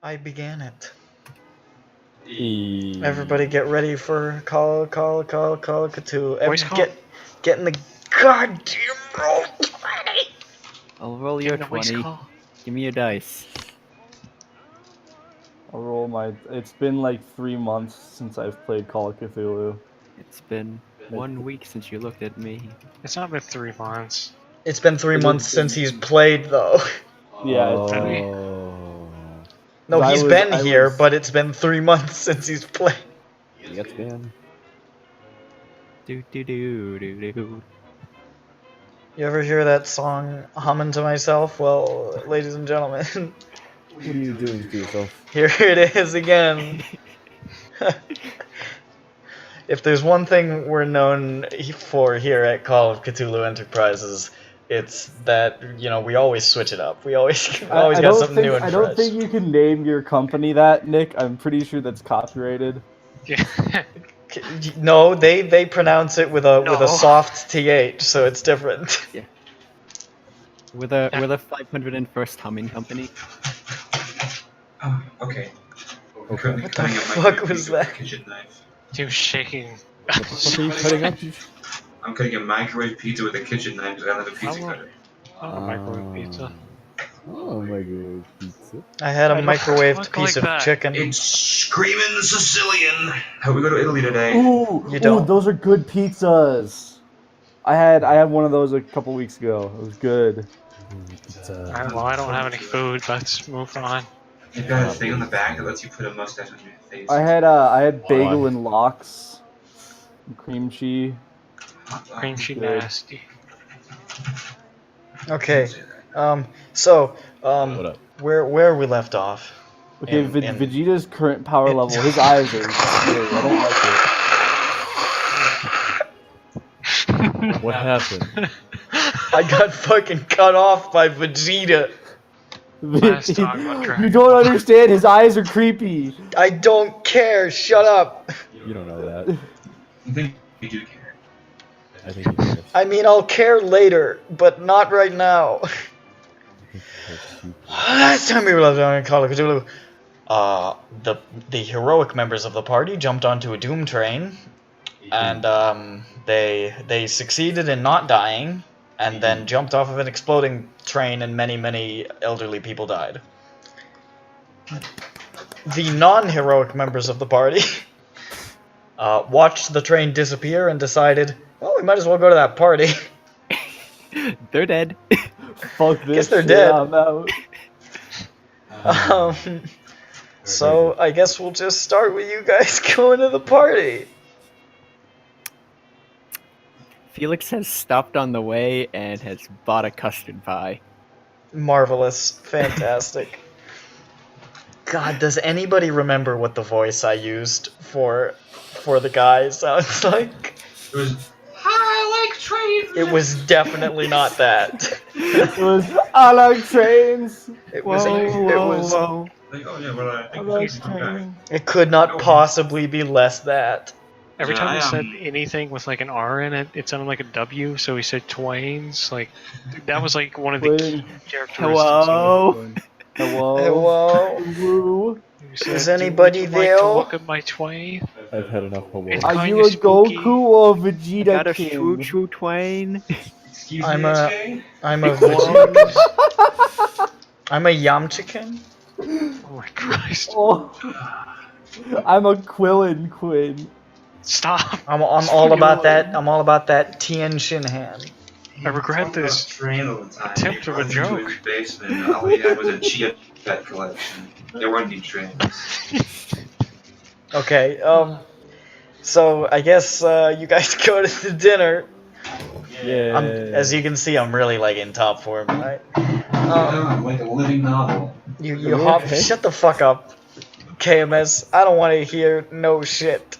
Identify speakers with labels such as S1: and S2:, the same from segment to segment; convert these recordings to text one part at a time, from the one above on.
S1: I began it.
S2: E
S1: Everybody get ready for Call Cthulhu.
S3: Voice call?
S1: Get in the goddamn roll.
S4: I'll roll
S3: Give
S4: your
S3: me the voice
S4: 20.
S3: call.
S4: Give me your dice.
S2: I'll roll my. It's been like 3 months since I've played Call of Cthulhu.
S4: It's been 1 week since you looked at me.
S3: It's not been 3 months.
S1: It's been 3
S2: It
S1: months
S2: has
S1: since
S2: been-
S1: he's played, though.
S2: Yeah, it's
S3: Really?
S1: No,
S2: I
S1: he's
S2: was-
S1: been
S2: I
S1: here,
S2: was-
S1: but it's been 3 months since he's played.
S5: Yes, man.
S4: Do do do do do.
S1: You ever hear that song humming to myself? Well, ladies and gentlemen,
S5: What are you doing to yourself?
S1: here it is again. If there's one thing we're known for here at Call of Cthulhu Enterprises, it's that, you know, we always switch it up. We always
S2: I
S1: got
S2: don't
S1: something
S2: think,
S1: new and
S2: I don't
S1: fresh.
S2: think you can name your company that, Nick. I'm pretty sure that's copyrighted.
S3: Yeah.
S1: No, they pronounce it with a
S3: No.
S1: soft th, so it's different.
S4: We're the 501st humming company.
S6: Oh, okay. I'm currently
S1: What the
S6: cutting up my
S1: fuck
S6: favorite
S1: was
S6: piece with a
S1: that?
S6: kitchen knife.
S3: Dude, shaking.
S5: What the fuck are you cutting up?
S6: I'm cutting a microwave pizza with a kitchen knife because I don't have a pizza
S3: How long-
S6: cutter.
S3: Oh, microwave pizza.
S5: Oh, microwave pizza.
S1: I had a
S3: I don't
S1: microwaved
S3: look
S1: piece
S3: like
S1: of
S3: that.
S1: chicken.
S6: It's screaming Sicilian. How we go to Italy today?
S2: Ooh,
S1: You don't.
S2: Ooh, those are good pizzas. I had one of those a couple weeks ago. It was good.
S5: Pizza.
S3: Alright, well, I don't have any food. Let's move on.
S6: They've got a thing on the back that lets you put a mustache on your face.
S2: I had bagel and lox, and cream cheese.
S3: Cream sheet
S2: Good.
S3: nasty.
S1: Okay.
S6: Don't
S1: So,
S5: What up?
S1: where we left off.
S2: Okay,
S1: in-
S2: Vegeta's current power level. His eyes are scary. I don't like it.
S5: What happened?
S1: I got fucking cut off by Vegeta.
S3: Last time on Dragon
S2: You don't understand. His eyes are creepy.
S1: I don't care. Shut up.
S5: You don't know that.
S6: I think you do care.
S5: I think you do.
S1: I mean, I'll care later, but not right now. Last time we were left on Call of Cthulhu, the heroic members of the party jumped onto a doom train, and they succeeded in not dying, and then jumped off of an exploding train, and many elderly people died. The non-heroic members of the party watched the train disappear and decided, well, we might as well go to that party.
S4: They're dead.
S2: Fuck this.
S1: Guess they're
S2: shit,
S1: dead.
S2: I'm out.
S1: So I guess we'll just start with you guys going to the party.
S4: Felix has stopped on the way and has bought a custard pie.
S1: Marvelous. Fantastic. God, does anybody remember what the voice I used for the guy sounds like?
S6: It was, I like trains.
S1: It was definitely not that.
S2: It was I like trains.
S1: It was
S6: Whoa,
S1: it was
S6: Like, oh yeah, well, I
S2: I
S6: think
S2: like
S6: please come back.
S2: trains.
S1: it could not possibly be less that.
S3: Every
S6: Yeah,
S3: time he
S6: I,
S3: said
S6: um,
S3: anything with like an R in it, it sounded like a W, so he said Twains. Like, that was like one of the key
S2: Twain.
S3: characteristics.
S4: Hello?
S2: Hello.
S1: Hello?
S2: Woo.
S3: He said,
S1: Is
S3: "Do
S1: anybody
S3: you like to
S1: there?"
S3: look at my Twain?
S5: I've had enough of
S3: It's
S5: war.
S2: Are
S3: kinda
S2: you a
S3: spooky.
S2: Goku or
S4: I
S2: Vegeta
S4: got a
S2: King?
S4: choo choo twain.
S6: Excuse
S1: I'm
S6: me,
S1: a-
S6: Jay?
S1: I'm a I'm a Yamchikin.
S3: Oh my Christ.
S2: Oh. I'm a Quillin Quinn.
S3: Stop.
S1: I'm all about that. I'm all about that Tien Shinhan.
S3: I regret
S6: Talking about
S3: this
S6: train all the time.
S3: attempt of a
S6: Runs into
S3: joke.
S6: his basement, and all he had was a Chia Pet collection. There weren't any trains.
S1: Okay, so I guess you guys go to the dinner.
S2: Yeah.
S1: As you can see, I'm really like in top form, right?
S6: I'm like a living novel.
S1: You hop. Shut the fuck up, KMS. I don't want to hear no shit.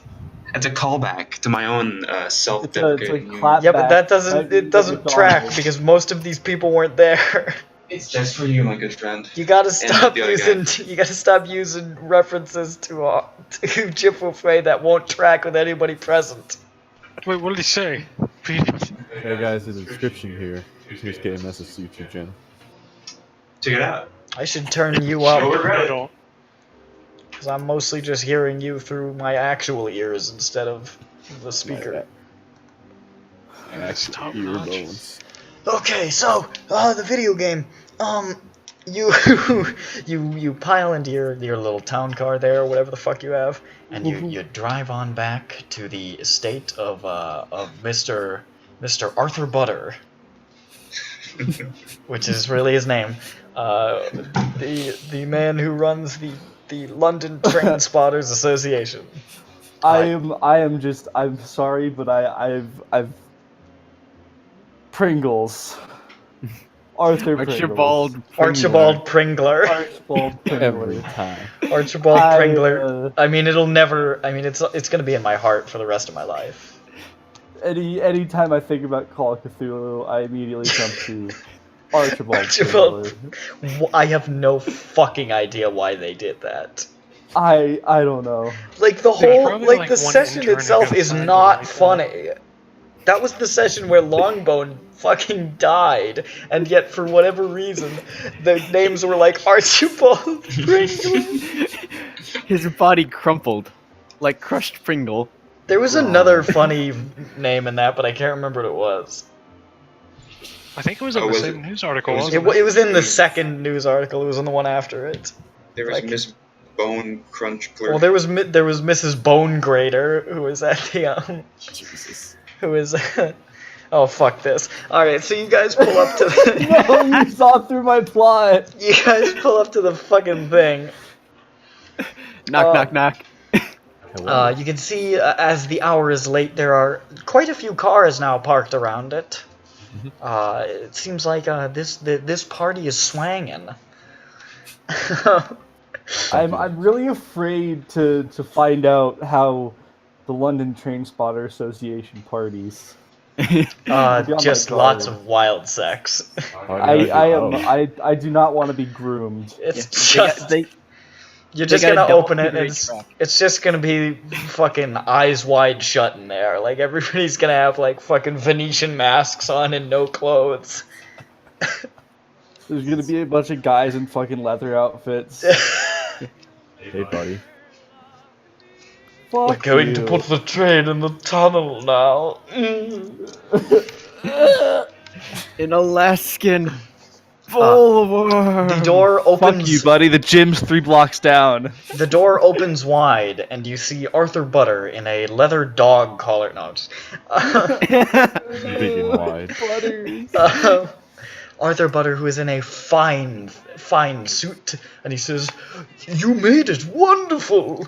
S6: It's a callback to my own
S2: It's
S6: self-deprecating.
S2: a clap
S1: Yeah, but that
S2: back.
S1: doesn't. It doesn't track because most of these people weren't there.
S6: It's just for you, my good friend.
S1: You gotta stop
S6: the other
S1: using. You gotta stop using references to Chipufei that won't track with anybody present.
S3: Wait, what did he say?
S5: Hey guys, there's a description here. Here's KMS's YouTube channel.
S6: Check it out.
S1: I should turn you up.
S6: Sure.
S3: I don't.
S1: because I'm mostly just hearing you through my actual ears instead of the speaker.
S3: It's top
S5: Ear
S3: notch.
S5: bones.
S1: Okay, so the video game. You you pile into your little town car there, or whatever the fuck you have, and you drive on back to the estate of Mr. Arthur Butter, which is really his name. The man who runs the London Train Spotters Association.
S2: I'm sorry, but I've Pringles.
S4: Archibald
S1: Archibald Pringler.
S2: Archibald
S5: Every
S2: Pringler.
S5: time.
S1: Archibald Pringler. I mean, it'll never. I mean, it's gonna be in my heart for the rest of my life.
S2: Anytime I think about Call of Cthulhu, I immediately jump to Archibald
S1: Archibald.
S2: Pringler.
S1: I have no fucking idea why they did that.
S2: I don't know.
S1: Like the
S3: There's
S1: whole,
S3: probably,
S1: like the
S3: one
S1: session
S3: intern
S1: itself
S3: who
S1: is
S3: got
S1: not
S3: signed
S1: funny. That was the session where Longbone fucking died, and yet for whatever reason, the names were like Archibald Pringler.
S4: His body crumpled, like crushed Pringle.
S1: There was another funny name in that, but I can't remember what it was.
S3: I think it was in
S6: Oh,
S3: the
S6: was
S3: same
S6: it?
S3: news article.
S6: It was-
S3: wasn't
S1: It was in the second news article. It was in the one after it.
S6: There was
S1: Like-
S6: Miss Bone Crunch Clerk.
S1: Well, there was Mrs. Bone Grater, who was at the
S5: Jesus.
S1: who is. Oh fuck this! All right, so you guys pull up to the.
S2: No, you saw through my plot.
S1: You guys pull up to the fucking thing.
S4: Knock, knock.
S1: You can see as the hour is late, there are quite a few cars now parked around it. It seems like this party is swanging.
S2: I'm really afraid to find out how the London Train Spotter Association parties.
S1: Just
S2: God.
S1: lots of wild sex.
S2: I do not want to be groomed.
S1: It's just you're just
S4: got a
S1: gonna
S4: double
S1: open it, and
S4: figure eight
S1: it's just gonna be fucking eyes wide shut in there. Like everybody's gonna have like fucking Venetian masks on and no clothes.
S2: There's gonna be a bunch of guys in fucking leather outfits.
S5: Hey, buddy.
S1: We're
S2: Fuck
S1: going
S2: you.
S1: to put the train in the tunnel now.
S4: In Alaskan Boulevard.
S1: The door opens.
S2: Fuck you, buddy. The gym's 3 blocks down.
S1: The door opens wide, and you see Arthur Butter in a leather dog collar. No, just,
S5: Big and wide.
S2: Butters.
S1: Arthur Butter, who is in a fine suit, and he says, "You made it wonderful.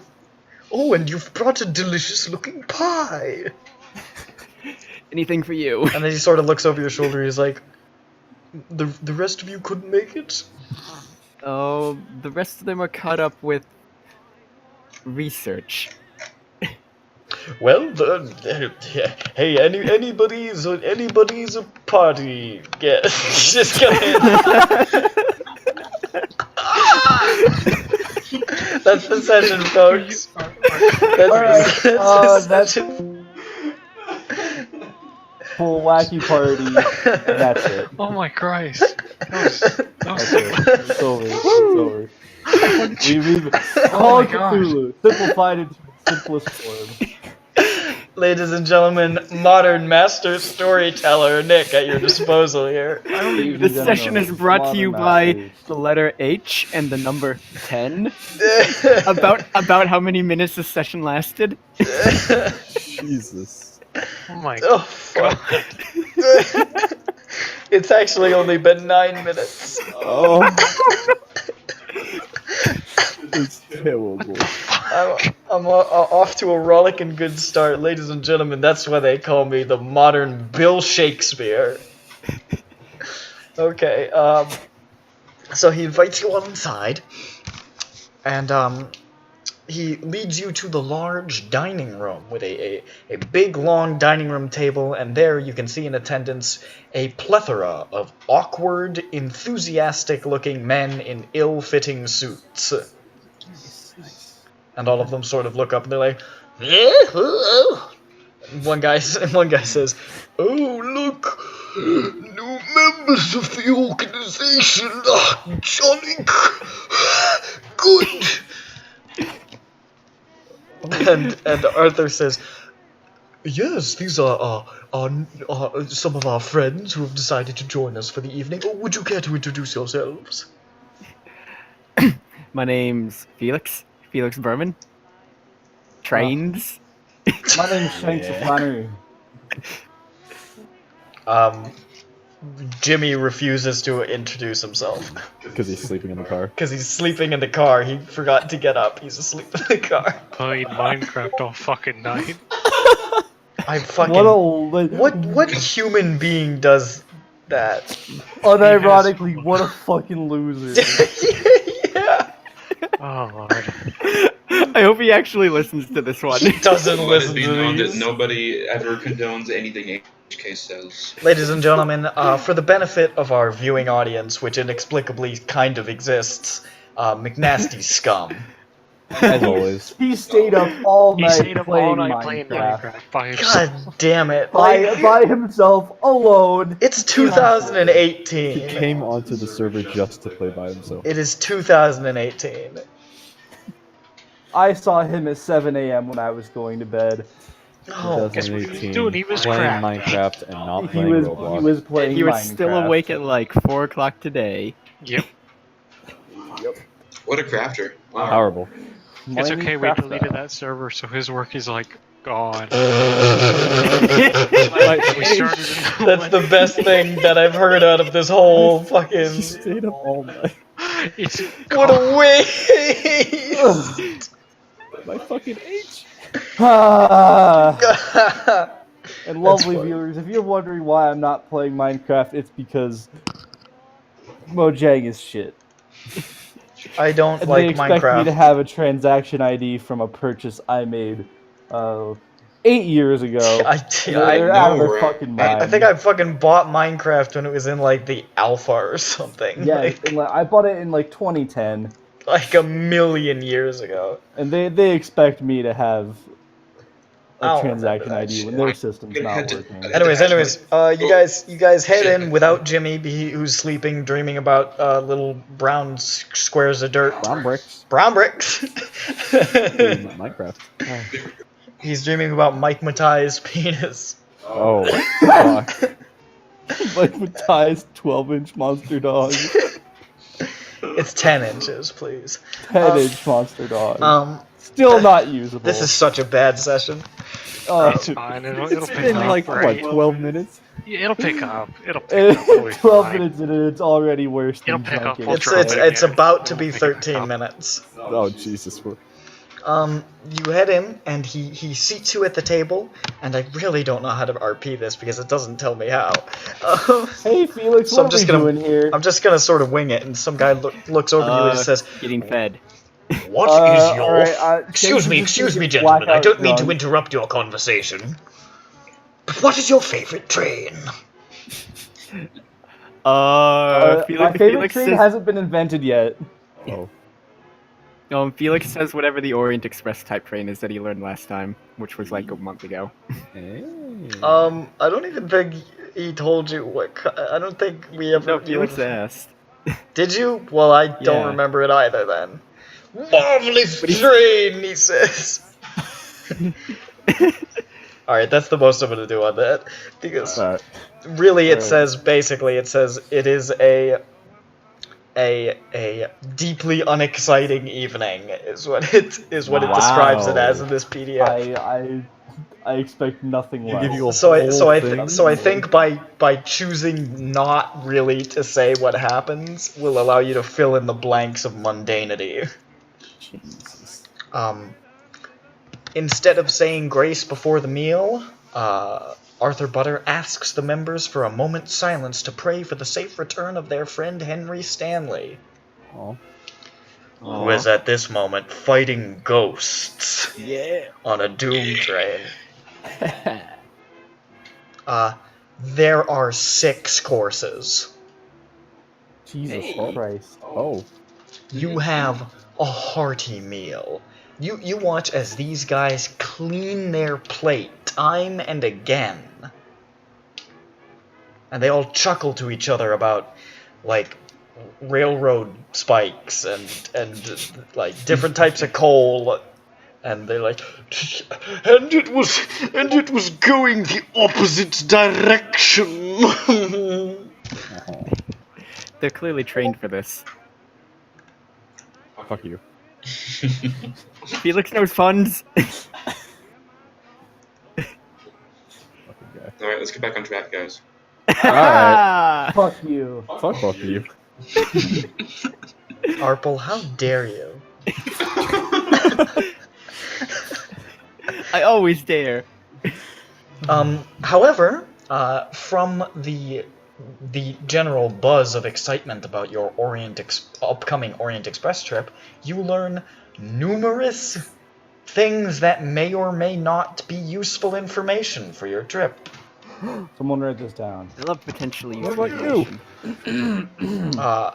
S1: Oh, and you've brought a delicious-looking pie."
S4: Anything for you.
S1: And then he sort of looks over your shoulder. He's like, "The rest of you couldn't make it."
S4: Oh, the rest of them are caught up with research.
S1: Well, hey, anybody's a party guest. Just go ahead. That's the session, folks. That's the session.
S2: Full wacky party. And that's it.
S3: Oh my Christ! That was
S2: That's it. It's over. It's over. We've Call of
S3: gosh.
S2: Cthulhu. Simplified into the simplest form.
S1: Ladies and gentlemen, modern master storyteller Nick at your disposal here.
S4: This session is brought to you by the letter H and the number 10. About how many minutes this session lasted.
S5: Jesus.
S3: Oh my
S1: Oh, fuck. It's actually only been 9 minutes.
S5: Oh. It's terrible.
S1: I'm off to a rollicking good start, ladies and gentlemen. That's why they call me the modern Bill Shakespeare. Okay, so he invites you all inside, and he leads you to the large dining room with a big, long dining room table, and there you can see in attendance a plethora of awkward, enthusiastic-looking men in ill-fitting suits. And all of them sort of look up and they're like, "Yeah, hello." And one guy says, "Oh, look, new members of the organization. Johnny, good." and Arthur says, "Yes, these are some of our friends who have decided to join us for the evening. Would you care to introduce yourselves?"
S4: My name's Felix Berman. Trains.
S2: My name's Shanks Flannery.
S1: Jimmy refuses to introduce himself
S5: Because he's sleeping in the car.
S1: because he's sleeping in the car. He forgot to get up. He's asleep in the car.
S3: Played Minecraft all fucking night.
S1: I fucking what human being does that?
S2: Unironically, what a fucking loser.
S1: Yeah.
S3: Oh lord.
S4: I hope he actually listens to this one.
S1: He doesn't
S6: Let it
S1: listen
S6: be
S1: to
S6: known that
S1: these.
S6: nobody ever condones anything HK says.
S1: Ladies and gentlemen, for the benefit of our viewing audience, which inexplicably kind of exists, McNasty scum.
S5: As always.
S2: He stayed up all
S3: He
S2: night
S3: stayed up all
S2: playing
S3: night playing Minecraft by himself.
S1: God damn it! Like,
S2: by himself, alone.
S1: it's 2018.
S5: He came onto the server just to play by himself.
S1: It is 2018.
S2: I saw him at 7 a.m. when I was going to bed.
S1: Oh,
S3: guess what he was
S5: 2018,
S3: doing? He was
S5: playing
S3: crap.
S5: Minecraft and not
S2: He
S5: playing Roblox.
S2: was playing
S4: He was
S2: Minecraft.
S4: still awake at like 4 o'clock today.
S3: Yep.
S6: What a crafter. Wow.
S5: Horrible.
S3: It's okay, we
S2: Minecraft
S3: deleted
S2: style.
S3: that server, so his work is like gone.
S1: Uh,
S3: We started
S1: That's the best thing that I've heard out of this whole
S5: He
S1: fucking.
S5: stayed up all night.
S3: It's
S1: What a waste!
S5: My fucking H.
S2: Ah. And lovely
S1: funny.
S2: viewers, if you're wondering why I'm not playing Minecraft, it's because Mojang is shit.
S1: I don't
S2: And
S1: like
S2: they expect me to
S1: Minecraft.
S2: have a transaction ID from a purchase I made 8 years ago. They're out of their
S6: right?
S2: fucking mind.
S1: I think I fucking bought Minecraft when it was in like the alpha or something.
S2: Yeah,
S1: Like,
S2: I bought it in like 2010,
S1: like a million years ago.
S2: and they expect me to have
S1: I
S2: a
S1: don't
S2: transaction
S1: remember that
S2: ID
S1: shit.
S2: when their system's
S6: Gonna
S2: not
S6: head to-
S2: working.
S1: Anyways, you guys head in without Jimmy, who's sleeping, dreaming about little brown squares of dirt.
S5: Brown bricks.
S1: Brown bricks.
S5: in Minecraft.
S1: He's dreaming about Mike Matai's penis.
S5: Oh, fuck.
S2: Like Matai's 12-inch monster dog,
S1: It's 10 inches, please.
S2: 10-inch monster dog.
S1: Still
S2: Still not usable.
S1: This is such a bad session.
S3: It's fine. It'll
S5: It's
S3: pick
S5: been
S3: up.
S5: like,
S3: right?
S5: what, 12 minutes?
S3: Yeah, it'll pick up. It'll pick up. It'll be
S2: 12
S3: fine.
S2: minutes in, and it's already worse than
S3: It'll pick up.
S2: drunken.
S3: We'll
S1: It's
S3: try
S1: it's
S3: it
S1: it's
S3: again.
S1: about to
S3: It'll
S1: be
S3: pick it
S1: 13
S3: up.
S1: minutes.
S5: Oh, Jesus.
S1: You head in, and he seats you at the table, and I really don't know how to RP this because it doesn't tell me how.
S2: Hey Felix,
S1: So I'm
S2: what are
S1: just
S2: we
S1: gonna-
S2: doing here?
S1: I'm just gonna sort of wing it, and some guy looks over you and says,
S4: Getting fed.
S1: "What is your?
S2: alright,
S1: Excuse me, gentlemen. I don't mean to interrupt your conversation. But what is your favorite train?"
S2: My favorite
S4: Felix
S2: train
S4: says,
S2: hasn't been invented yet.
S5: Oh.
S4: Felix says whatever the Orient Express type train is that he learned last time, which was like a month ago.
S5: Hey.
S1: I don't even think he told you what. I don't think we ever.
S4: No, Felix asked.
S1: Did you? Well, I don't
S4: Yeah.
S1: remember it either then. Marvelous train, he says. Alright, that's the most I'm gonna do on that. Because
S5: Alright.
S1: really it
S5: Alright.
S1: says it is a deeply unexciting evening is what it describes it as in this PDF.
S2: I expect nothing less.
S5: give you a
S1: So
S5: whole
S1: I think by choosing not really to say what happens will allow you to fill in the blanks of mundanity.
S5: Jesus.
S1: Instead of saying grace before the meal, Arthur Butter asks the members for a moment's silence to pray for the safe return of their friend Henry Stanley,
S5: Oh.
S1: who is at this moment fighting ghosts
S5: Yeah.
S1: on a doom train. There are 6 courses.
S2: Jesus Christ.
S5: Oh.
S1: You have a hearty meal. You watch as these guys clean their plate time and again. And they all chuckle to each other about, like, railroad spikes and like, different types of coal And they're like, and it was going the opposite direction.
S4: They're clearly trained for this.
S5: Fuck you.
S4: Felix knows funds.
S5: Fucking guy.
S6: Alright, let's get back on track, guys.
S5: Alright.
S2: Fuck you.
S5: Fuck both of you.
S1: Arple, how dare you?
S4: I always dare.
S1: However, from the general buzz of excitement about your upcoming Orient Express trip, you learn numerous things that may or may not be useful information for your trip.
S2: Someone write this down.
S4: I love potentially
S5: What
S4: useful
S5: about you?
S4: information.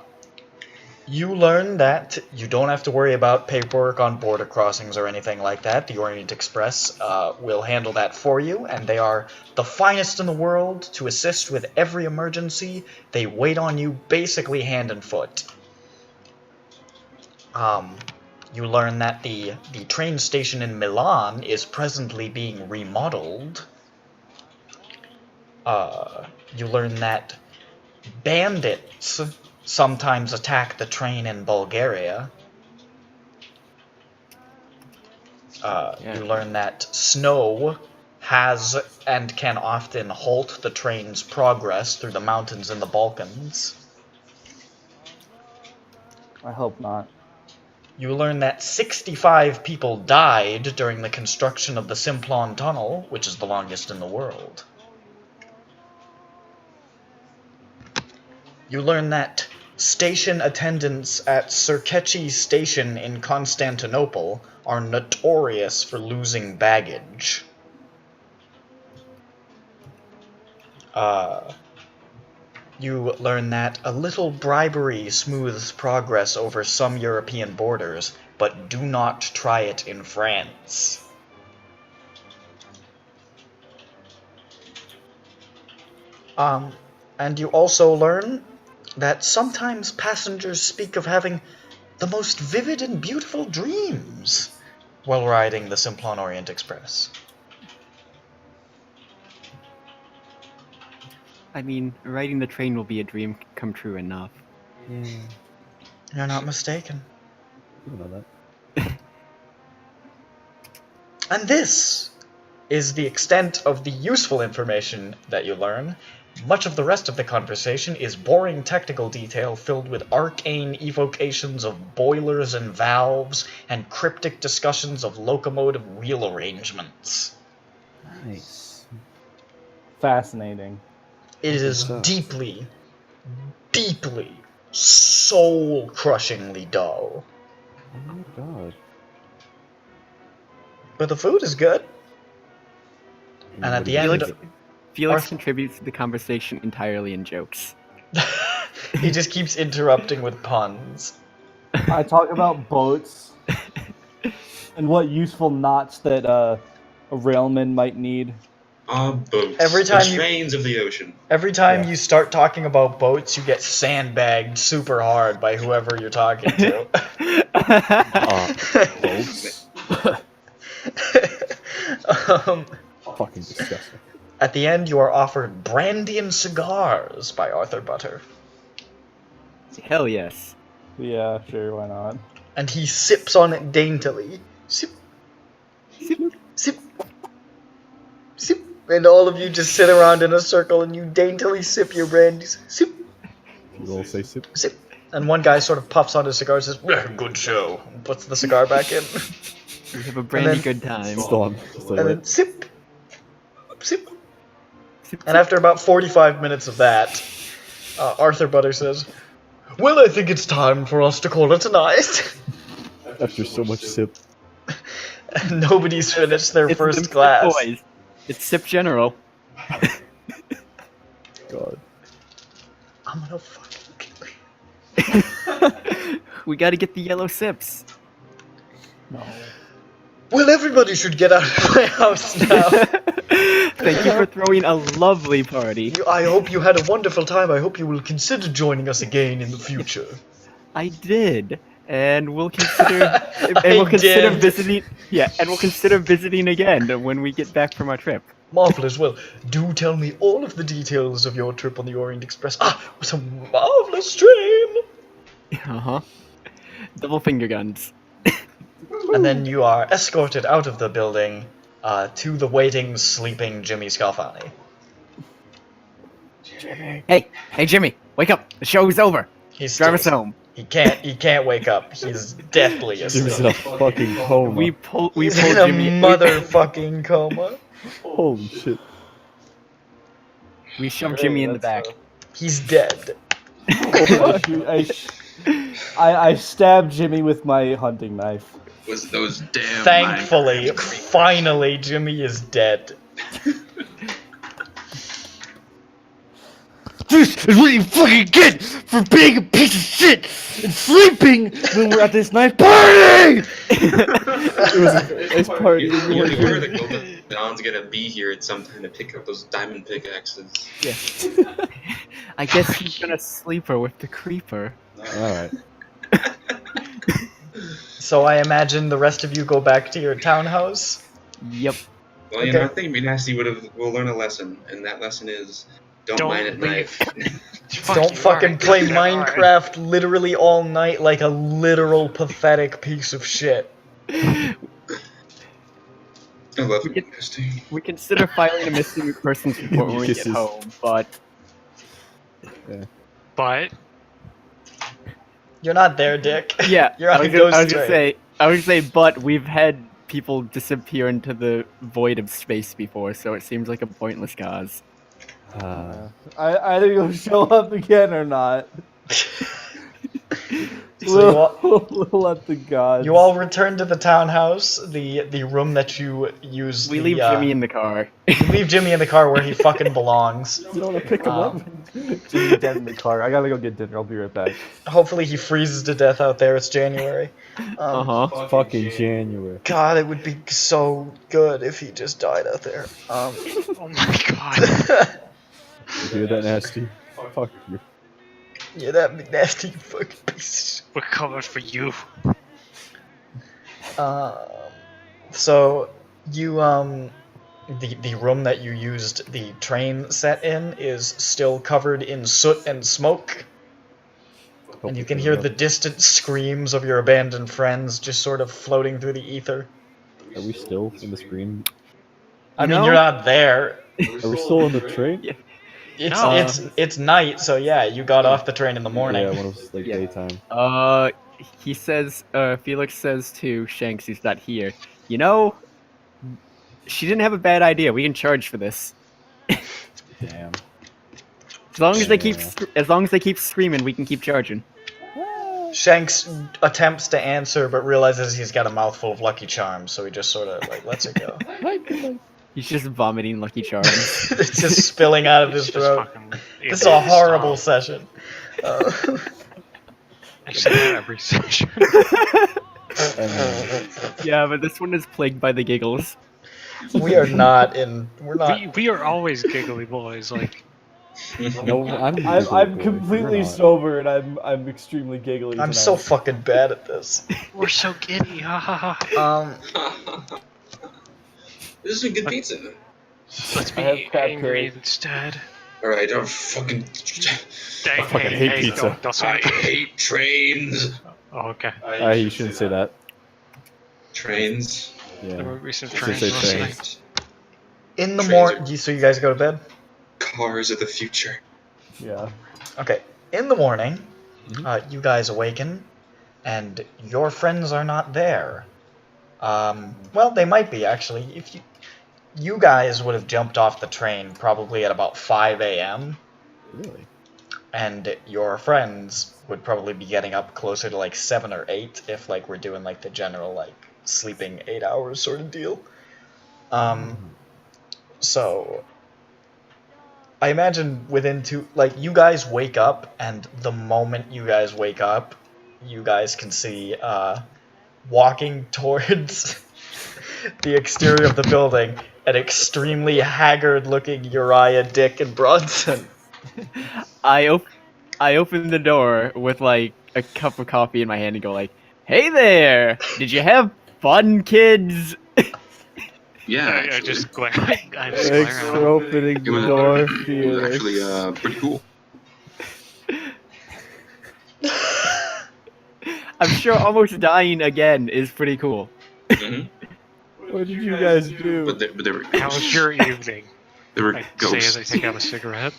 S1: You learn that you don't have to worry about paperwork on border crossings or anything like that. The Orient Express will handle that for you, and they are the finest in the world to assist with every emergency. They wait on you basically hand and foot. You learn that the train station in Milan is presently being remodeled. You learn that bandits sometimes attack the train in Bulgaria. You learn that snow has and can often halt the train's progress through the mountains in the Balkans.
S2: I hope not.
S1: You learn that 65 people died during the construction of the Simplon Tunnel, which is the longest in the world. You learn that station attendants at Sirkechi Station in Constantinople are notorious for losing baggage. You learn that a little bribery smooths progress over some European borders, but do not try it in France. And you also learn that sometimes passengers speak of having the most vivid and beautiful dreams while riding the Simplon Orient Express.
S4: I mean, riding the train will be a dream come true enough.
S5: Yeah.
S1: You're not mistaken.
S5: You know that.
S1: And this is the extent of the useful information that you learn. Much of the rest of the conversation is boring technical detail filled with arcane evocations of boilers and valves and cryptic discussions of locomotive wheel arrangements.
S5: Nice.
S2: Fascinating.
S1: It is
S5: stuff.
S1: deeply, deeply, soul-crushingly dull.
S5: Oh my god.
S1: But the food is good. And at the end,
S4: Felix
S1: Arth-
S4: contributes to the conversation entirely in jokes.
S1: he just keeps interrupting with puns.
S2: I talk about boats and what useful knots that a railman might need.
S6: Boats.
S1: Every time
S6: the
S1: you-
S6: trains of the ocean.
S1: Every time
S2: Yeah.
S1: you start talking about boats, you get sandbagged super hard by whoever you're talking to.
S5: Boats? Fucking disgusting.
S1: At the end, you are offered brandy and cigars by Arthur Butter.
S4: Hell yes.
S2: Yeah, sure, why not?
S1: And he sips on it daintily. Sip. Sip. Sip. Sip. And all of you just sit around in a circle and you daintily sip your brandies. Sip.
S5: You all say sip?
S1: Sip. And one guy sort of puffs on his cigar and says, "Good show." And puts the cigar back in.
S4: We have a brandy
S1: then-
S4: good time.
S5: Still on. Still
S1: And
S5: lit.
S1: then sip. Sip. And after about 45 minutes of that, Arthur Butter says, "Well, I think it's time for us to call it a night."
S5: After so much sip.
S1: And nobody's finished their
S4: It's
S1: first
S4: them Sip
S1: glass.
S4: Boys. It's Sip General.
S5: God.
S1: I'm gonna fucking kill you.
S4: We gotta get the yellow sips.
S2: No.
S1: Well, everybody should get out of my house now.
S4: Thank you for throwing a lovely party.
S1: I hope you had a wonderful time. I hope you will consider joining us again in the future.
S4: I did. and we'll consider visiting. Yeah, and we'll consider visiting again when we get back from our trip.
S1: Marvelous. Well, do tell me all of the details of your trip on the Orient Express. Ah, it was a marvelous train!
S4: Double finger guns.
S1: And then you are escorted out of the building to the waiting, sleeping Jimmy Scalfani.
S4: Hey, Jimmy, wake up! The show's over.
S1: He's
S4: Drive us
S1: still-
S4: home.
S1: He can't wake up. He's deathly
S5: Jimmy's in
S1: asleep.
S5: a fucking coma.
S4: We pull
S1: He's in a
S4: Jimmy.
S1: motherfucking coma.
S5: Holy shit.
S4: We shove Jimmy in the back.
S1: He's dead.
S2: I stabbed Jimmy with my hunting knife.
S6: Was those damn
S1: Thankfully, finally, Jimmy is dead.
S2: This is what you fucking get for being a piece of shit and sleeping when we're at this night party!
S5: It was a nice party.
S6: You were the Golden Dawn's gonna be here at some time to pick up those diamond pickaxes.
S4: Yeah. I guess he's gonna sleeper with the creeper.
S5: Alright.
S1: So I imagine the rest of you go back to your townhouse.
S4: Yep.
S6: Well, you know, I think Nasty will learn a lesson, and that lesson is don't mine at night.
S1: Don't fucking play Minecraft literally all night like a literal pathetic piece of shit.
S6: I love it, Nasty.
S4: We consider filing a missing persons report when we get
S5: Kisses.
S4: home, but
S3: But
S1: You're not there, Dick.
S4: yeah,
S1: You're on
S4: I
S1: a
S4: was
S1: ghost
S4: gonna
S1: train.
S4: say, but we've had people disappear into the void of space before, so it seems like a pointless cause.
S2: Either you'll show up again or not.
S1: So
S2: We'll let the gods.
S1: you all return to the townhouse, the room that you use.
S4: We leave Jimmy in the car.
S1: You leave Jimmy in the car where he fucking belongs.
S2: You don't want to pick him up? Jimmy's dead in the car. I gotta go get dinner. I'll be right back.
S1: Hopefully he freezes to death out there. It's January.
S4: Uh-huh.
S5: Fucking January.
S1: God, it would be so good if he just died out there.
S3: oh my god.
S5: You hear that, Nasty? Fuck you.
S1: Yeah, that nasty fucking piece.
S3: We're coming for you.
S1: So you the room that you used the train set in is still covered in soot and smoke, and you can hear the distant screams of your abandoned friends just sort of floating through the ether.
S5: Are we still in the screen?
S1: I mean,
S4: No.
S1: you're not there.
S5: Are we still on the train?
S4: Yeah.
S1: It's night, so yeah, you got off the train in the morning.
S5: Yeah, when it was like
S4: Yeah.
S5: daytime.
S4: He says, Felix says to Shanks, who's not here, you know, she didn't have a bad idea. We can charge for this.
S5: Damn.
S4: As long as they keep
S5: Yeah.
S4: screaming, we can keep charging.
S1: Shanks attempts to answer, but realizes he's got a mouthful of Lucky Charms, so he just sort of like lets it go.
S4: He's just vomiting Lucky Charms.
S1: It's just spilling out of his
S3: Just
S1: throat.
S3: fucking-
S1: This is a horrible session.
S3: I say that every session.
S4: Yeah, but this one is plagued by the giggles.
S1: We're not.
S3: We are always giggly boys. Like
S5: No, I'm
S2: I'm completely sober and I'm extremely giggly.
S1: I'm
S2: tonight.
S1: so fucking bad at this.
S3: we're so giddy. Ha ha ha.
S6: This is a good pizza.
S3: Let's
S2: I have
S3: be
S2: crab
S3: angry
S2: curry.
S3: instead.
S6: Alright, I'm fucking.
S3: Dang,
S5: fucking hate pizza.
S3: Don't say
S6: I
S3: it.
S6: hate trains.
S3: Oh, okay.
S5: You shouldn't say that.
S6: Trains.
S3: There
S5: Yeah.
S3: will be some
S5: Should
S3: trains
S5: say
S3: listening.
S5: trains.
S1: In the
S6: Trains
S1: morning, so you guys go to bed.
S6: Cars of the future.
S2: Yeah.
S1: Okay. In the morning,
S5: Mhm.
S1: you guys awaken, and your friends are not there. Well, they might be actually. If you guys would have jumped off the train probably at about 5 a.m.
S5: Really?
S1: and your friends would probably be getting up closer to like 7 or 8 if like we're doing like the general like sleeping 8 hours sort of deal. So I imagine within you guys wake up, and the moment you guys wake up, you guys can see walking towards the exterior of the building an extremely haggard looking Uriah, Dick, and Bronson.
S4: I I open the door with like a cup of coffee in my hand and go like, "Hey there! Did you have fun, kids?"
S6: Yeah,
S3: I
S6: actually,
S3: just glare. I just
S5: Thanks
S3: glare at
S5: for
S3: him.
S5: opening
S6: it
S5: the
S6: was,
S5: door,
S6: it was
S5: Felix.
S6: actually pretty cool.
S4: I'm sure almost dying again is pretty cool.
S6: Hmm.
S5: What did you guys do?
S6: But there were
S3: How was your evening?
S6: there were
S3: I say as I
S6: ghosts.
S3: take out a cigarette.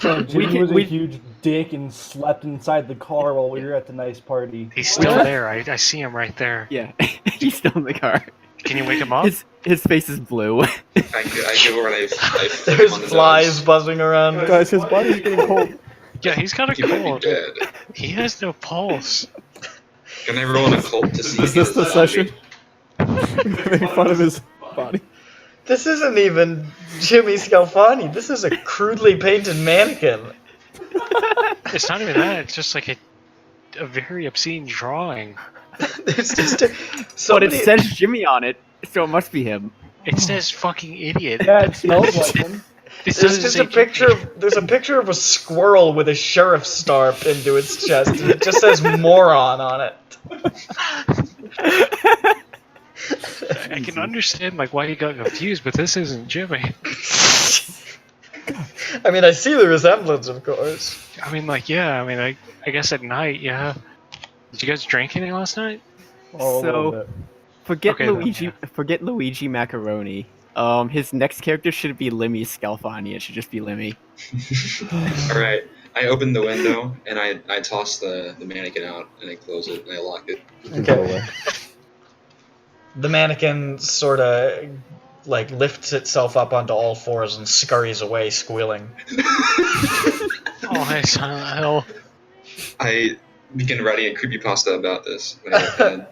S2: Jimmy
S4: can-
S2: was a
S4: we-
S2: huge dick and slept inside the car while we were at the nice party.
S3: He's still
S4: What?
S3: there. I see him right there.
S4: Yeah, he's still in the car.
S3: Can you wake him up?
S4: His face is blue.
S6: I go over and I flick him
S1: There's
S6: on the
S1: flies
S6: nose.
S1: buzzing around.
S5: Guys, his body's getting cold.
S3: Yeah, he's got a
S6: He might be
S3: cold.
S6: dead.
S3: He has no pulse.
S6: Can I roll an occult to see?
S5: Is
S6: if
S5: this the
S6: he's a
S5: session?
S6: zombie?
S5: Make fun of his body.
S1: This isn't even Jimmy Scalfani. This is a crudely painted mannequin.
S3: It's not even that. It's just like a very obscene drawing.
S1: It's just
S4: But
S1: somebody.
S4: it says Jimmy on it, so it must be him.
S3: It says fucking idiot.
S2: Yeah, it smells like him.
S3: It
S1: There's
S3: doesn't
S1: just
S3: say
S1: a picture. There's a picture of a squirrel with a sheriff star pinned to its chest, and it just says "moron" on it.
S3: I can understand like why you got confused, but this isn't Jimmy.
S1: I mean, I see the resemblance, of course.
S3: I mean, like, yeah. I mean, I guess at night, yeah. Did you guys drink anything last night?
S2: Oh, a little
S4: So-
S2: bit.
S4: Forget
S3: Okay, then,
S4: Luigi.
S3: yeah.
S4: Forget Luigi Macaroni. His next character should be Lemmy Scalfani. It should just be Lemmy.
S6: All right. I open the window and I toss the mannequin out and I close it and I lock it.
S1: Okay. The mannequin sort of like lifts itself up onto all fours and scurries away, squealing.
S3: Oh, hey, Silent Hill.
S6: I begin writing a creepypasta about this when I get bed.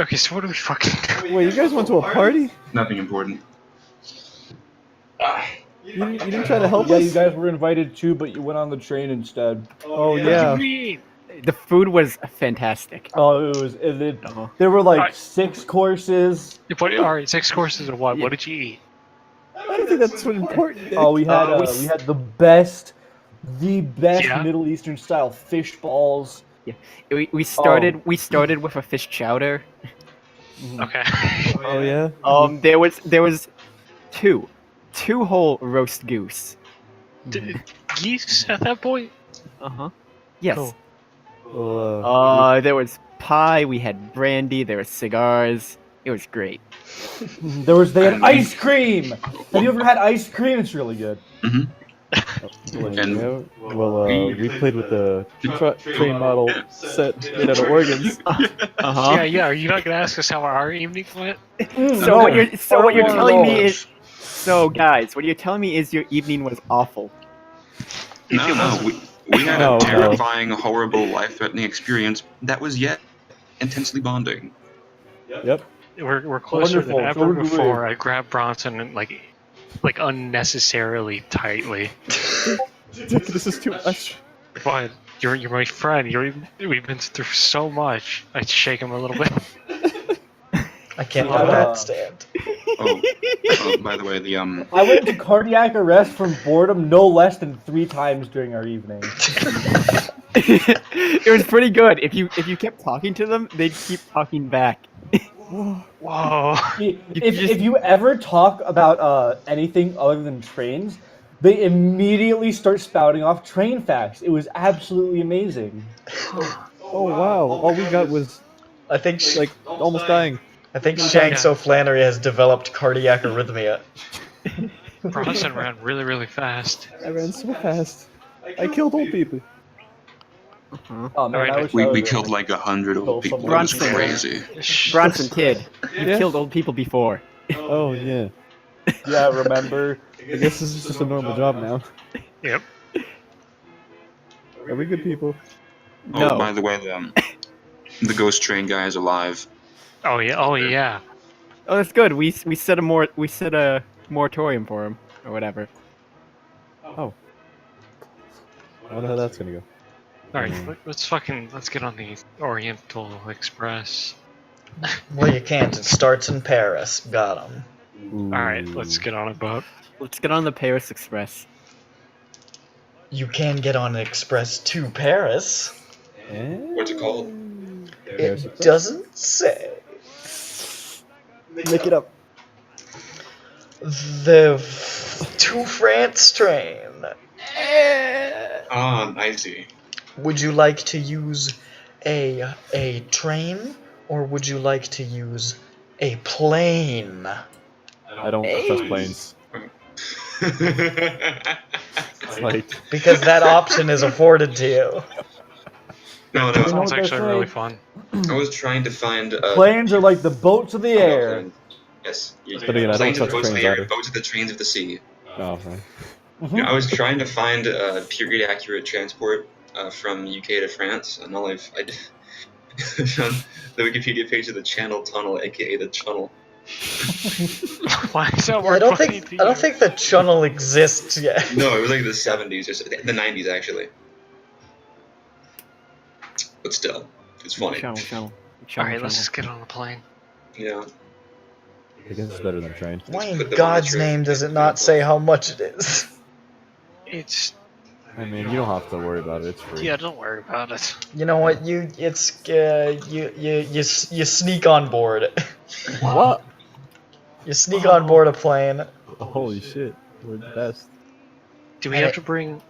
S3: Okay, so what do we fucking do?
S5: Wait, you guys went to a party?
S6: Nothing important.
S5: You didn't try to help
S2: Yeah,
S5: us?
S2: you guys were invited too, but you went on the train instead.
S5: Oh,
S3: What do
S5: yeah.
S3: you mean?
S4: The food was fantastic.
S2: Oh,
S4: Uh-huh.
S2: there were like
S3: Alright.
S2: 6 courses.
S3: Alright, 6 courses of what? What did you eat?
S5: I don't think that's what important.
S2: Oh, we had
S4: we
S2: we had the best
S3: Yeah.
S2: Middle Eastern style fish balls.
S4: We started with a fish chowder.
S3: Okay.
S5: Oh, yeah?
S4: There was two whole roast goose.
S3: Geese at that point?
S4: Uh-huh. Yes.
S3: Cool.
S5: Well,
S4: There was pie. We had brandy. There was cigars. It was great.
S2: They had ice cream. Have you ever had ice cream? It's really good.
S6: And
S5: yeah, well, we played with the train model set made out of organs.
S4: Uh-huh.
S3: Yeah. Are you not gonna ask us how our evening went?
S4: So what you're telling me
S2: Rolls.
S4: is, so guys, what you're telling me is your evening was awful.
S6: no, we had
S5: No,
S6: a
S5: no.
S6: terrifying, horrible, life-threatening experience that was yet intensely bonding.
S5: Yep.
S3: We're closer
S2: Wonderful.
S3: than ever
S2: So were we.
S3: before. I grabbed Bronson and like unnecessarily tightly.
S5: This is too much.
S3: But you're my friend. We've been through so much. I'd shake him a little bit.
S1: I can't do
S2: Uh,
S1: that stand.
S6: Oh, by the way, the
S2: I went into cardiac arrest from boredom no less than 3 times during our evening.
S4: It was pretty good. If you kept talking to them, they'd keep talking back.
S3: Whoa.
S2: If you ever talk about anything other than trains, they immediately start spouting off train facts. It was absolutely amazing.
S5: Oh, wow. All we got was,
S1: I think
S5: like, almost dying.
S1: I think Shanks O'Flannery has developed cardiac arrhythmia.
S3: Bronson ran really, really fast.
S5: I ran so fast. I killed old people.
S2: Oh, man,
S3: Alright,
S2: I wish I
S6: we
S2: was
S6: killed like 100 old people. It was
S4: Bronson.
S6: crazy.
S4: Bronson, kid, you've
S5: Yeah.
S4: killed old people before.
S5: Oh, yeah.
S2: Yeah, remember?
S5: I guess this is just a normal job now.
S3: Yep.
S5: Are we good people?
S6: Oh,
S4: No.
S6: by the way, the ghost train guy is alive.
S3: Oh yeah. Oh yeah.
S4: Oh, that's good. We set a moratorium for him or whatever.
S5: Oh. I wonder how that's gonna go.
S3: All right. Let's get on the Oriental Express.
S1: Well, you can't. It starts in Paris. Got him.
S5: Ooh.
S3: All right. Let's get on a boat.
S4: Let's get on the Paris Express.
S1: you can get on an express to Paris.
S6: What's it called?
S1: It doesn't say.
S5: Make it up.
S1: The to France train.
S6: Ah, I see.
S1: Would you like to use a train, or would you like to use a plane?
S5: I don't trust planes. It's like
S1: Because that option is afforded to you.
S6: No,
S3: That
S6: no.
S3: sounds
S2: what
S3: actually
S2: they're
S3: really
S2: saying?
S3: fun.
S6: I was trying to find
S2: Planes are like the boats of the air.
S6: Yes.
S5: But again, I don't
S6: Planes are
S5: trust
S6: boats of
S5: trains
S6: the air,
S5: either.
S6: boats of the trains of the sea.
S5: oh, okay.
S6: You know, I was trying to find a period accurate transport from UK to France, and all I found the Wikipedia page of the Channel Tunnel, aka the Channel.
S3: Why is that
S1: I
S3: word
S1: don't
S3: funny
S1: think
S3: to
S1: I don't
S3: you?
S1: think the channel exists yet.
S6: No, it was like the 70s or the 90s actually. But still, it's funny.
S4: Channel.
S3: Alright, let's just get on the plane.
S6: Yeah.
S5: I guess it's better than a train.
S1: Why
S6: Put
S1: in
S6: them on the
S1: God's
S6: train.
S1: name does it not say how much it is?
S3: It's
S5: I mean, you don't have to worry about it. It's free.
S3: yeah, don't worry about it.
S1: You know what? You sneak on board.
S5: What?
S1: You sneak on board a plane.
S5: Holy shit. We're the best.
S3: Do we
S1: And
S3: have to bring?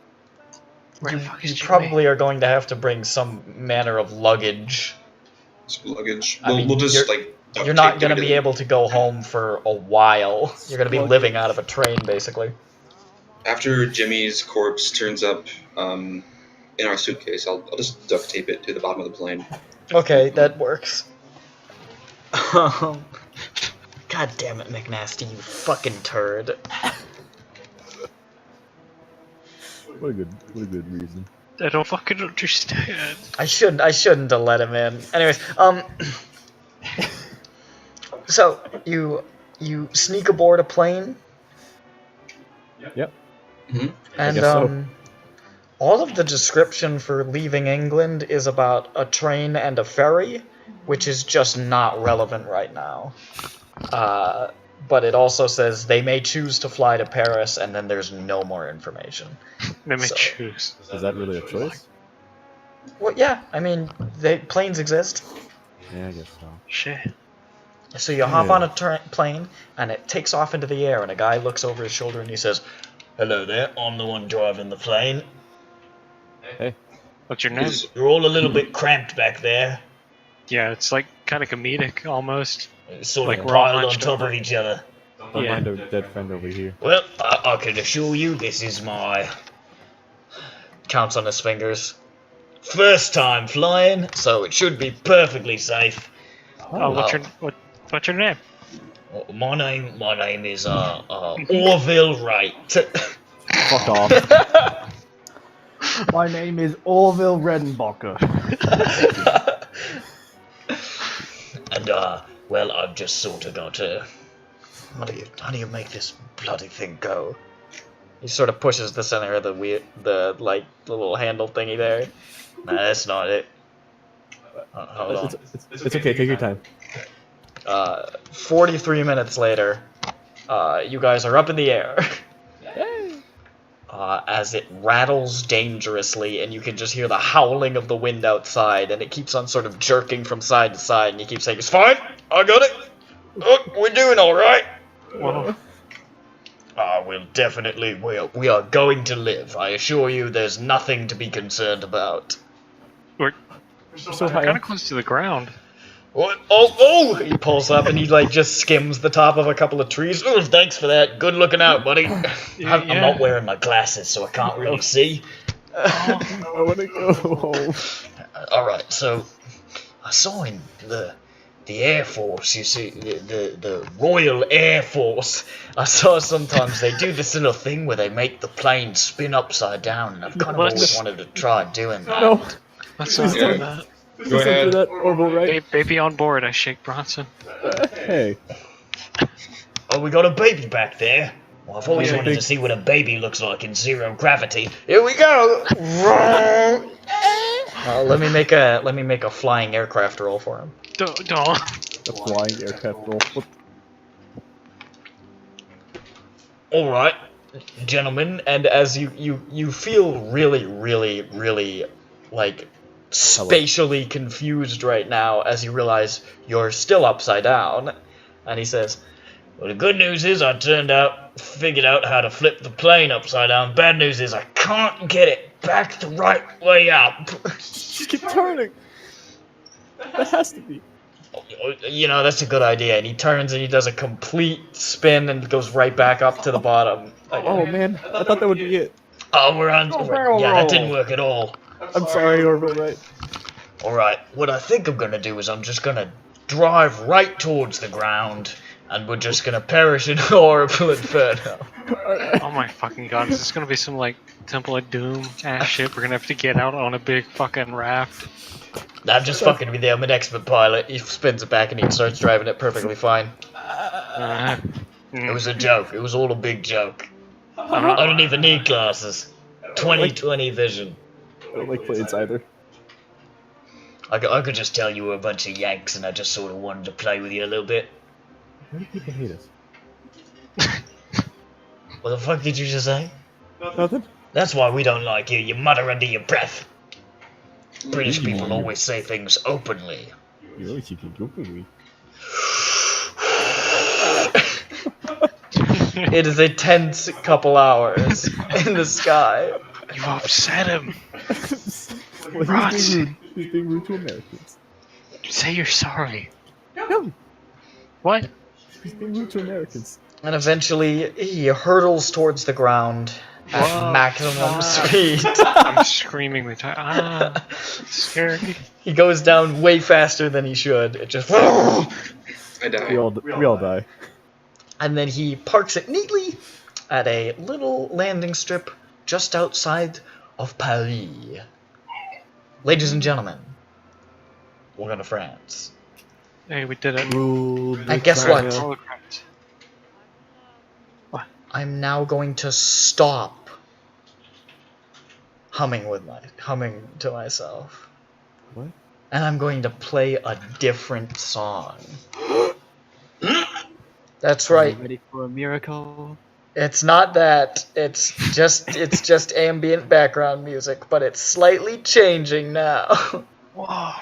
S3: Where
S1: You,
S3: the fuck is
S1: you
S3: Jimmy?
S1: probably are going to have to bring some manner of luggage.
S6: Some luggage.
S1: I mean,
S6: We'll just
S1: you're-
S6: like. duct
S1: You're not
S6: tape
S1: going to
S6: it
S1: be
S6: in.
S1: able to go home for a while. You're going to be
S5: Luggage.
S1: living out of a train, basically.
S6: After Jimmy's corpse turns up in our suitcase, I'll just duct tape it to the bottom of the plane.
S1: Okay, that works. God damn it, McNasty, you fucking turd.
S5: What a good reason.
S3: I don't fucking understand.
S1: I shouldn't have let him in. Anyways, so you sneak aboard a plane
S5: Yep.
S6: Mhm.
S1: and
S5: guess so.
S1: all of the description for leaving England is about a train and a ferry, which is just not relevant right now. But it also says they may choose to fly to Paris, and then there's no more information.
S3: They may
S1: So-
S3: choose.
S5: Is that really a choice?
S1: Well, yeah, I mean, planes exist.
S5: Yeah, I guess so.
S3: Shit.
S1: So you hop
S5: Yeah.
S1: on a plane, and it takes off into the air, and a guy looks over his shoulder and he says, "Hello there, I'm the one driving the plane.
S3: What's your name?
S6: Is-
S1: You're all a little bit cramped back there,
S3: Yeah, it's like kind of comedic almost.
S1: sort
S3: Like
S1: of
S3: we're all
S1: piled on
S3: hunched
S1: top
S3: over.
S1: of each other.
S5: Don't
S3: Yeah.
S5: mind our dead friend over here.
S1: Well, I can assure you this is my..." Counts on his fingers. "First time flying, so it should be perfectly safe.
S3: Oh, what's your name?
S1: My name is Orville Wright."
S5: Fuck off.
S2: My name is Orville Redenbacher.
S1: And well, I've just sort of got to. How do you make this bloody thing go? He sort of pushes the center of the the little handle thingy there. Nah, that's not it. Hold on.
S5: It's okay, take your time.
S1: 43 minutes later, you guys are up in the air. As it rattles dangerously, and you can just hear the howling of the wind outside, and it keeps on sort of jerking from side to side, and you keep saying, "It's fine, I got it. Look, we're doing all right."
S3: Whoa.
S1: We are going to live. I assure you, there's nothing to be concerned about.
S3: We're
S5: So
S3: kind
S5: high.
S3: of close to the ground.
S1: What? Oh! He pulls up and he just skims the top of a couple of trees. Oh, thanks for that. Good looking out, buddy. I'm not wearing my glasses, so I can't really see.
S5: I wanna go home.
S1: All right, so I saw in the Air Force, you see, the Royal Air Force. I saw sometimes they do this little thing where they make the plane spin upside down, and I've kind of always wanted to try doing that.
S5: No.
S3: Let's not do that.
S6: Go ahead.
S5: That Orville, right?
S3: Baby on board, I shake Bronson.
S5: Hey.
S1: Oh, we got a baby back there. Well, I've always
S5: Yeah,
S1: wanted to
S5: big-
S1: see what a baby looks like in zero gravity. Here we go. Let me make a flying aircraft roll for him.
S3: Don't.
S5: A flying aircraft roll. What?
S1: All right, gentlemen, and as you feel really, like, spatially confused right now as you realize you're still upside down. And he says, well, the good news is I figured out how to flip the plane upside down. Bad news is I can't get it back the right way up.
S5: Just keep turning. That has to be.
S1: You know, that's a good idea. And he turns and he does a complete spin and goes right back up to the bottom.
S5: Oh man, I thought that would be it.
S1: Oh, we're on. Yeah, that didn't work at all.
S5: I'm sorry, Orville, right?
S1: Alright, what I think I'm gonna do is I'm just gonna drive right towards the ground, and we're just gonna perish in horrible inferno.
S3: Oh my fucking god, is this gonna be some like Temple of Doom ass shit? We're gonna have to get out on a big fucking raft.
S1: I'm just fucking with you, I'm an expert pilot. He spins it back and he starts driving it perfectly fine. It was a joke, it was all a big joke. I don't even need glasses. 20/20 vision.
S5: I don't like planes either.
S1: I could just tell you were a bunch of Yanks and I just sort of wanted to play with you a little bit.
S5: Why do people hate us?
S1: What the fuck did you just say?
S5: Nothing.
S1: That's why we don't like you, you mutter under your breath. British people always say things openly.
S5: You always keep joking.
S1: It is a tense couple hours in the sky.
S3: You upset him.
S5: Well,
S3: Ross.
S5: he's being rude to Americans.
S3: Say you're sorry.
S5: No,
S3: What?
S5: he's being rude to Americans.
S1: And eventually, he hurtles towards the ground at
S3: Whoa,
S1: maximum
S3: fuck.
S1: speed.
S3: I'm screaming the time. Scary.
S1: He goes down way faster than he should. It just...
S6: I died.
S5: We all die.
S1: And then he parks it neatly at a little landing strip just outside of Paris. Ladies and gentlemen, we're going to France.
S3: Hey, we did it.
S1: And guess what?
S3: Holocrons.
S1: I'm now going to stop humming to myself.
S5: What?
S1: And I'm going to play a different song. That's right.
S4: Ready for a miracle?
S1: It's not that. It's just ambient background music, but it's slightly changing now
S3: Whoa.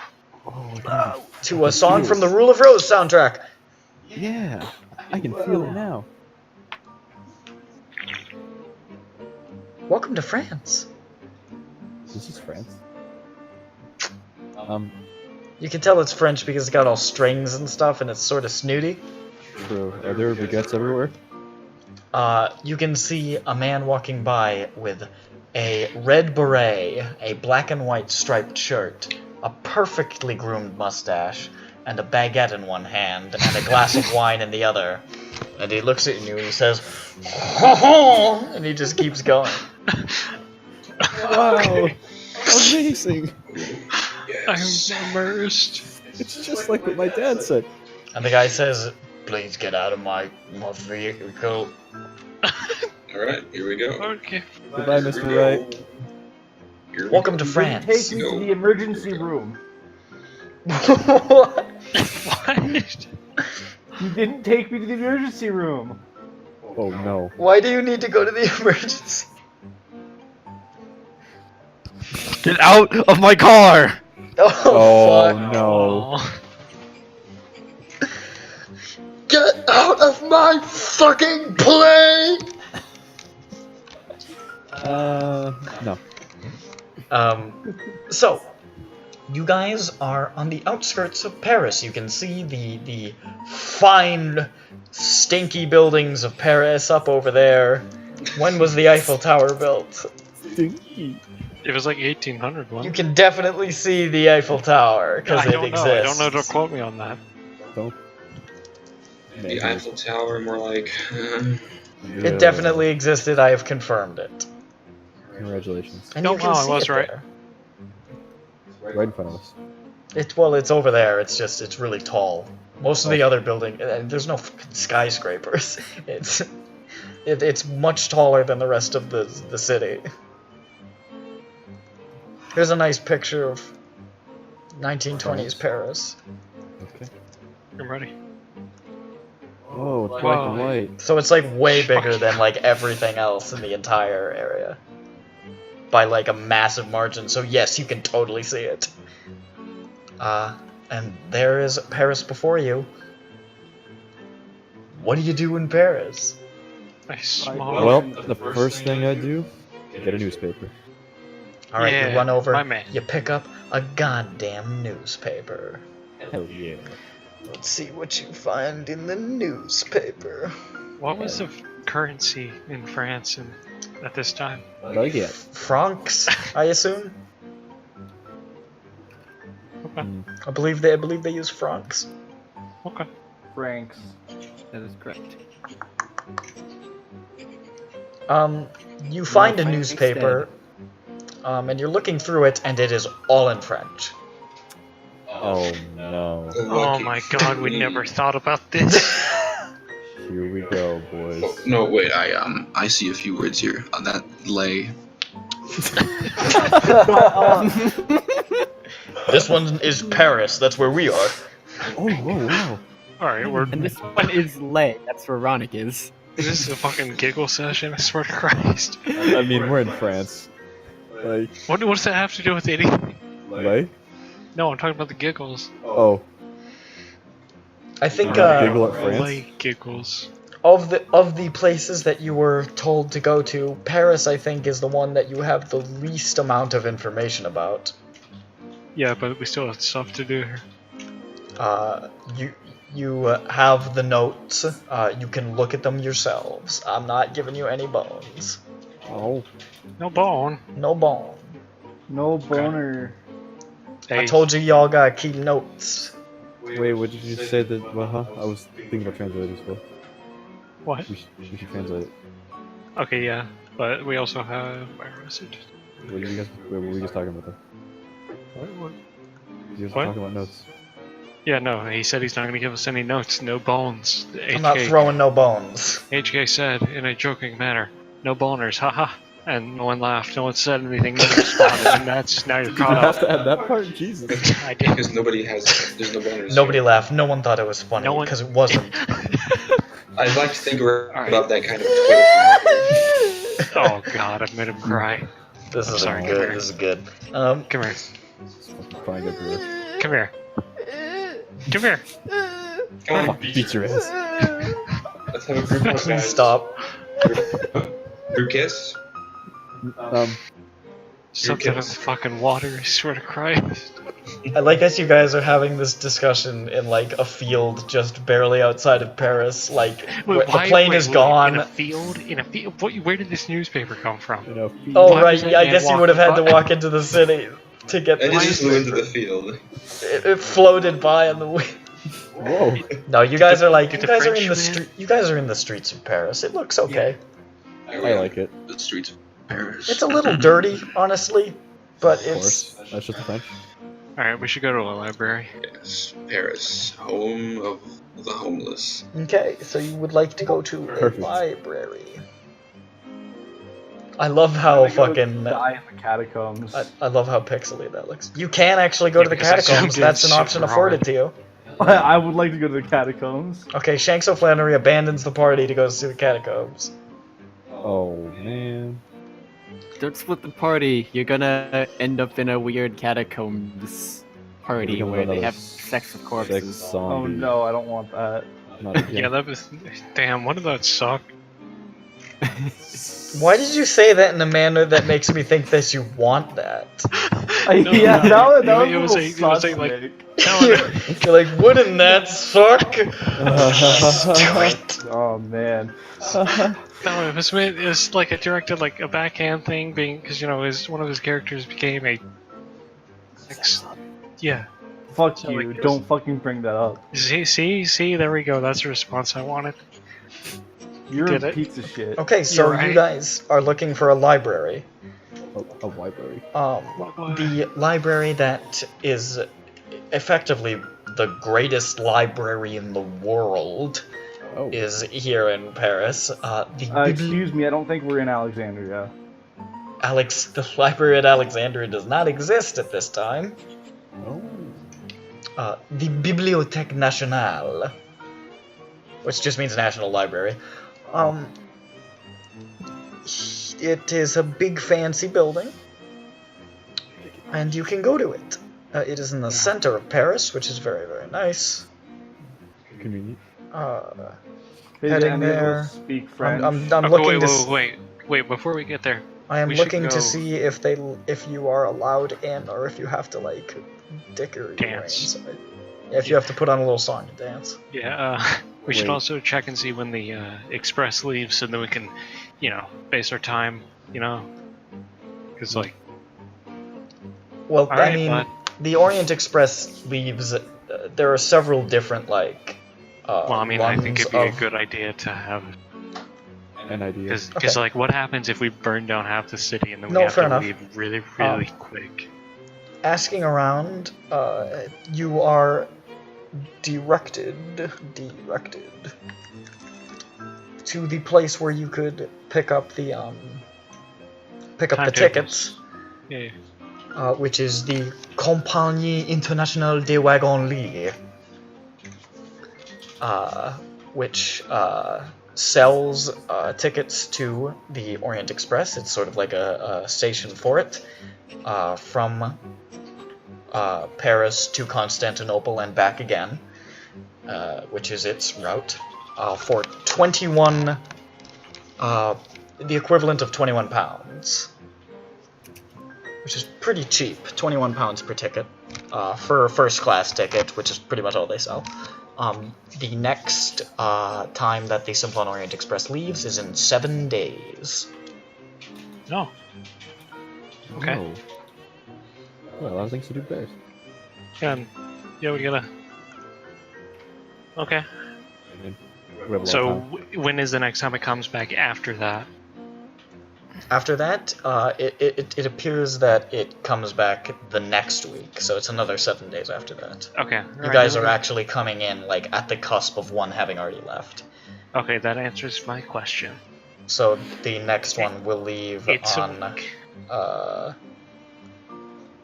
S5: Oh,
S1: to a song from the Rule of Rose soundtrack.
S5: yeah, I can feel it now.
S1: Welcome to France.
S5: This is France.
S1: You can tell it's French because it's got all strings and stuff, and it's sort of snooty.
S5: True. Are there baguettes everywhere?
S1: You can see a man walking by with a red beret, a black and white striped shirt, a perfectly groomed mustache, and a baguette in one hand, and a glass of wine in the other. And he looks at you and he says, "Ho-ho!" And he just keeps going.
S5: Wow! Amazing!
S3: I'm immersed.
S5: It's just like what my dad said.
S1: And the guy says, "Please get out of my vehicle."
S6: Alright, here we go.
S3: Okay.
S5: Goodbye, Mr. Wright.
S6: Here we
S1: Welcome to
S6: go.
S1: France.
S2: Take me to the emergency room.
S1: What?
S3: What?
S2: You didn't take me to the emergency room.
S5: Oh no.
S1: Why do you need to go to the emergency?
S4: Get out of my car!
S1: Oh, fuck.
S5: no.
S3: Oh.
S1: Get out of my fucking plane!
S5: No.
S1: So, you guys are on the outskirts of Paris. You can see the fine, stinky buildings of Paris up over there. When was the Eiffel Tower built?
S5: Stinky.
S3: It was like 1800
S1: You
S3: one.
S1: can definitely see the Eiffel Tower, because
S3: I
S1: it
S3: don't know.
S1: exists.
S3: I don't know. Don't quote me on that.
S5: Don't.
S6: The Eiffel Tower, more like.
S1: It definitely existed, I have confirmed it.
S5: Congratulations.
S1: And
S3: Oh,
S1: you can
S3: wow, I
S1: see
S3: was
S1: it
S3: right.
S1: there.
S5: Right in front of us.
S1: It's over there, it's really tall. Most of the other building, there's no fucking skyscrapers. It's much taller than the rest of the city. Here's a nice picture of 1920s Paris.
S5: Okay.
S3: I'm ready.
S5: Oh, it's black and white.
S1: So it's like way bigger than like everything else in the entire area. By like a massive margin, so yes, you can totally see it. And there is Paris before you. What do you do in Paris?
S5: Well, the first thing I do, get a newspaper.
S1: Alright,
S3: Yeah,
S1: you run over,
S3: my man.
S1: you pick up a goddamn newspaper.
S5: Hell yeah.
S1: Let's see what you find in the newspaper.
S3: What was the currency in France at this time?
S5: Baguette.
S1: Francs, I assume?
S3: Okay.
S1: I believe they use francs.
S3: Okay.
S2: Franks.
S4: That is correct.
S1: You find a
S4: Francs
S1: newspaper, and you're looking through it, and it is all in French.
S5: Oh no.
S3: Oh my god, we never thought about this.
S5: Here we go, boys.
S6: Oh, no, wait. I see a few words here. That lay.
S1: This one is Paris, that's where we are.
S5: Oh, whoa, wow.
S3: Alright,
S4: And this one is lay. That's where Ronick is.
S3: is this a fucking giggle session? I swear to Christ.
S5: I mean, we're in France. Like,
S3: What does that have to do with anything?
S5: right?
S3: No, I'm talking about the giggles.
S5: Oh,
S1: I think
S5: giggle at France?
S3: Like giggles.
S1: of the places that you were told to go to, Paris I think is the one that you have the least amount of information about.
S3: Yeah, but we still have stuff to do here.
S1: You have the notes. You can look at them yourselves. I'm not giving you any bones.
S5: Oh.
S3: No bone.
S1: No bone.
S2: No boner.
S3: Hey,
S1: I told you y'all gotta keep notes.
S5: Wait, what did you say that? Well, huh? I was thinking about translating as well.
S3: what?
S5: We should translate it.
S3: Okay, yeah, but we also have my message.
S5: What were you guys talking about though?
S3: What?
S5: You guys
S3: What?
S5: were talking about notes.
S3: Yeah, no, he said he's not going to give us any notes, no bones.
S1: I'm not throwing no bones.
S3: HK said in a joking manner, no boners, haha. And no one laughed, no one said anything, no one responded, and that's now you're
S5: You
S3: caught
S5: have
S3: up.
S5: to add that part? Jesus.
S3: I did.
S6: Because there's no boners.
S1: Nobody laughed. No one thought it was funny
S3: No one-
S1: because it wasn't.
S6: I'd like to think we're
S3: Alright.
S6: above that kind of Twitter.
S3: Oh god, I've made him cry.
S1: This is
S3: Sorry,
S1: good.
S3: come here.
S1: This is good.
S3: Come here.
S5: Crying everywhere.
S3: Come here. Come here.
S6: Come on,
S5: Beat your ass.
S6: let's have a group hug,
S1: Please
S6: guys.
S1: stop.
S6: Group kiss.
S3: Something in the fucking water, I swear to Christ.
S1: I like as you guys are having this discussion in like a field just barely outside of Paris. Like
S3: Wait,
S1: the plane is gone.
S3: In a field? In a field? Where did this newspaper come from?
S5: You know,
S1: Oh
S3: Why
S1: right,
S3: was that
S1: yeah, I
S3: man
S1: guess you would have had to
S3: walking
S1: walk into the city to get
S6: I
S1: the
S6: just flew into
S1: newspaper.
S6: the field.
S1: It floated by on the wind.
S5: whoa.
S1: No, you guys are like
S3: did
S1: you
S3: the
S1: guys are in the
S3: Frenchman-
S1: street. You guys are in the streets of Paris. It looks okay.
S5: I like it.
S6: The streets of Paris.
S1: It's a little dirty, honestly, but
S5: Of
S1: it's
S5: course. That's just the French.
S3: Alright, we should go to a library.
S6: Yes, Paris, home of the homeless.
S1: okay. So you would like to go to a
S5: Perfect.
S1: library. I love how fucking.
S2: Die in the catacombs.
S1: I love how pixely that looks. You can actually go to the
S3: because I
S1: catacombs.
S3: zoomed in
S1: That's an option
S3: super
S1: afforded
S3: hard.
S1: to you.
S2: I would like to go to the catacombs.
S1: Okay, Shanks O'Flannery abandons the party to go see the catacombs.
S5: Oh man.
S4: Don't split the party. You're gonna end up in a weird catacombs party
S5: Become
S4: where
S5: one of
S4: they have
S5: those
S4: sex with
S5: Sex
S4: corpses.
S2: Oh
S5: zombie.
S2: no, I don't want that.
S5: Not again.
S3: Yeah, that was. Damn, what did that suck?
S1: Why did you say that in a manner that makes me think that you want that?
S2: Yeah, that was
S3: it
S2: a
S3: was
S2: little
S3: it was
S2: sus,
S3: like
S2: Nick.
S1: You're like, wouldn't that suck? Do it.
S2: Oh man.
S3: No, it was like a directed like a backhand thing, being because you know one of his characters became a. Yeah.
S2: Fuck
S3: So,
S2: you.
S3: like,
S2: Don't fucking bring that up.
S3: See, there we go. That's the response I wanted.
S2: You're
S3: Did
S2: a
S3: it?
S2: piece of shit.
S1: Okay, so
S3: You're right.
S1: you guys are looking for a library.
S5: A library.
S1: The library that is effectively the greatest library in the world
S5: Oh.
S1: is here in Paris.
S2: Excuse me, I don't think we're in Alexandria.
S1: The library at Alexandria does not exist at this time.
S5: Oh.
S1: The Bibliothèque Nationale. which just means National Library. It is a big fancy building, and you can go to it. It is in the center of Paris, which is very, very nice.
S5: Convenient.
S1: Heading there.
S2: Speak French.
S1: I'm
S3: Okay,
S1: looking to
S3: wait, before we get there.
S1: I am
S3: we should
S1: looking
S3: go-
S1: to see if you are allowed in, or if you have to like dicker your way
S3: Dance.
S1: inside. Yeah, if you have to put on a little song to dance.
S3: Yeah, we should
S5: Wait.
S3: also check and see when the express leaves, so then we can, base our time, because like.
S1: Well,
S3: All right,
S1: I mean,
S3: bud.
S1: the Orient Express leaves. There are several different like.
S3: Well, I mean, I think
S1: runs
S3: it'd be a
S1: of-
S3: good idea to have,
S5: An idea.
S3: because
S1: Okay.
S3: like, what happens if we burn down half the city and then we
S1: No,
S3: have
S1: fair
S3: to
S1: enough.
S3: leave really, really quick?
S1: Asking around, you are directed to the place where you could pick up the
S3: Timetables.
S1: tickets,
S3: Yeah.
S1: which is the Compagnie Internationale des Wagons Lits, which sells tickets to the Orient Express. It's sort of like a station for it, from Paris to Constantinople and back again, which is its route, for 21, the equivalent of £21, which is pretty cheap, £21 per ticket, for a first class ticket, which is pretty much all they sell. The next time that the Simplon Orient Express leaves is in 7 days.
S3: No. Okay.
S5: Oh. Well, a lot of things to do best.
S3: Yeah, we gotta. Okay.
S5: We have a lot
S3: So
S5: of time.
S3: when is the next time it comes back after that?
S1: After that, it appears that it comes back the next week, so it's another 7 days after that.
S3: Okay.
S1: You guys are actually coming in, like, at the cusp of one having already left.
S3: Okay, that answers my question.
S1: So the next one will leave
S3: It's
S1: on,
S3: a week.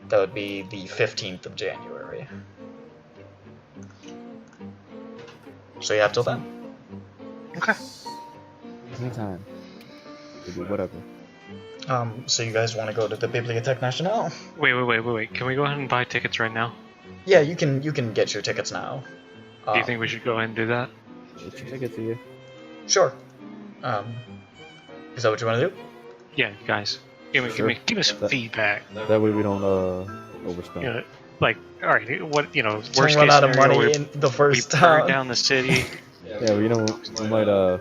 S1: that would be the 15th of January. So you have till then.
S3: Okay.
S5: Anytime. We do whatever.
S1: So you guys want to go to the Bibliothèque Nationale?
S3: Wait. Can we go ahead and buy tickets right now?
S1: Yeah, you can get your tickets now.
S3: Do you think we should go ahead and do that?
S5: It's your ticket to you.
S1: Sure. Is that what you want to do?
S3: Yeah, guys. Give me some
S5: That-
S3: feedback.
S5: That way we don't overspend.
S3: Like, all right, what
S1: Don't
S3: worst
S1: run
S3: case
S1: out of
S3: scenario,
S1: money
S3: we,
S1: in the
S3: we
S1: first
S3: burn
S1: time.
S3: down the city.
S5: Yeah, well, we might go to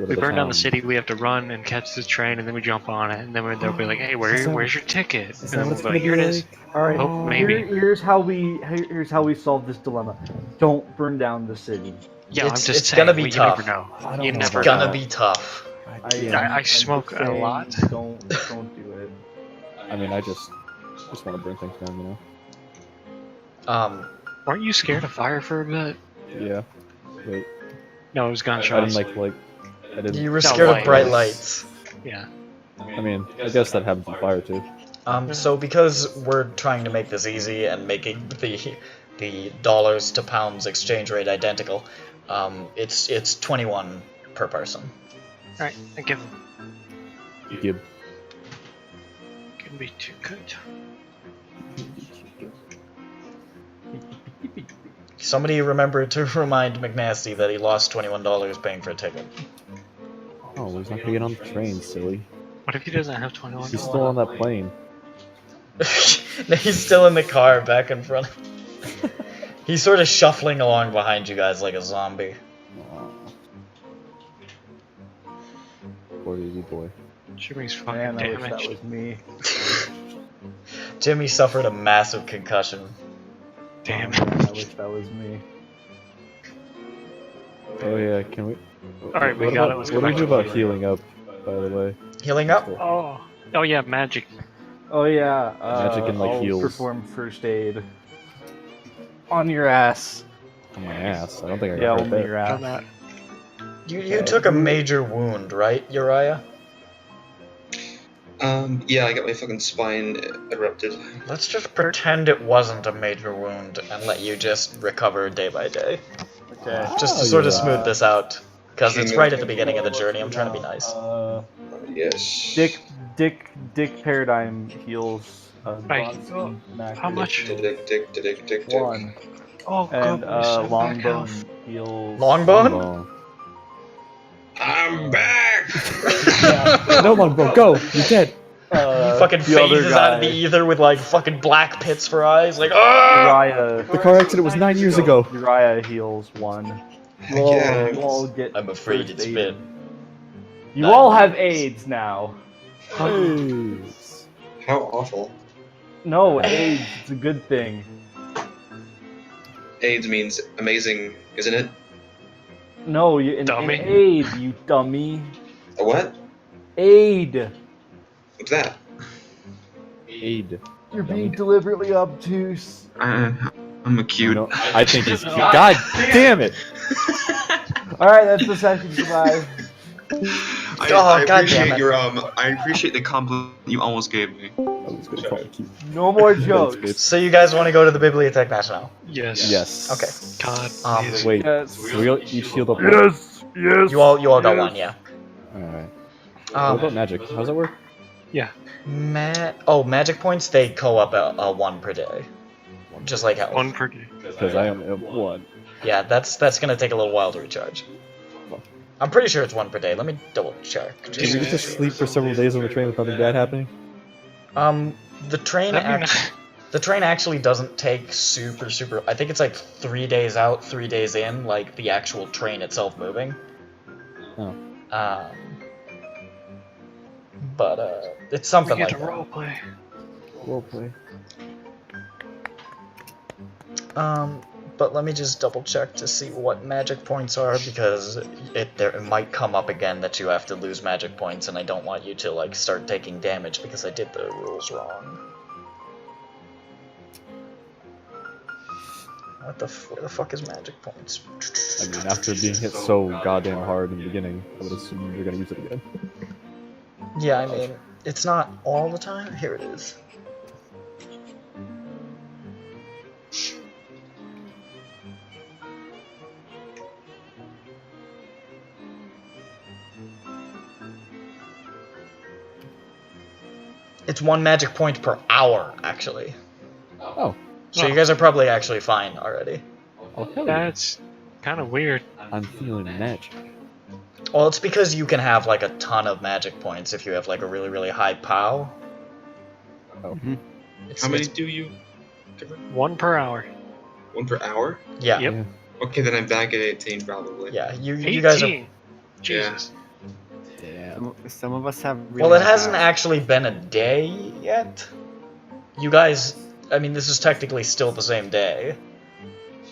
S3: We
S5: the
S3: burn down the
S5: town.
S3: city. We have to run and catch the train, and then we jump on it, and then they'll be like, "Hey,
S5: Is that-
S3: where's your ticket?"
S5: Is
S3: And
S5: that
S3: then
S5: what it's
S3: we'll
S5: gonna
S3: be like,
S5: be
S3: "Here it is."
S5: like?
S2: All right.
S3: Oh, maybe.
S2: Here's how we solve this dilemma. Don't burn down the city.
S3: Yeah,
S1: It's-
S3: I'm just
S1: it's
S3: saying.
S1: gonna be
S3: you
S1: tough.
S3: never know.
S5: I don't
S3: You
S5: know
S3: never
S1: It's gonna
S3: know.
S1: be tough.
S3: I smoke a lot.
S2: Don't do it.
S5: I mean, I just want to burn things down, you know?
S3: Weren't you scared of fire for a bit?
S5: Yeah. Wait.
S3: No, it was
S5: I
S3: gunshots.
S5: didn't I didn't.
S1: You were
S3: No,
S1: scared of
S3: lights.
S1: bright lights.
S3: Yeah.
S5: I mean, I guess that happens in fire too.
S1: So because we're trying to make this easy and making the dollars to pounds exchange rate identical, it's 21 per person.
S3: All right, I give
S5: Gib.
S3: can be too good.
S1: Somebody remember to remind McNasty that he lost $21 paying for a ticket.
S5: Oh, well, he's not gonna get on the train, silly.
S3: What if he doesn't have 21?
S5: He's still on that plane.
S1: He's still in the car back in front. He's sort of shuffling along behind you guys like a zombie.
S5: Aw. Poor baby boy.
S3: Jimmy's fucking
S2: Man, I wish that
S3: damaged.
S2: was me.
S1: Jimmy suffered a massive concussion.
S3: Damn.
S2: Man, I wish that was me.
S5: Oh yeah, can we?
S3: Alright, we
S5: what
S3: got
S5: about,
S3: it. Let's
S5: What
S3: go
S5: do we
S3: back
S5: do
S3: to
S5: about
S3: the-
S5: healing up? By the way.
S1: Healing up?
S3: Oh yeah, magic.
S2: Oh yeah.
S5: Magic and, like,
S2: I'll
S5: heals.
S2: perform first aid. On your ass.
S5: On my ass. I don't think I
S2: Yeah,
S5: got
S2: only
S5: hurt
S2: your
S5: there.
S3: Done
S2: ass.
S3: that.
S1: You took a major wound, right, Uriah?
S6: Yeah, I got my fucking spine erupted.
S1: Let's just pretend it wasn't a major wound and let you just recover day by day.
S2: Okay.
S1: Just to
S5: Oh,
S1: sort of
S5: yeah.
S1: smooth this out, because it's
S6: King
S1: right
S6: of-
S1: at the beginning of the journey. I'm trying to be nice.
S6: Yes.
S2: Dick Paradigm heals.
S3: Right.
S2: Bronson Mac
S3: How much?
S2: heals
S6: Dick.
S2: 1.
S3: Oh,
S2: And
S3: goodness, I'm back health.
S2: Longbone heals.
S1: Longbone?
S5: Long
S6: I'm back.
S5: bone. No, long bone, go. You're dead.
S1: He fucking
S2: the other
S1: phases out of the
S2: guy,
S1: ether with like fucking black pits for eyes, like ah!
S2: Uriah.
S5: The car accident was 9 years ago.
S2: Uriah heals 1.
S6: Heck yeah.
S2: You all get.
S1: I'm afraid
S2: first
S1: it's
S2: aid.
S1: been.
S2: You all have AIDS now.
S5: Hey.
S6: How awful.
S2: No, AIDS. It's a good thing.
S6: AIDS means amazing, isn't it?
S2: No, you an
S3: Dummy.
S2: aid, you dummy.
S6: A what?
S2: Aid.
S6: What's that?
S5: Aid.
S2: You're being deliberately obtuse.
S6: I'm a cute.
S5: No, I think he's cute. God damn it.
S2: Alright, that's the session. Goodbye.
S6: I
S1: God damn
S6: appreciate
S1: it.
S6: your I appreciate the compliment you almost gave me.
S5: I was gonna call it cute.
S2: No more jokes.
S1: So you guys want to go to the Bibliothèque Nationale?
S3: Yes.
S5: Yes.
S1: Okay.
S3: God. please.
S5: Wait.
S2: Yes.
S5: So we all each healed up.
S2: Yes.
S1: You all got one, yeah.
S5: Alright. What about
S1: Um,
S5: magic? How does that work?
S1: magic points they co-up a 1 per day, just like health.
S3: 1 per day.
S5: Because I only have 1.
S1: Yeah, that's gonna take a little while to recharge. I'm pretty sure it's 1 per day. Let me double check.
S5: Can we get to sleep for several days on the train with nothing bad happening?
S1: The train
S3: That'd be
S1: the train actually doesn't take super. I think it's like 3 days out, 3 days in, like the actual train itself moving.
S5: Oh.
S1: But it's something
S3: We get
S1: like
S3: to
S1: that.
S3: roleplay.
S5: Roleplay.
S1: But let me just double check to see what magic points are, because it might come up again that you have to lose magic points, and I don't want you to like start taking damage because I did the rules wrong. Where the fuck is magic points?
S5: I mean, after being hit so goddamn hard in the beginning, I would assume you're gonna use it again.
S1: Yeah, I mean, it's not all the time. Here it is. It's 1 magic point per hour, actually.
S5: Oh.
S1: So you guys are probably actually fine already.
S5: Oh, hell yeah.
S3: That's kind of weird.
S5: I'm feeling magic.
S1: Well, it's because you can have like a ton of magic points if you have like a really high POW.
S5: Oh.
S1: It's,
S6: How many
S1: it's-
S6: do you?
S3: 1 per hour.
S6: 1 per hour?
S1: Yeah,
S3: Yep.
S5: Yeah.
S6: Okay, then I'm back at 18 probably.
S1: yeah. You
S3: 18.
S1: guys are.
S3: Jesus.
S5: Damn.
S4: Some of us have. Really
S1: Well, it hasn't
S4: bad-
S1: actually been a day yet. You guys, I mean, this is technically still the same day.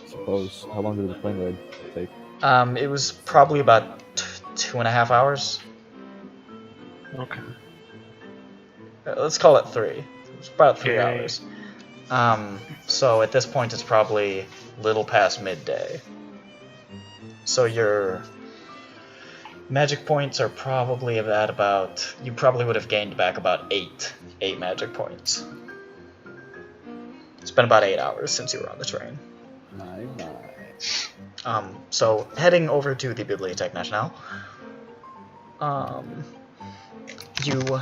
S5: Suppose. How long did the plane ride take?
S1: It was probably about 2.5 hours.
S3: Okay.
S1: Let's call it 3. It was about 3
S3: Okay.
S1: hours. So at this point, it's probably little past midday. So your magic points are probably at about. You probably would have gained back about 8 magic points. It's been about 8 hours since you were on the train. So heading over to the Bibliothèque Nationale, you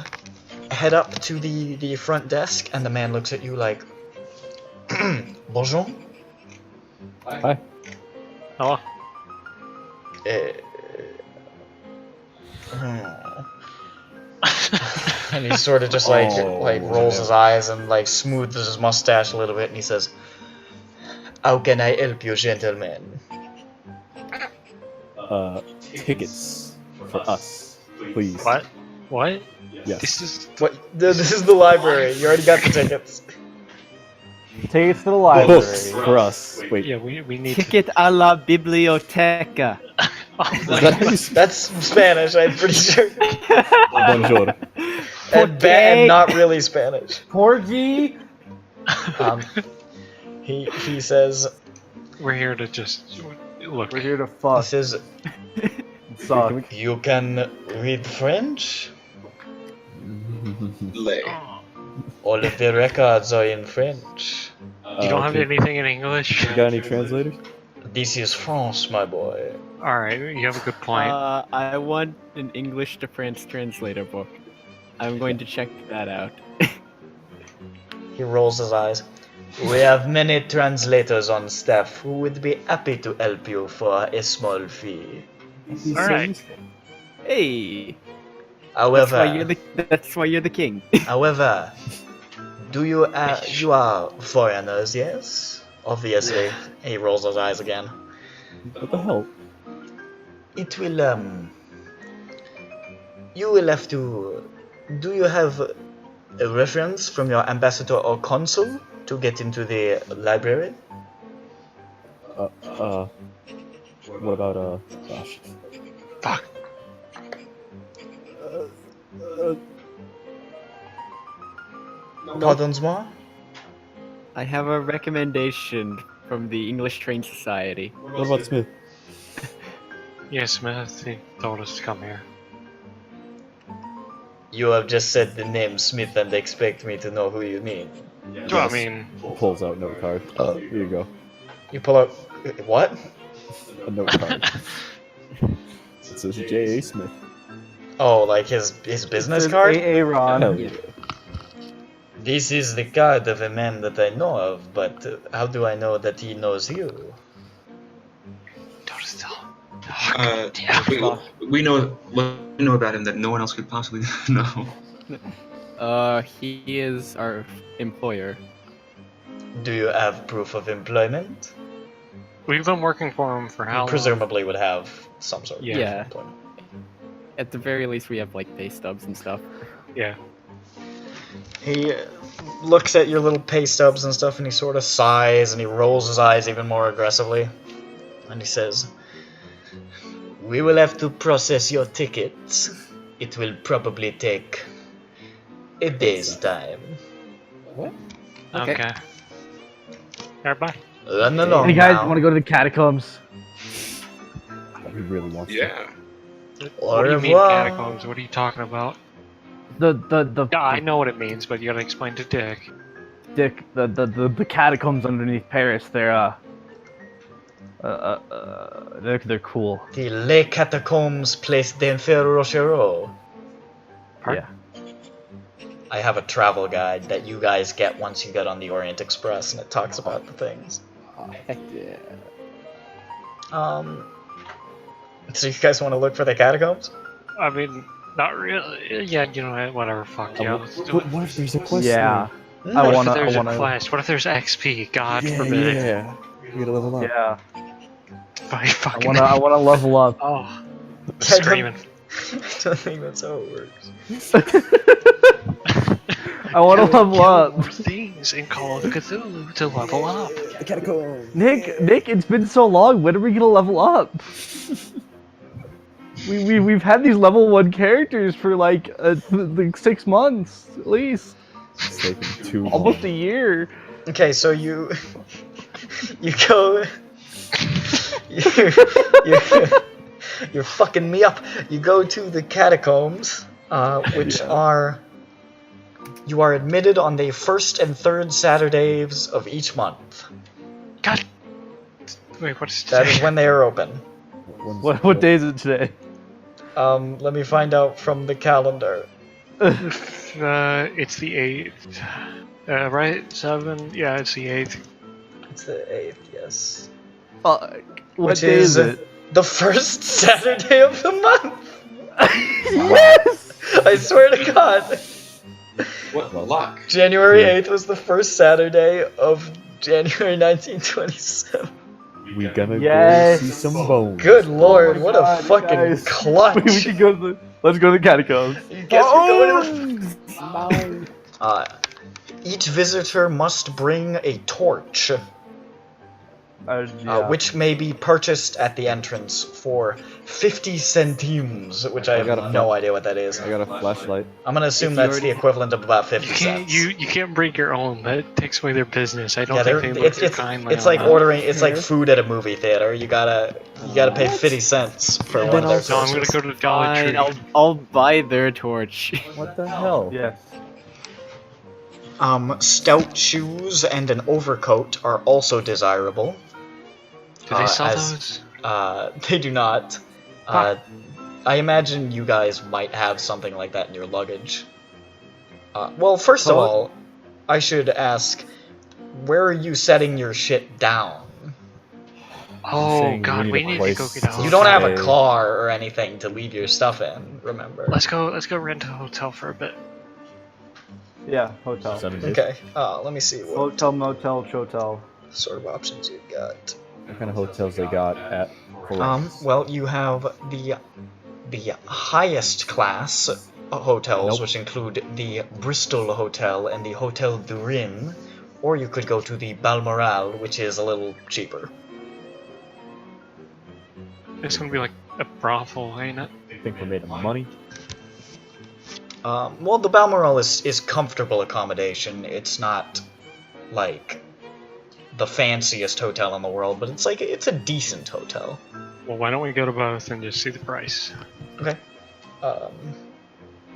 S1: head up to the front desk, and the man looks at you like, bonjour.
S5: Hi.
S3: Oh,
S1: And he sort of just like rolls his eyes and like smooths his mustache a little bit, and he says, "How can I help you, gentlemen?"
S5: Tickets for us, please.
S3: what? What?
S5: Yes.
S3: This is.
S1: What? This is the library. You already got the tickets.
S2: Tickets to the library.
S5: Books for us. Wait.
S3: Yeah, we need. To...
S4: Ticket a la biblioteca.
S3: Oh,
S5: Is that how you
S1: That's Spanish, I'm pretty sure.
S5: Bonjour.
S1: And not really Spanish.
S2: Porgy.
S1: He says,
S3: we're here to just look.
S2: We're here to
S1: he
S2: fuck.
S1: says,
S2: Suck.
S1: you can read French?
S6: Lay.
S1: All of the records are in French.
S3: You don't have anything in English?
S5: You got any translators?
S1: This is France, my boy.
S3: Alright, you have a good point.
S4: I want an English to French translator book. I'm going to check that out.
S1: He rolls his eyes. We have many translators on staff who would be happy to help you for a small fee.
S3: Alright.
S4: Hey, that's why you're
S1: However,
S4: the king.
S1: however, do you you are foreigners, yes? Obviously. He rolls his eyes again.
S5: What the hell?
S1: It will you will have to. Do you have a reference from your ambassador or consul to get into the library?
S5: What about, gosh.
S3: Fuck.
S1: Pardons-moi?
S4: I have a recommendation from the English Train Society.
S5: What about Smith?
S3: Yes, Smith, he told us to come here.
S1: You have just said the name Smith and expect me to know who you mean.
S3: Well, I mean,
S5: Pulls out note card. Here you go.
S1: You pull out what?
S5: A note card. It says J.A. Smith.
S1: Oh, like his business card?
S2: AA Ron.
S5: Hell yeah.
S1: This is the card of a man that I know of, but how do I know that he knows you?
S3: don't tell.
S6: We know about him that no one else could possibly know.
S4: He is our employer.
S1: Do you have proof of employment?
S3: We've been working for him for how long?
S1: Presumably would have some sort of
S3: Yeah.
S1: proof of
S4: Yeah.
S1: employment.
S4: At the very least, we have like pay stubs and stuff.
S3: Yeah.
S1: He looks at your little pay stubs and stuff and he sort of sighs and he rolls his eyes even more aggressively. And he says, "We will have to process your tickets. It will probably take a day's time.
S3: Okay. Alright, bye.
S1: Run along
S2: Hey guys,
S1: now.
S2: want to go to the catacombs?
S5: He really wants to.
S6: Yeah.
S3: What do you mean
S1: revoir.
S3: catacombs? What are you talking about?
S2: The
S3: Yeah, I know what it means, but you gotta explain to Dick.
S2: Dick, the catacombs underneath Paris. They're cool.
S1: The Les Catacombs Place d'Enfer Rochereau.
S3: Pardon?
S2: Yeah.
S1: I have a travel guide that you guys get once you get on the Orient Express, and it talks about the things.
S5: Heck yeah.
S1: So you guys want to look for the catacombs?
S3: I mean, not really. Yeah, you know what? Whatever. Fuck yeah. Let's do it.
S5: What if there's a quest?
S2: Yeah.
S1: Hmm?
S2: I
S3: What
S2: wanna.
S3: if there's
S2: I wanna.
S3: a quest? What if there's XP? God
S5: Yeah,
S3: forbid.
S5: yeah. You gotta level up.
S2: Yeah.
S3: I
S2: I
S3: fucking.
S2: wanna level up.
S3: Oh.
S1: don't-
S3: Screaming.
S1: I don't think that's how it works.
S2: I wanna level
S3: Kill
S2: up.
S3: more things in Call of Cthulhu to level up.
S5: The catacomb.
S2: Nick, it's been so long. When are we gonna level up? We've had these level 1 characters for like 6 months at least,
S5: It's taking too long.
S2: almost a year.
S1: Okay, so you go. You're fucking me up. You go to the catacombs, which are. You are admitted on the first and third Saturdays of each month.
S3: God. Wait, what is
S1: That is
S3: today?
S1: when they are open.
S2: What day is it today?
S1: Let me find out from the calendar.
S3: It's the 8th. Right? 7? Yeah, it's the 8th.
S1: It's the 8th, yes.
S2: Fuck. What
S1: Which
S2: day is
S1: is
S2: it?
S1: the first Saturday of the month.
S2: Yes!
S1: I swear to God.
S6: What luck?
S1: January 8th was the first Saturday of January 1927.
S5: We gonna
S2: Yes.
S5: go see some bones.
S1: Good lord, what a
S2: God,
S1: fucking
S2: guys.
S1: clutch.
S2: we can go to the. Let's go to the catacombs.
S1: You guess you're going to the... Each visitor must bring a torch,
S2: Yeah.
S1: which may be purchased at the entrance for 50 centimes, which I
S5: I got
S1: have
S5: a
S1: no
S5: fla-
S1: idea what that is.
S5: I got a flashlight.
S1: I'm gonna assume
S4: If you
S1: that's the
S4: already-
S1: equivalent of about 50
S3: You can't,
S1: cents.
S3: you can't bring your own. That takes away their business. I don't
S1: Yeah,
S3: think
S1: they're-
S3: they look
S1: it's
S3: too kindly
S1: it's
S3: on
S1: like
S3: that.
S1: ordering. It's like food at a movie theater. You gotta pay 50 cents for one of their
S3: No, I'm gonna
S1: torches.
S3: go to the Dollar
S4: Fine,
S3: Tree.
S4: I'll buy their torch.
S5: What the hell?
S2: Yes.
S1: Stout shoes and an overcoat are also desirable.
S3: Do they sell
S1: as-
S3: those?
S1: They do not. I imagine you guys might have something like that in your luggage. Well, first of all, I should ask, where are you setting your shit down?
S3: Oh
S5: saying
S3: god,
S5: we
S3: we
S5: need a
S3: need to go
S5: place
S3: get a
S5: to-
S3: hotel.
S1: You don't have a
S5: Okay.
S1: car or anything to leave your stuff in, remember?
S3: Let's go rent a hotel for a bit.
S2: Yeah, hotel.
S5: 7 days.
S1: Okay, let me see what
S2: Hotel, motel, chotel.
S1: sort of options you've got.
S5: What kind of hotels they got at Florence?
S1: Well, you have the highest class hotels,
S5: Nope.
S1: which include the Bristol Hotel and the Hotel du Rhin, or you could go to the Balmoral, which is a little cheaper.
S3: It's gonna be like a brothel, ain't it?
S5: I think we're made of money.
S1: Well, the Balmoral is comfortable accommodation. It's not like the fanciest hotel in the world, but it's a decent hotel.
S3: Well, why don't we go to both and just see the price?
S1: Okay.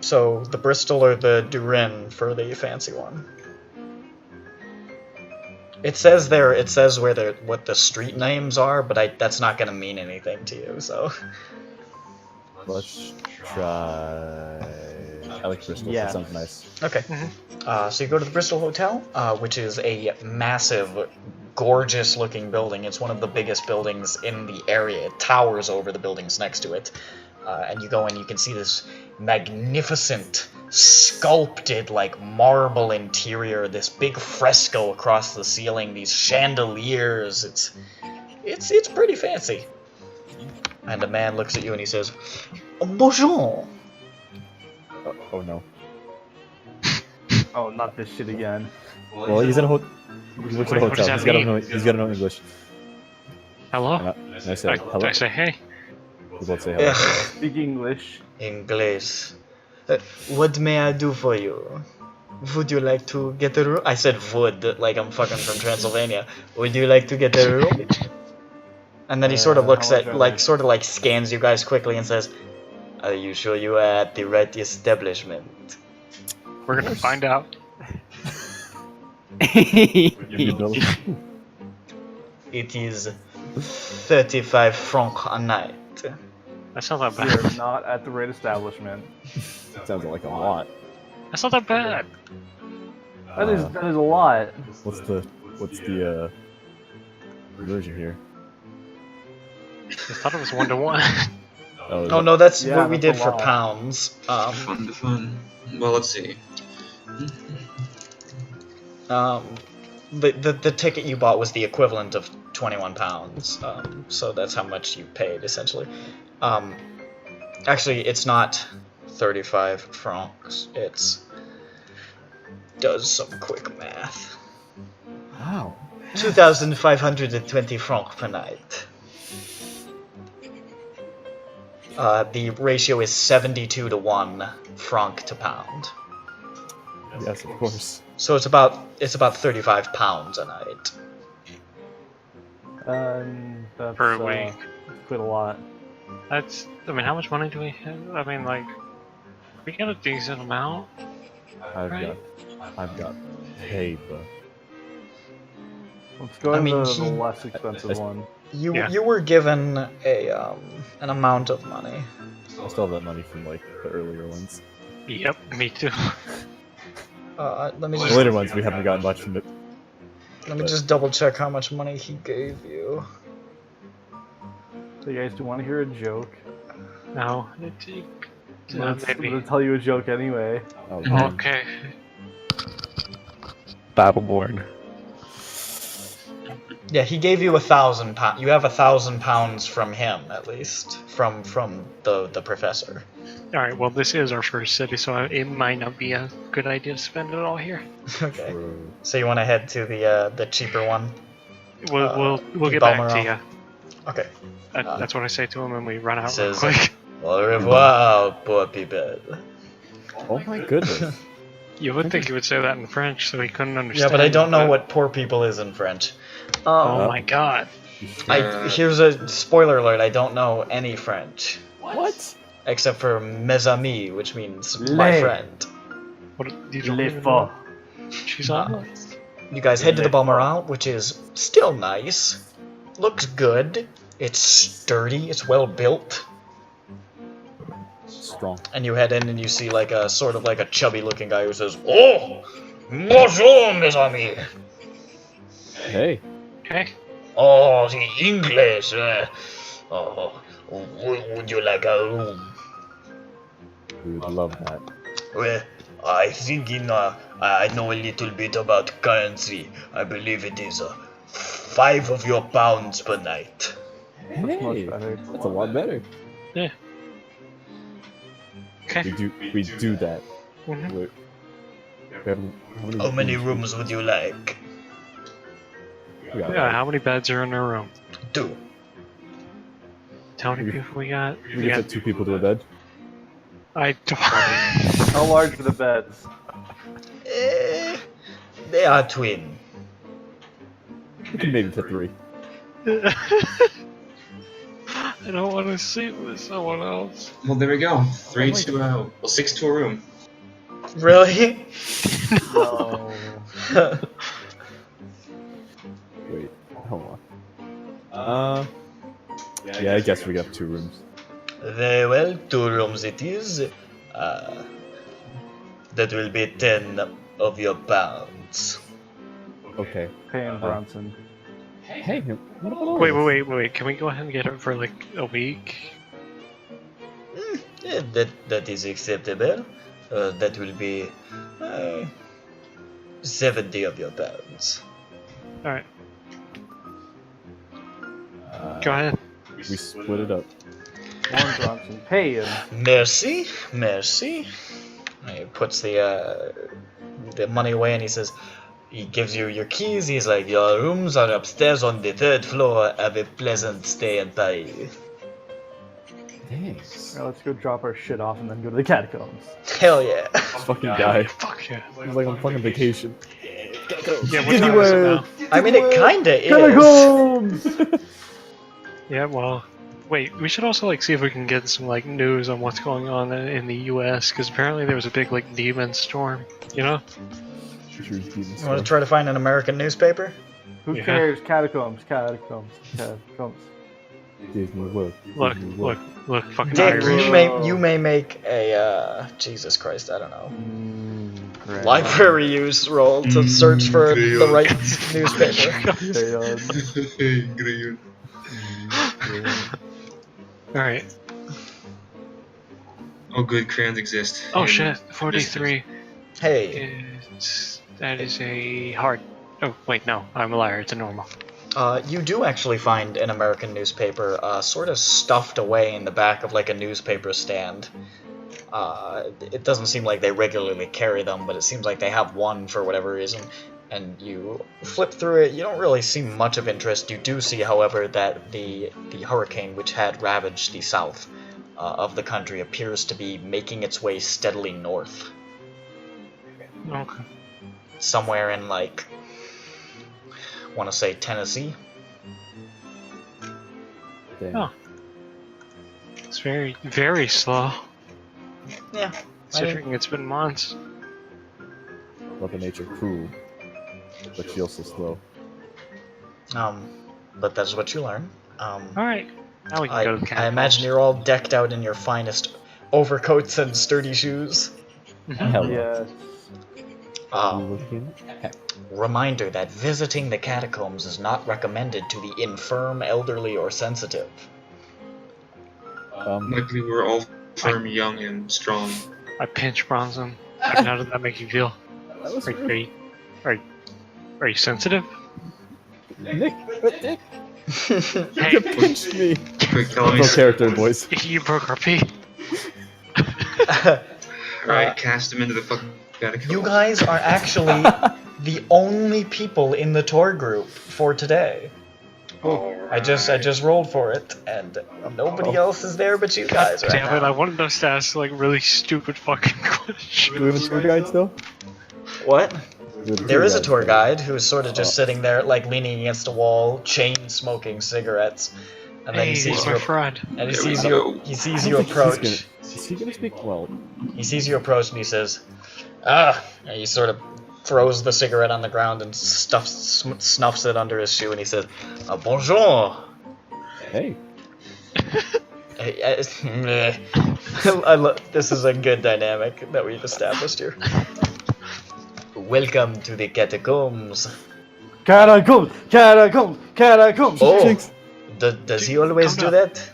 S1: So the Bristol or the du Rhin for the fancy one. It says there. It says what the street names are, but that's not going to mean anything to you. So
S5: Let's try. I like Bristol.
S2: Yeah.
S5: That sounds nice.
S1: okay. So you go to the Bristol Hotel, which is a massive, gorgeous-looking building. It's one of the biggest buildings in the area. It towers over the buildings next to it. And you go in, you can see this magnificent, sculpted, like, marble interior, this big fresco across the ceiling, these chandeliers. It's pretty fancy. And a man looks at you and he says, "Bonjour."
S5: Oh no.
S2: Oh, not this shit again.
S5: Well, he's in a hotel. He works at a
S3: Wait, what does
S5: hotel.
S3: that mean?
S5: He's gotta know English.
S3: Hello?
S5: And I say hello.
S3: I say hey.
S5: We both say hello.
S2: Speak English.
S1: English. What may I do for you? Would you like to get a room? I said would, like I'm fucking from Transylvania. Would you like to get a room? And then he sort of looks
S2: how
S1: at,
S2: much are
S1: like,
S2: they?
S1: sort of like scans you guys quickly and says, "Are you sure you are at the right establishment?"
S3: We're gonna find out.
S5: You know.
S1: It is 35 francs a night.
S3: That's not that
S2: You're
S3: bad.
S2: not at the right establishment.
S5: Sounds like a lot.
S3: That's not that bad.
S2: That is a lot.
S5: What's the version here?
S3: I thought it was 1-to-1.
S1: Oh no, that's
S2: Yeah,
S1: what we
S2: that's
S1: did
S2: a
S1: for
S2: lot.
S1: pounds.
S6: Fun to fun. Well, let's see.
S1: The ticket you bought was the equivalent of 21 pounds, so that's how much you paid, essentially. Actually, it's not 35 francs, does some quick math.
S5: Wow.
S1: 2,520 francs per night. The ratio is 72 to 1 franc to pound.
S5: Yes, of course.
S1: So it's about 35 pounds a night.
S2: That's
S3: Per week.
S2: quite a lot.
S3: That's. I mean, how much money do we have? I mean, like, we got a decent amount.
S5: I've got paper.
S2: Let's go
S1: I
S2: to
S1: mean,
S2: the
S1: he-
S2: less expensive one.
S3: Yeah.
S1: You were given an amount of money.
S5: I still have that money from like the earlier ones.
S3: Yep, me too.
S1: Let me
S5: The
S1: just
S5: later ones we haven't gotten much from it.
S1: double check how much money he gave you.
S2: So you guys, do you want to hear a joke?
S3: No.
S2: I'm
S3: Maybe.
S2: gonna tell you a joke anyway.
S5: Oh, man.
S3: Okay.
S4: Battleborn.
S1: Yeah, he gave you 1,000 pounds. You have 1,000 pounds from him, at least, from the professor.
S3: All right. Well, this is our first city, so it might not be a good idea to spend it all here.
S1: Okay.
S5: Bro.
S1: So you want to head to the cheaper one?
S3: We'll
S1: the
S3: get back
S1: Balmoral.
S3: to you.
S1: Okay.
S3: That's what I say to him, and we run out real
S1: Says-
S3: quick.
S1: Au revoir, poor people.
S5: Oh my goodness.
S3: You would think he would say that in French, so he couldn't
S1: Yeah,
S3: understand.
S1: but I don't know
S3: but-
S1: what poor people is in French.
S3: Oh my god.
S1: Here's a spoiler alert. I don't know any French
S5: What?
S1: except for mes amis, which means my
S2: Les.
S1: friend.
S3: What? You don't
S2: Les
S3: even know?
S2: faux.
S3: She's on.
S1: You guys head to the Balmoral, which is still nice. looks good. It's sturdy. It's well built.
S5: Strong.
S1: And you head in and you see like a sort of like a chubby-looking guy who says, "Oh, bonjour, mes amis.
S5: Hey.
S3: Okay.
S1: Oh, the English. Oh, would you like a room?
S5: We would love that.
S1: Well, I think I know a little bit about currency. I believe it is 5 of your pounds per night."
S5: Hey, that's a lot better.
S3: Yeah. Okay.
S5: We do that.
S3: Mhm.
S5: We have,
S1: How many rooms would you like?
S5: We got
S3: Yeah, how many beds are in our room?
S1: 2.
S3: How many people we got?
S5: We can fit 2 people to a bed.
S3: I don't.
S2: How large are the beds?
S1: They are twin.
S5: We can maybe fit 3.
S3: I don't want to sleep with someone else.
S6: Well, there we go. 6 to a room.
S1: Really?
S2: No.
S5: Wait, hold on. Yeah, I guess we got 2 rooms.
S1: Very well, 2 rooms it is. That will be 10 of your pounds.
S5: Okay.
S2: Paying Bronson.
S5: Hey, what about all
S3: Wait. Can we go ahead and get it for like a week?
S1: Yeah, that is acceptable. That will be 70 of your pounds.
S3: Alright. Go ahead.
S5: We split it up.
S2: Warren Bronson. Pay him.
S1: Merci. He puts the money away and he says, he gives you your keys. He's like, your rooms are upstairs on the 3rd floor. Have a pleasant stay in Paris.
S5: Thanks.
S2: Now let's go drop our shit off and then go to the catacombs.
S1: Hell yeah.
S5: This fucking guy.
S3: Fuck yeah.
S5: He's like on fucking vacation.
S3: Yeah, what time is it now?
S1: I mean, it kinda is.
S2: Catacombs!
S3: Yeah, well, wait, we should also like see if we can get some like news on what's going on in the U.S. because apparently there was a big like demon storm. You know?
S1: You want to try to find an American newspaper?
S2: Who
S3: Yeah.
S2: cares? Catacombs.
S5: Disney, look.
S3: Look, fucking
S1: Dick,
S3: Irish.
S1: you may make a Jesus Christ, I don't know.
S2: Great.
S1: Library use roll to search for the right newspaper.
S3: Alright.
S6: Oh, good, crayons exist.
S3: Oh shit, 43.
S1: Hey,
S3: That is a hard. Oh, wait, no, I'm a liar, it's a normal.
S1: you do actually find an American newspaper sort of stuffed away in the back of like a newspaper stand. It doesn't seem like they regularly carry them, but it seems like they have one for whatever reason. And you flip through it, you don't really see much of interest. You do see, however, that the hurricane which had ravaged the south of the country appears to be making its way steadily north.
S3: Okay.
S1: Somewhere in, like, I want to say Tennessee.
S5: Damn.
S3: Oh. It's very, very slow.
S1: Yeah.
S3: Considering it's been months.
S5: Mother Nature cruel, but she also slow.
S1: But that's what you learn.
S3: Alright. Now we can go to the
S1: I imagine you're all decked out in your finest overcoats and sturdy shoes.
S5: Hell
S2: Yeah.
S1: Reminder that visiting the catacombs is not recommended to the infirm, elderly, or sensitive.
S6: Luckily, we're all firm, young, and strong.
S3: I pinch Bronson. How did that make you feel?
S5: That was
S3: Are you sensitive?
S5: Nick,
S3: Hey,
S5: you pinched me.
S6: Quick, tell me.
S5: No character, boys.
S3: you broke our pee.
S6: Alright, cast him into the fucking catacombs.
S1: You guys are actually the only people in the tour group for today. I just rolled for it, and nobody else is there but you guys right
S3: Damn it, I
S1: now.
S3: wanted us to ask like really stupid fucking questions.
S5: Do we have a tour guide still?
S1: What? There is a tour guide who's sort of just sitting there, like leaning against a wall, chain smoking cigarettes, and then
S3: Hey,
S1: he sees
S3: he's
S1: you.
S3: my friend.
S1: And he
S6: There we
S1: sees
S6: go.
S1: you. He sees you approach.
S5: Is he gonna speak well?
S1: He sees you approach, and he says, "Ah." And he sort of throws the cigarette on the ground and snuffs it under his shoe, and he says, "Bonjour."
S5: Hey.
S1: This is a good dynamic that we've established here. Welcome to the catacombs.
S2: Catacombs! Catacombs! Catacombs!
S1: Oh, does he always do that?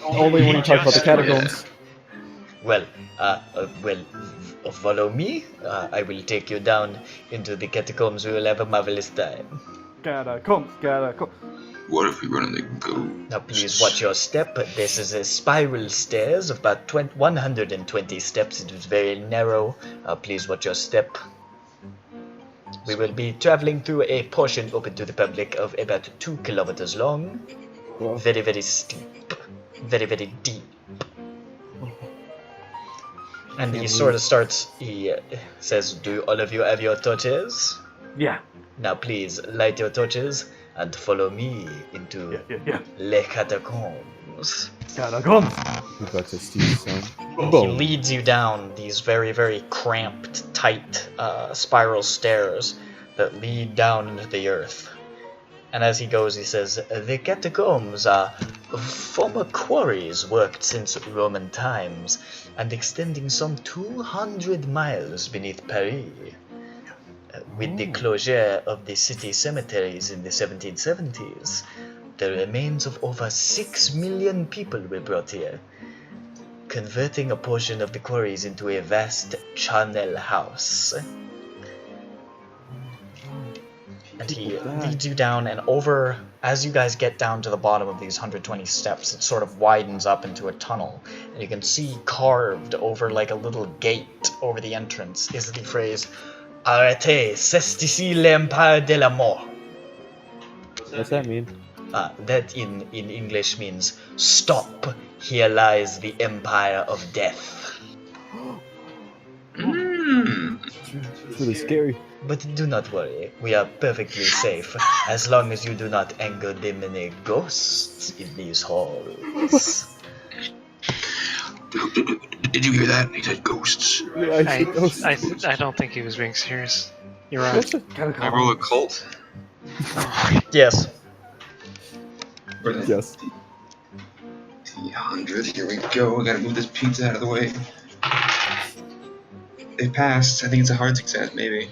S5: Only when you talk about the catacombs.
S1: Well, follow me. I will take you down into the catacombs. We will have a marvelous time.
S2: Catacombs! Catacombs!
S6: What if we run into ghosts?
S1: Now please watch your step. This is a spiral stairs of about 120 steps. It is very narrow. Please watch your step. We will be traveling through a portion open to the public of about 2 kilometers long.
S5: Well,
S1: Very, very steep. Very, very deep. And he sort of starts, he says, "Do all of you have your torches?
S2: Yeah.
S1: Now please light your torches and follow me into Les Catacombs."
S2: Catacombs!
S5: we got to Steve's son.
S1: He
S5: Boom.
S1: leads you down these very, very cramped, tight spiral stairs that lead down into the earth. And as he goes, he says, "The catacombs are former quarries worked since Roman times and extending some 200 miles beneath Paris. With the closure of the city cemeteries in the 1770s, the remains of over 6 million people were brought here, converting a portion of the quarries into a vast charnel house." And he leads you down, and over, as you guys get down to the bottom of these 120 steps, it sort of widens up into a tunnel. And you can see carved over like a little gate over the entrance is the phrase, "Arrêtez, c'est ici l'Empire de la Mort."
S5: What's that mean?
S1: That in English means, "Stop, here lies the Empire of Death."
S5: It's really scary.
S1: But do not worry, we are perfectly safe, as long as you do not anger the many ghosts in these halls.
S6: Did you hear that? He said ghosts.
S5: Yeah,
S3: I don't think he was being serious. You're right.
S6: Can I roll a cult?
S1: Yes.
S5: Yes.
S6: 100. Here we go. I gotta move this pizza out of the way. It passed. I think it's a hard success, maybe.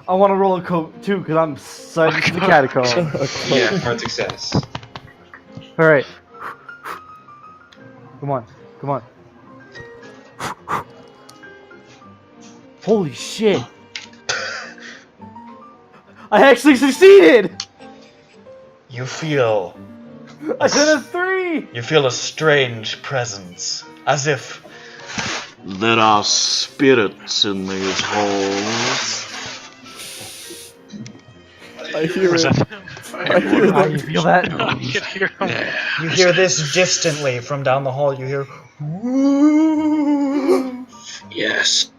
S2: I want to roll a coat too, because I'm sighted to the catacomb.
S6: Yeah, hard success.
S2: Alright. Come on. Come on. Holy shit. I actually succeeded!
S1: You feel
S2: I got a 3!
S1: You feel a strange presence, as if there are spirits in these halls.
S5: I hear
S3: Was
S5: it.
S3: that-
S5: I hear
S2: How
S5: them.
S2: you feel that?
S3: You could hear him.
S1: You hear this distantly from down the hall. You hear, "Woo!"
S6: Yes.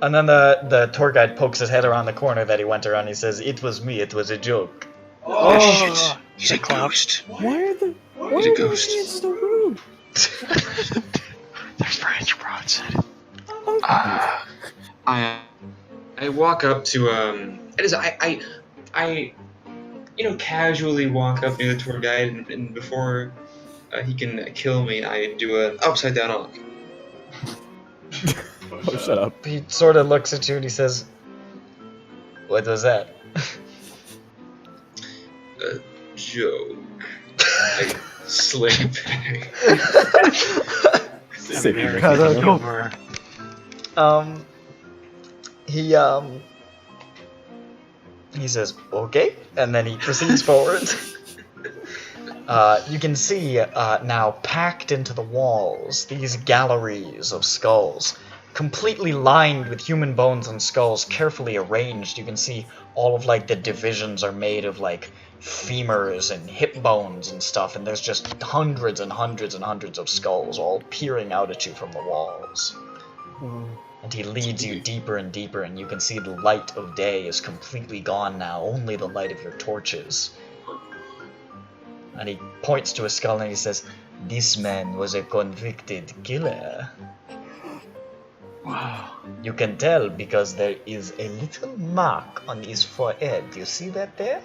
S1: And then the tour guide pokes his head around the corner that he went around. He says, "It was me. It was a joke."
S6: Oh, shit. He's a ghost.
S5: Why are the
S6: He's a ghost.
S5: being so rude?
S3: There's French broadside.
S6: I walk up to it is I casually walk up near the tour guide, and before he can kill me, I do an upside down hug.
S5: Oh, shut up.
S1: He sort of looks at you and he says, "What was that?"
S6: A joke. I sling back.
S5: Save me.
S3: Humor.
S1: He says, "Okay," and then he proceeds forward. You can see now packed into the walls these galleries of skulls, completely lined with human bones and skulls, carefully arranged. You can see all of like the divisions are made of like femurs and hip bones and stuff, and there's just hundreds and hundreds and hundreds of skulls all peering out at you from the walls. And he leads you deeper and deeper, and you can see the light of day is completely gone now, only the light of your torches. And he points to a skull and he says, "This man was a convicted killer."
S3: Wow.
S1: You can tell because there is a little mark on his forehead. You see that there?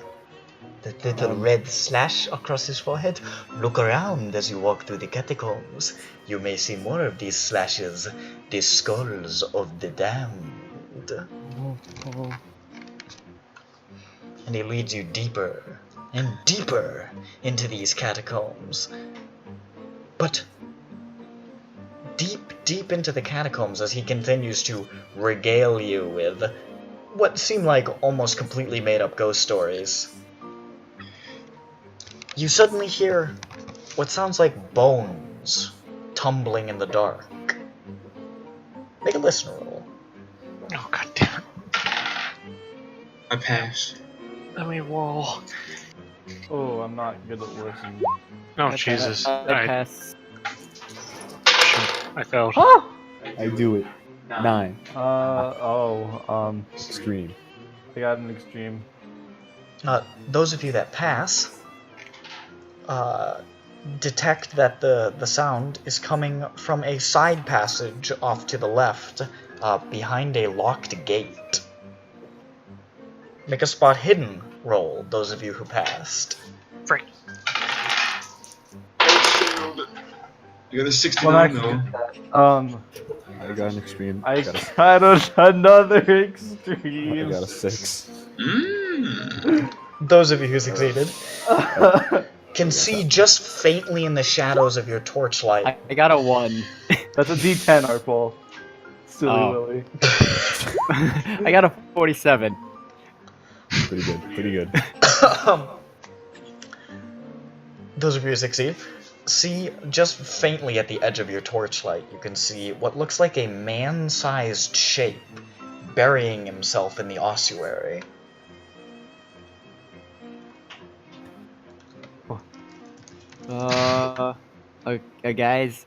S1: That little red slash across his forehead? Look around as you walk through the catacombs. You may see more of these slashes, the skulls of the damned. And he leads you deeper and deeper into these catacombs. But deep into the catacombs, as he continues to regale you with what seem like almost completely made up ghost stories, you suddenly hear what sounds like bones tumbling in the dark. Make a listen roll.
S3: Oh, god damn it.
S6: I pass.
S3: Let me roll.
S5: Oh, I'm not good at listening.
S3: Oh, Jesus.
S4: I pass.
S3: I failed.
S5: I do it. 9. Extreme.
S2: I got an extreme.
S1: Those of you that pass detect that the sound is coming from a side passage off to the left, behind a locked gate. Make a spot hidden roll, those of you who passed.
S3: Frick.
S6: You got a 69 though.
S5: I got an extreme.
S2: I
S5: got a,
S2: got another
S5: I
S2: extreme.
S5: got a 6.
S1: Those of you who succeeded can see just faintly in the shadows of your torchlight.
S4: I got a 1.
S2: That's a D10, Artful. Silly
S4: Oh.
S2: Willy.
S4: I got a 47.
S5: Pretty good. Pretty good.
S1: Those of you who succeed, see just faintly at the edge of your torchlight, you can see what looks like a man-sized shape burying himself in the ossuary.
S4: Guys.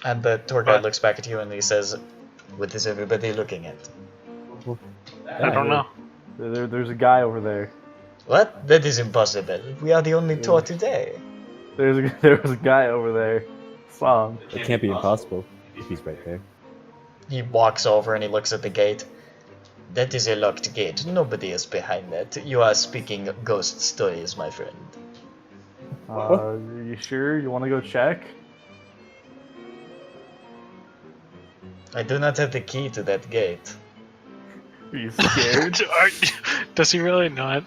S1: And the tour guide looks back at you and he says, "What is everybody looking at?"
S3: I don't know.
S2: There's a guy over there.
S1: What? That is impossible. We are the only tour today.
S2: There was a guy over there. Saw him.
S5: It can't be impossible if he's right there.
S1: He walks over and he looks at the gate. That is a locked gate. Nobody is behind that. You are speaking ghost stories, my friend.
S2: Are you sure? You want to go check?
S1: I do not have the key to that gate.
S2: Are you scared?
S3: Does he really not?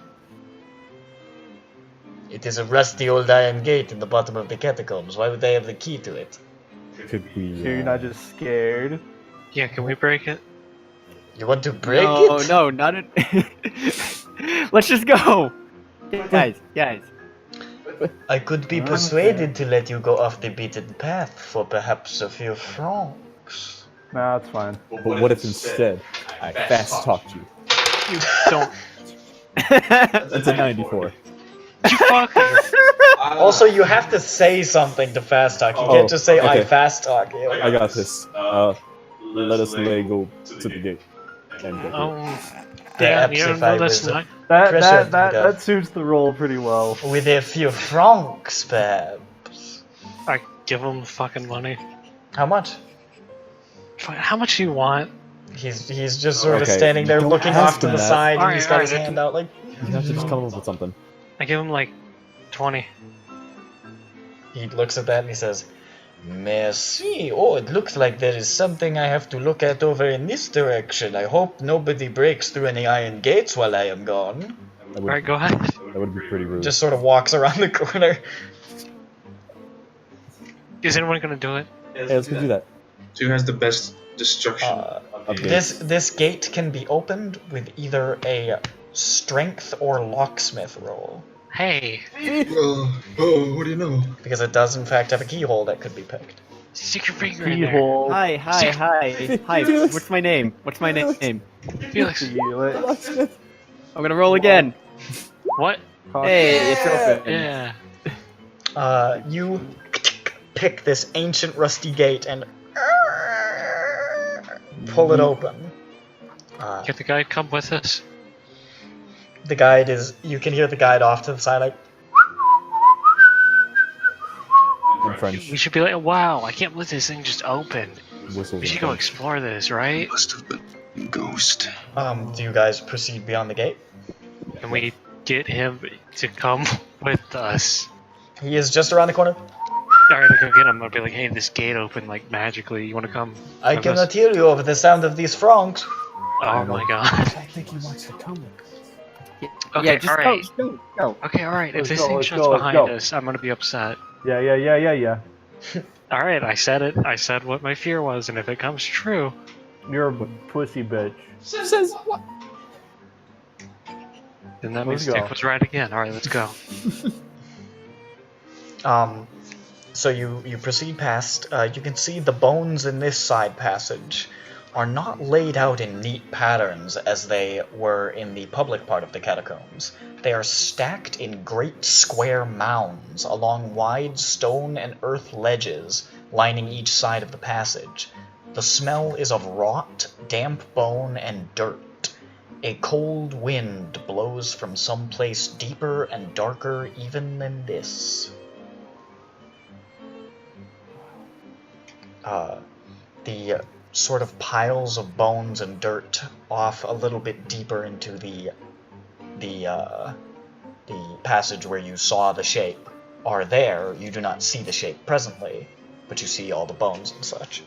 S1: It is a rusty old iron gate in the bottom of the catacombs. Why would they have the key to it?
S5: Could we?
S2: Sure you're not just scared?
S3: Yeah, can we break it?
S1: You want to break
S4: No,
S1: it?
S4: no, not it. Let's just go. Guys.
S1: I could be persuaded to let you go off the beaten path for perhaps a few francs.
S2: Nah, it's fine.
S5: But what if instead I fast talked you?
S3: You don't.
S5: That's a 94.
S3: You fucker.
S1: Also, you have to say something to fast talk. You can't just say, I
S5: okay.
S1: fast talk you.
S5: I got this. Let us go to the gate. And go.
S1: Perhaps
S3: Yeah,
S1: if
S3: no,
S1: I
S3: that's
S1: was
S3: not.
S1: pressured
S2: That suits the role pretty well.
S1: with a few francs, perhaps.
S3: I give him fucking money.
S1: How much?
S3: How much do you want?
S1: He's just sort of
S5: Okay,
S1: standing there
S5: don't
S1: looking
S5: ask
S1: off to
S5: him
S1: the
S5: that.
S1: side and
S3: Alright,
S1: he's got his
S3: alright,
S1: hand out like...
S5: You have to just come up with something.
S3: I give him like 20.
S1: He looks at that and he says, "Merci. Oh, it looks like there is something I have to look at over in this direction. I hope nobody breaks through any iron gates while I am gone."
S5: That would,
S3: Alright, go ahead.
S5: that would be pretty rude.
S1: Just sort of walks around the corner.
S3: Is anyone gonna do it?
S5: Hey, let's go do that.
S6: Who has the best destruction?
S1: This gate can be opened with either a strength or locksmith roll.
S3: Hey,
S6: Oh, what do you know?
S1: Because it does in fact have a keyhole that could be picked.
S3: stick your finger in there.
S2: Keyhole.
S4: Hi. What's my name?
S3: Felix,
S2: Feel it.
S4: I'm gonna roll again.
S3: what?
S4: Hey, it's open.
S3: Yeah.
S1: You pick this ancient rusty gate and pull it open.
S3: Get the guy come with us.
S1: The guide is... You can hear the guide off to the side like...
S5: And French.
S3: We should be like, wow, I can't believe this thing just opened.
S5: Whistles
S3: We should
S5: in
S3: go
S5: French.
S3: explore this, right?
S6: Must have been a ghost.
S1: Do you guys proceed beyond the gate?
S3: Can we get him to come with us?
S1: He is just around the corner.
S3: Alright, I'll go get him. I'm gonna be like, hey, this gate opened like magically. You wanna come?
S1: I
S3: with
S1: cannot
S3: us?
S1: hear you over the sound of these frogs.
S3: Oh my god.
S2: I think he wants to come with us.
S3: Okay,
S4: yeah, just
S3: alright.
S4: go.
S3: Okay, alright. If
S2: Let's
S3: this
S2: go,
S3: thing
S2: let's
S3: shuts
S2: go, let's
S3: behind
S2: go.
S3: us, I'm gonna be upset.
S2: Yeah.
S3: Alright, I said it. I said what my fear was, and if it comes true,
S2: You're a pussy bitch.
S4: Says what?
S3: then that
S2: Let's
S3: means Dick
S2: go.
S3: was right again. Alright, let's go.
S1: So you proceed past. You can see the bones in this side passage are not laid out in neat patterns as they were in the public part of the catacombs. They are stacked in great square mounds along wide stone and earth ledges lining each side of the passage. The smell is of rot, damp bone, and dirt. A cold wind blows from some place deeper and darker even than this. The sort of piles of bones and dirt off a little bit deeper into the passage where you saw the shape are there. You do not see the shape presently, but you see all the bones and such.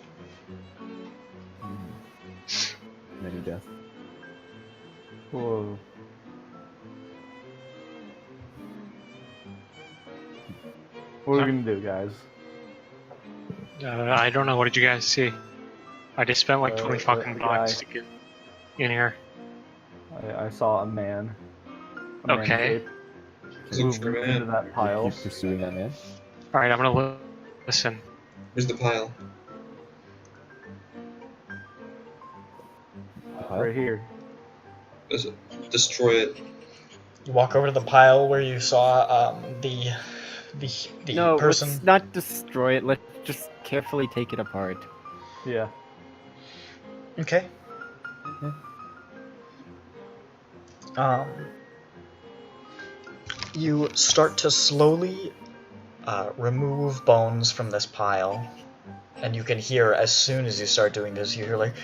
S5: Many death.
S2: Whoa. What are we gonna do, guys?
S3: I don't know. What did you guys see? I just spent like 20 fucking bucks to get in here.
S2: I saw a man.
S3: Okay.
S6: Look for a
S2: Move into
S6: man.
S2: that pile.
S5: Keep pursuing that man.
S3: Alright, I'm gonna listen.
S6: Where's the pile?
S2: Right here.
S6: Does it destroy it?
S1: You walk over to the pile where you saw the
S4: No,
S1: person.
S4: let's not destroy it. Let's just carefully take it apart.
S2: Yeah.
S1: Okay. You start to slowly remove bones from this pile, and you can hear, as soon as you start doing this, you hear like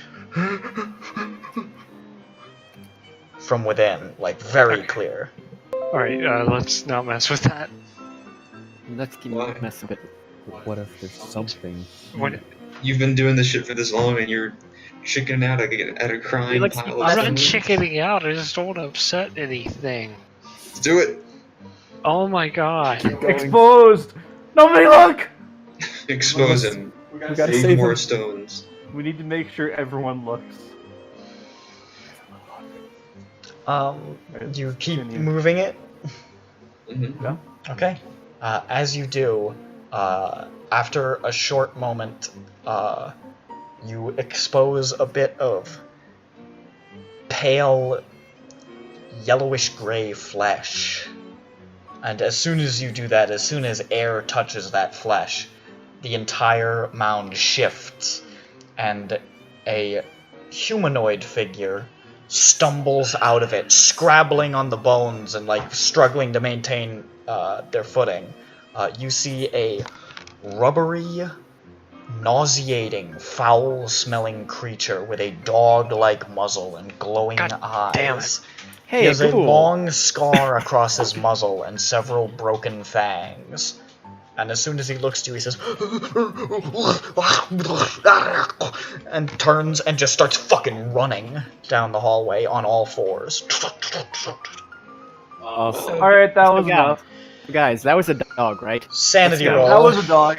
S1: from within, like very clear.
S3: Alright, let's not mess with that.
S4: Let's keep
S6: Why?
S4: messing with it.
S5: What if there's something?
S3: What?
S6: You've been doing this shit for this long, and you're chickening out at a crying
S4: Let's-
S6: pile
S3: I'm
S6: of
S3: not
S6: food.
S3: chickening out. I just don't want to upset anything.
S6: Let's do it.
S3: Oh my god.
S2: Exposed! Nobody look!
S6: Expose him.
S5: We gotta
S6: Save
S5: save
S6: more
S5: him.
S6: stones.
S2: We need to make sure everyone looks.
S1: You keep
S2: Continue.
S1: moving it.
S6: Mm-hmm.
S1: Okay. As you do, after a short moment, you expose a bit of pale, yellowish-gray flesh. And as soon as you do that, as soon as air touches that flesh, the entire mound shifts, and a humanoid figure stumbles out of it, scrabbling on the bones and like struggling to maintain their footing. You see a rubbery, nauseating, foul-smelling creature with a dog-like muzzle and glowing
S3: God
S1: eyes.
S3: damn it.
S4: Hey,
S1: He has a
S4: cool.
S1: long scar across his muzzle and several broken fangs. And as soon as he looks to you, he says, and turns and just starts fucking running down the hallway on all fours.
S5: Awesome.
S2: Alright, that was
S4: Yeah.
S2: enough.
S4: Guys, that was a dog, right?
S1: Sanity
S3: Let's go.
S2: That
S1: roll.
S2: was a dog.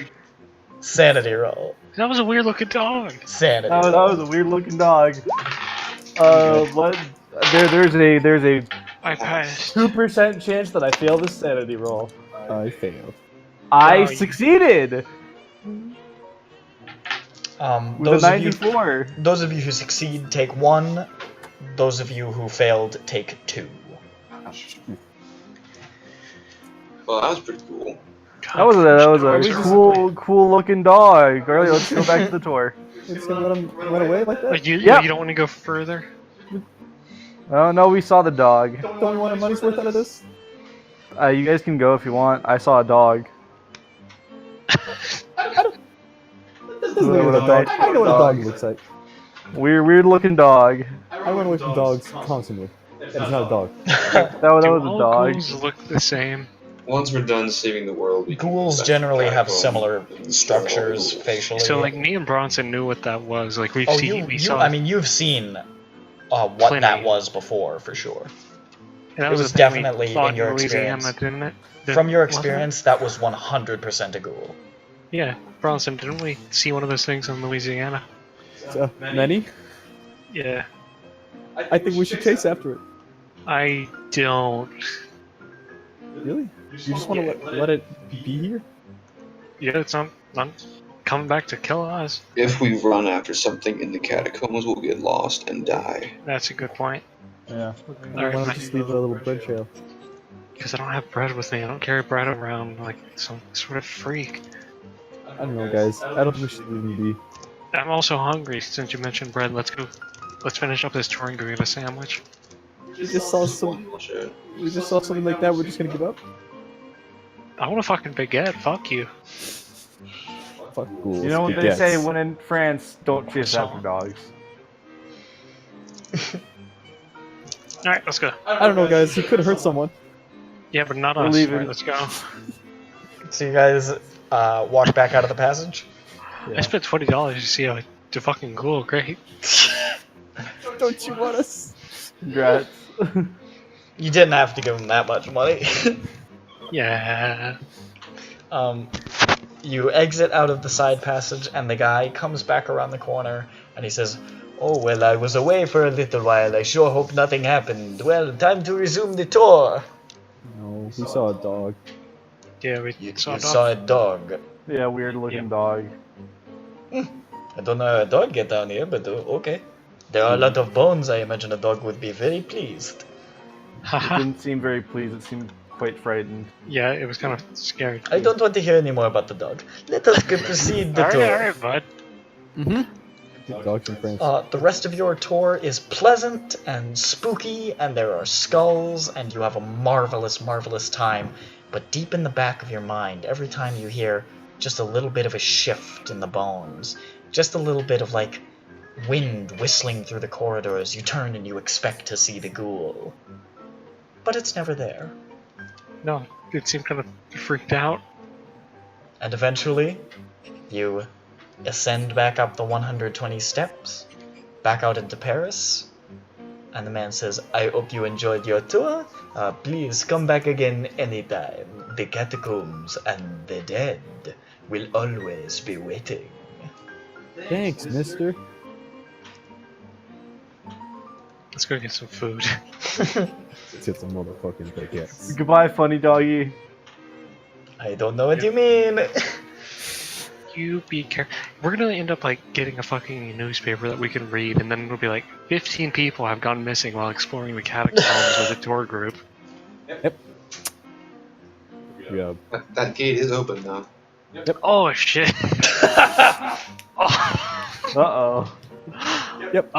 S1: Sanity roll.
S3: That was a weird looking dog.
S1: Sanity
S2: That
S1: roll.
S2: was a weird looking dog. What? There's a
S3: I passed.
S2: 2% chance that I fail this sanity roll.
S5: I failed.
S2: I
S3: No, you-
S2: succeeded with
S1: Those
S2: a
S1: of you
S2: 94.
S1: Those of you who succeed take 1. Those of you who failed take 2.
S6: Well, that was pretty cool.
S2: That was a
S3: Dogs are-
S2: cool looking dog. Alright, let's go back to the tour.
S5: You're just gonna let him run away like that?
S3: Like you
S2: Yep.
S3: don't want to go further?
S2: Oh no, we saw the dog.
S5: Don't we want a money's worth out of this?
S2: You guys can go if you want. I saw a dog.
S5: doesn't know what a dog. I know what a dog looks like.
S2: Weird looking dog.
S5: I run away from dogs constantly. It's not a dog.
S2: That
S3: Do
S2: was a
S3: all
S2: dog.
S3: ghouls look the same?
S6: Once we're done saving the world, we can go
S1: Ghouls
S6: back to
S1: generally
S6: the
S1: have
S6: catacomb
S1: similar
S6: and
S1: structures
S6: kill all the ghouls.
S1: facially.
S3: So like me and Bronson knew what that was. Like we've
S1: Oh,
S3: seen, we
S1: you
S3: saw.
S1: I mean, you've seen what
S3: Plenty.
S1: that was before, for sure.
S3: and that
S1: it
S3: the
S1: was
S3: thing we
S1: definitely
S3: fought
S1: in your
S3: Louisiana,
S1: experience.
S3: didn't it?
S1: From your
S3: Wasn't it?
S1: experience, that was 100% a ghoul.
S3: Yeah, Bronson, didn't we see one of those things in Louisiana?
S5: Many?
S3: Yeah,
S5: I think we should chase after it.
S3: I don't.
S5: Really? You just want to let it be here?
S3: Yeah, it's not coming back to kill us.
S6: If we run after something in the catacombs, we'll get lost and die.
S3: That's a good point.
S2: Yeah.
S5: Why don't we just leave a little bread trail?
S3: Because I don't have bread with me. I don't carry bread around like some sort of freak.
S5: I don't know, guys. I don't think we should leave them be.
S3: I'm also hungry since you mentioned bread. Let's go. Let's finish up this tour and go get a sandwich.
S5: We just saw something like that. We're just gonna give up.
S3: I want a fucking baguette. Fuck you.
S5: Fuck ghouls.
S2: You know what they
S5: baguettes.
S2: say when in France, don't chase after dogs.
S3: Alright, let's go.
S5: I don't know, guys. He could have hurt someone.
S3: Yeah, but not
S2: We're
S3: us.
S2: leaving.
S3: Alright, let's go.
S1: So you guys walk back out of the passage?
S3: I spent $20 to see a fucking ghoul. Great.
S5: Don't you want us?
S2: Congrats.
S1: You didn't have to give him that much money.
S3: Yeah.
S1: You exit out of the side passage, and the guy comes back around the corner, and he says, "Oh, well, I was away for a little while. I sure hope nothing happened. Well, time to resume the tour."
S5: No, we saw a dog.
S3: Yeah, we
S1: You
S3: saw a dog.
S1: saw a dog.
S2: Yeah, weird looking dog.
S1: I don't know how a dog get down here, but okay. There are a lot of bones. I imagine a dog would be very pleased.
S2: It
S3: Haha.
S2: didn't seem very pleased. It seemed quite frightened.
S3: Yeah, it was kind of scary.
S1: I don't want to hear any more about the dog. Let us proceed the tour.
S3: Alright, bud.
S5: Mm-hmm. Dogs in France.
S1: The rest of your tour is pleasant and spooky, and there are skulls, and you have a marvelous, marvelous time. But deep in the back of your mind, every time you hear just a little bit of a shift in the bones, just a little bit of, like, wind whistling through the corridors, you turn and you expect to see the ghoul. But it's never there.
S3: No, it seemed kind of freaked out.
S1: And eventually, you ascend back up the 120 steps, back out into Paris, and the man says, "I hope you enjoyed your tour. Please come back again anytime. The catacombs and the dead will always be waiting."
S5: Thanks, mister.
S3: Let's go get some food.
S5: Let's get some motherfucking baguettes.
S2: Goodbye, funny doggy.
S1: I don't know what you mean.
S3: You be careful. We're gonna end up like getting a fucking newspaper that we can read, and then it'll be like 15 people have gone missing while exploring the catacombs with a tour group.
S5: Yeah.
S6: That gate is open now.
S3: Oh shit!
S2: Uh-oh.
S5: Yep.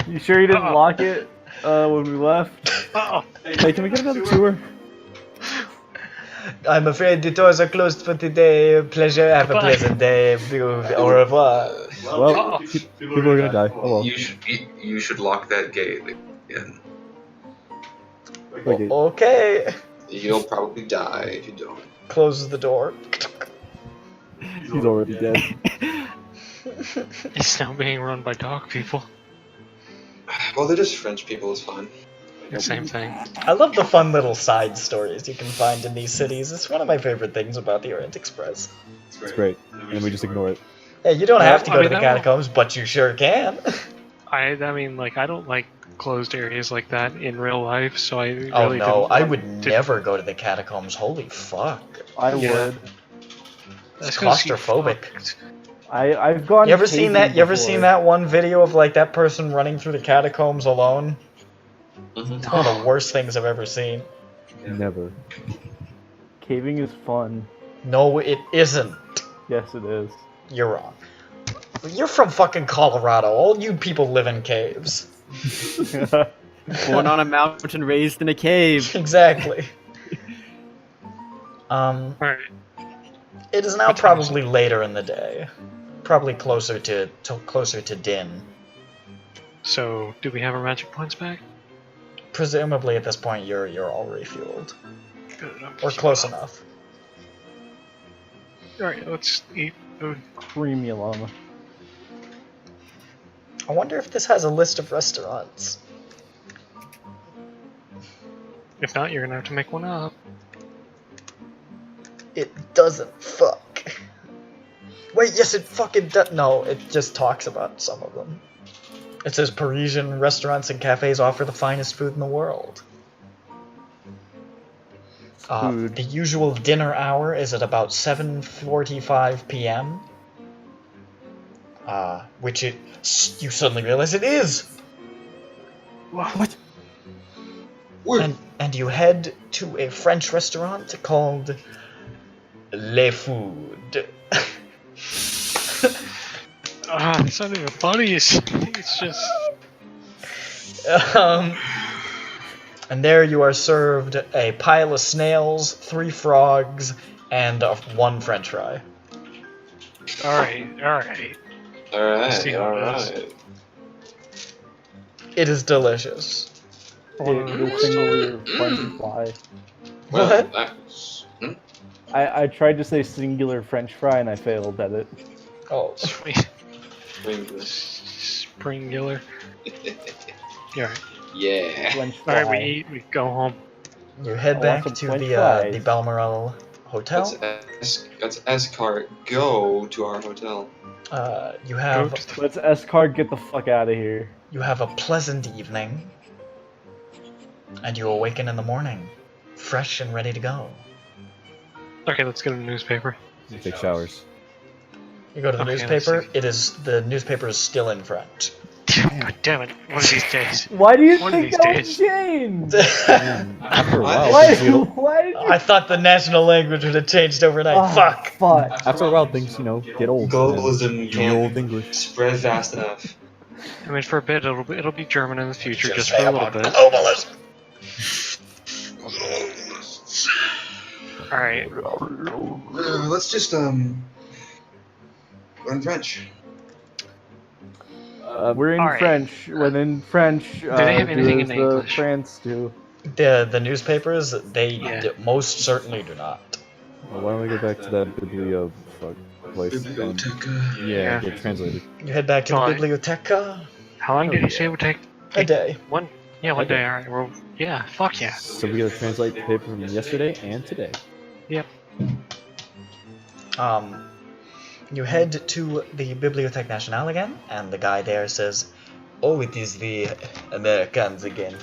S2: You sure you didn't lock it when we left?
S3: Oh,
S5: Hey, can we get another tour?
S1: I'm afraid the doors are closed for today. Pleasure. Have a
S3: Goodbye.
S1: pleasant day. Au revoir.
S5: Well, people are gonna die. Oh well.
S6: You should lock that gate again.
S5: Okay.
S1: Okay.
S6: You'll probably die if you don't.
S1: Closes the door.
S5: He's already dead.
S3: it's now being run by dog people.
S6: Well, they're just French people. It's fine.
S3: Same thing.
S1: I love the fun little side stories you can find in these cities. It's one of my favorite things about the Orient Express.
S5: It's great. And we just ignore it.
S1: Hey, you don't have to
S3: I
S1: go
S3: mean,
S1: to the
S3: that
S1: catacombs, but you sure can.
S3: I mean, like, I don't like closed areas like that in real life, so I really
S1: Oh no,
S3: didn't
S1: I would
S3: didn't-
S1: never go to the catacombs. Holy fuck.
S2: I
S3: Yeah.
S2: would.
S3: It's
S1: It's
S3: 'cause you
S1: claustrophobic.
S3: fucked.
S2: I've gone.
S1: You ever seen that?
S2: caving
S1: You ever
S2: before.
S1: seen that one video of like that person running through the catacombs alone?
S6: Mhm.
S1: It's one of the worst things I've ever seen.
S5: Never.
S2: Caving is fun.
S1: No, it isn't.
S2: Yes, it is.
S1: You're wrong. You're from fucking Colorado. All you people live in caves.
S4: Born on a mountain, raised in a cave.
S1: Exactly.
S3: Alright.
S1: It is now
S3: What time is
S1: probably later in the day. Probably closer to din.
S3: So, do we have our magic points back?
S1: Presumably at this point you're all refueled.
S3: Good enough.
S1: Or close enough.
S3: Alright, let's eat food.
S2: Premium.
S1: I wonder if this has a list of restaurants.
S3: If not, you're gonna have to make one up.
S1: It doesn't fuck. Wait, yes it fucking does. No, it just talks about some of them. It says Parisian restaurants and cafes offer the finest food in the world.
S2: Food.
S1: The usual dinner hour is at about 7:45 p.m. Which you suddenly realize it is!
S2: What?
S1: And you head to a French restaurant called Le Food.
S3: It's not even funny. It's just.
S1: And there you are served a pile of snails, 3 frogs, and 1 French fry.
S3: Alright. See how it is.
S6: Alright.
S1: It is delicious.
S2: Singular French fry.
S6: Well,
S1: What?
S6: that's...
S2: I tried to say singular French fry and I failed at it.
S1: Oh,
S3: Sweet.
S6: English.
S3: Springular. Alright.
S6: Yeah.
S2: French fry.
S3: Alright, we eat, we go home.
S1: you head
S2: I
S1: back
S2: want
S1: to
S2: some French
S1: the
S2: fries.
S1: Balmoral Hotel.
S6: Let's escort go to our hotel.
S1: You
S3: Go
S1: have
S3: to the-
S2: Let's S-card get the fuck out of here.
S1: You have a pleasant evening, and you awaken in the morning, fresh and ready to go.
S3: Okay, let's get a newspaper.
S5: Take showers.
S1: You go to the
S3: Okay, let's
S1: newspaper.
S3: see.
S1: The newspaper is still in French.
S3: God damn it! One of these days.
S2: Why do you
S3: One of
S2: think
S3: these
S2: that would
S3: days.
S2: change?
S5: After a while,
S2: Why?
S5: things,
S2: Why did you?
S1: I thought the national language would have changed overnight.
S2: Oh,
S1: Fuck.
S2: Fuck.
S5: after a while, things get old.
S6: Globalism
S5: The old
S6: can't
S5: English.
S6: spread fast enough.
S3: I mean, for a bit, it'll be German in the future, just for a little bit.
S1: Globalism.
S3: Alright.
S6: Let's just learn French.
S2: We're in
S3: Alright.
S2: French. Within French,
S3: they have anything
S2: does
S3: in
S2: the
S3: English?
S2: France do?
S1: The newspapers, they
S3: Yeah.
S1: most certainly do not.
S5: Well, why don't we go back to that Biblio place?
S6: Biblioteca.
S5: Yeah, get translated.
S1: You head back to the
S3: Fine.
S1: Biblioteca.
S3: How long did he say it would take?
S1: A day.
S3: One? Yeah, one
S5: Okay.
S3: day, alright. Well, yeah, fuck yeah.
S5: So we gotta translate the paper from yesterday and today.
S1: You head to the Bibliothèque Nationale again, and the guy there says, "Oh, it is the Americans again.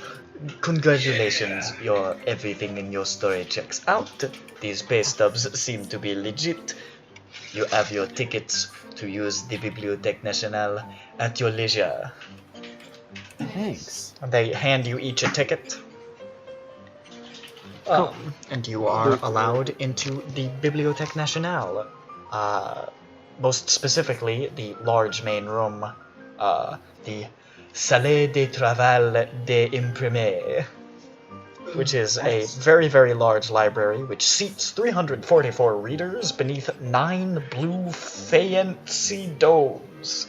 S1: Congratulations, everything in your story checks out. These pay stubs seem to be legit. You have your tickets to use the Bibliothèque Nationale at your leisure."
S5: Thanks.
S1: And they hand you each a ticket. And you are allowed into the Bibliothèque Nationale. Most specifically, the large main room, the Salle de Travail des Imprimés, which is a very, very large library which seats 344 readers beneath 9 blue fancy domes.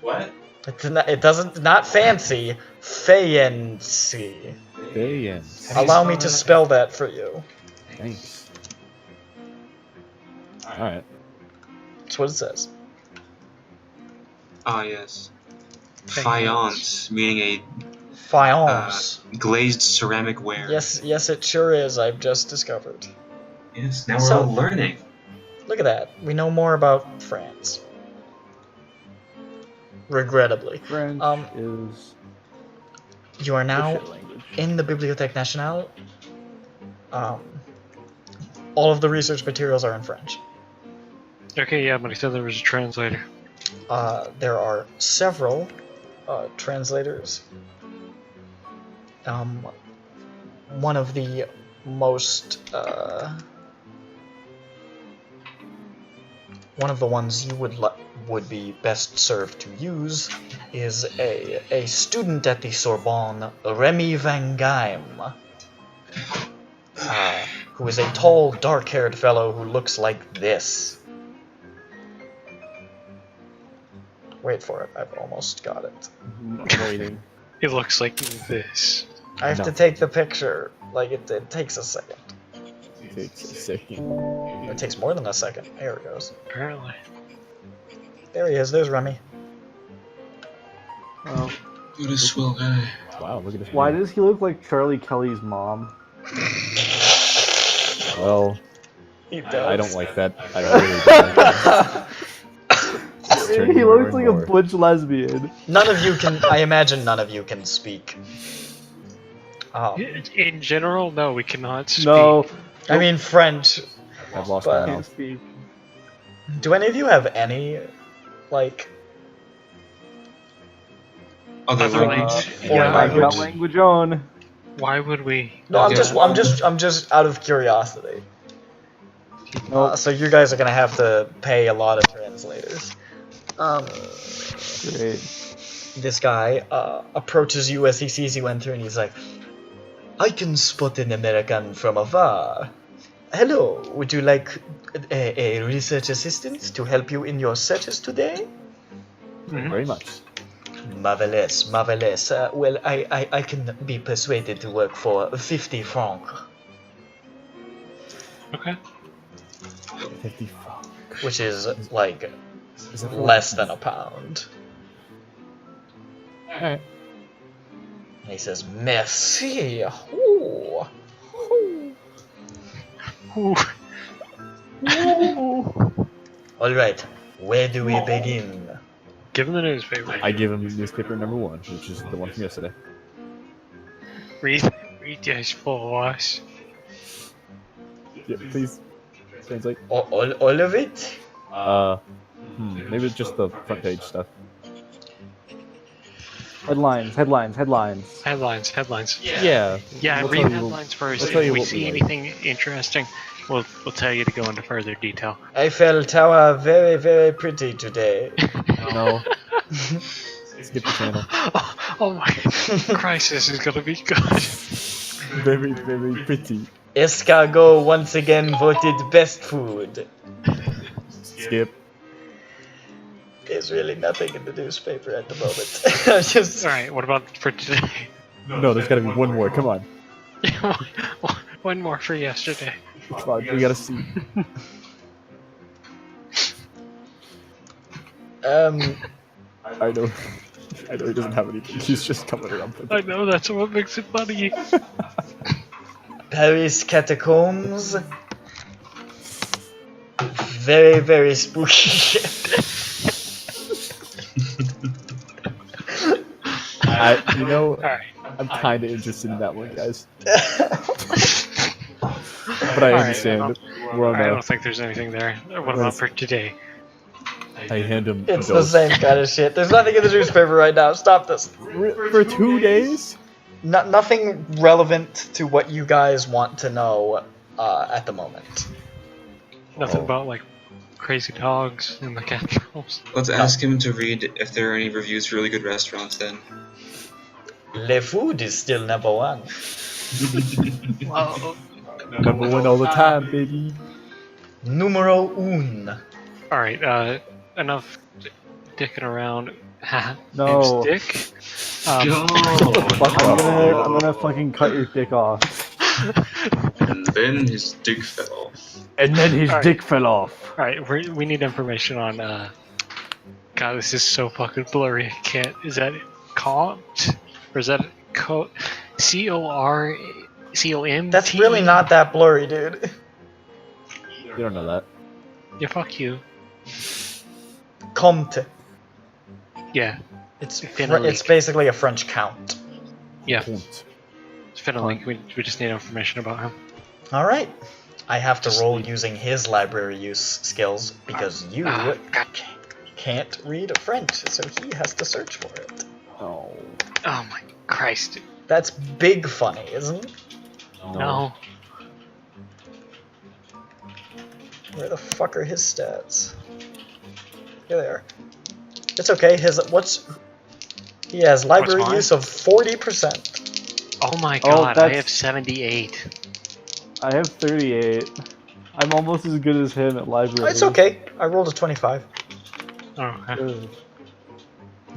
S6: What?
S1: It doesn't, not fancy, fancy.
S5: Yes.
S1: Allow me to spell that for you.
S5: Thanks. Alright.
S1: That's what it says.
S6: Ah, yes. Faience, meaning a
S1: Faience.
S6: glazed ceramic ware.
S1: Yes, it sure is. I've just discovered.
S6: Yes, now we're
S1: So-
S6: all learning.
S1: Look at that. We know more about France. Regrettably.
S2: French
S1: Um,
S2: is
S1: You are now
S2: bullshit language.
S1: in the Bibliothèque Nationale. All of the research materials are in French.
S3: Okay, yeah, but he said there was a translator.
S1: There are several translators. One of the most one of the ones you would be best served to use is a student at the Sorbonne, Remy Van Gaim. who is a tall, dark-haired fellow who looks like this. Wait for it, I've almost got it.
S5: I'm waiting.
S3: It looks like this.
S1: I have to take the picture. Like, it takes a second.
S5: It takes a second.
S1: It takes more than a second. There it goes.
S3: Apparently.
S1: There he is, there's Remy.
S2: Oh.
S6: What a swell guy.
S5: Wow, look at this.
S2: Why
S5: man.
S2: does he look like Charlie Kelly's mom?
S5: Well,
S1: He
S5: I don't like that. I really don't like that. It's turning
S2: He
S5: more
S2: looks
S5: and
S2: like a
S5: more.
S2: butch lesbian.
S1: None of you can, I imagine none of you can speak.
S3: In general, no, we cannot speak.
S2: No,
S1: I mean French.
S5: I've lost
S1: But-
S5: my
S2: can't
S5: mouth.
S2: speak.
S1: Do any of you have any, like,
S6: Other
S3: Other
S6: language.
S3: language.
S1: foreign
S3: Yeah,
S2: I got
S1: language?
S2: language on.
S3: Why would we?
S1: No, I'm
S6: Yeah.
S1: just out of curiosity.
S2: Nope.
S1: So you guys are gonna have to pay a lot of translators.
S2: Great.
S1: This guy approaches you as he sees you enter, and he's like, "I can spot an American from afar. Hello, would you like a research assistant to help you in your searches today?"
S3: Mhm.
S5: Very much.
S1: Marvelous, marvelous. Well, I can be persuaded to work for 50 francs,
S3: Okay.
S5: 50 fuck.
S1: which is like
S5: Is that
S1: less than a pound.
S5: Alright.
S1: And he says, "Merci." Ooh.
S3: Ooh.
S1: All right, where do we begin?
S3: Give him the newspaper.
S5: I give him newspaper number 1, which is the one from yesterday.
S3: Read this for us.
S5: Yeah, please. Translate.
S1: All of it?
S5: Maybe it's just the front page stuff.
S2: Headlines, headlines, headlines.
S3: Headlines.
S5: Yeah.
S3: Yeah,
S5: We'll
S3: read
S5: tell you-
S3: headlines first.
S5: we'll tell
S3: If
S5: you
S3: we
S5: what we
S3: see
S5: like.
S3: anything interesting, we'll tell you to go into further detail.
S1: Eiffel Tower, very, very pretty today.
S5: No. Skip the channel.
S3: Oh my Christ, this is gonna be good.
S5: Very, very pretty.
S1: Escargot once again voted best food.
S5: Skip.
S1: There's really nothing in the newspaper at the moment. I'm just...
S3: Alright, what about for today?
S5: No, there's gotta be one more. Come on.
S3: One more for yesterday.
S5: Come on, we gotta see. I know he doesn't have anything. He's just coming around.
S3: I know, that's what makes it funny.
S1: Paris catacombs. Very, very spooky.
S3: Alright.
S5: I'm kind of interested in that one, guys. But I
S3: Alright,
S5: understand. We're on
S3: I
S5: the.
S3: don't think there's anything there. What about for today?
S5: I hand him.
S1: It's
S5: a
S1: the
S5: dose.
S1: same kind of shit. There's nothing in the newspaper right now. Stop this.
S5: For 2 days.
S1: Nothing relevant to what you guys want to know at the moment.
S3: Nothing
S5: Oh.
S3: about like crazy dogs in the capitals.
S6: Let's ask him to read if there are any reviews for really good restaurants then.
S1: Le food is still number one.
S3: Well,
S5: Number 1 all the time, baby.
S1: Numero un.
S3: alright, enough dicking around.
S2: No.
S3: Name's Dick.
S2: I'm gonna fucking cut your dick off.
S6: And then his dick fell off.
S2: And then his
S3: Alright.
S2: dick fell off.
S3: Alright, we need information on, God, this is so fucking blurry, I can't, is that Comte? Or is that C-O-R-C-O-M?
S1: That's really not that blurry, dude.
S5: You don't know that.
S3: Yeah, fuck you.
S1: Comte.
S3: Yeah,
S1: It's
S3: Finally.
S1: it's basically a French count.
S3: yeah,
S5: Don't.
S3: it's Finley. We just need information about him.
S1: All right. I have to
S3: Just
S1: roll
S3: need-
S1: using his library use skills because you
S3: Gotcha.
S1: can't read French, so he has to search for it.
S5: Oh.
S3: Oh my Christ.
S1: That's big funny, isn't it?
S3: No.
S1: Where the fuck are his stats? Here they are. It's okay. He has library
S3: mine?
S1: use of 40%.
S3: Oh my
S2: Oh,
S3: God, I
S2: that's-
S3: have 78.
S2: I have 38. I'm almost as good as him at library.
S1: It's okay. I rolled a 25.
S3: Oh, okay.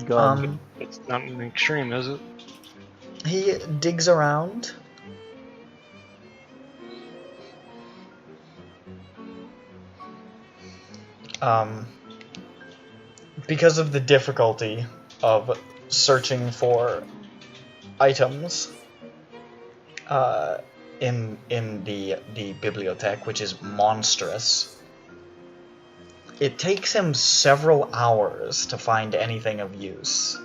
S2: Gun.
S3: It's not an extreme, is it?
S1: He digs around. Because of the difficulty of searching for items in the bibliothèque, which is monstrous, it takes him several hours to find anything of use.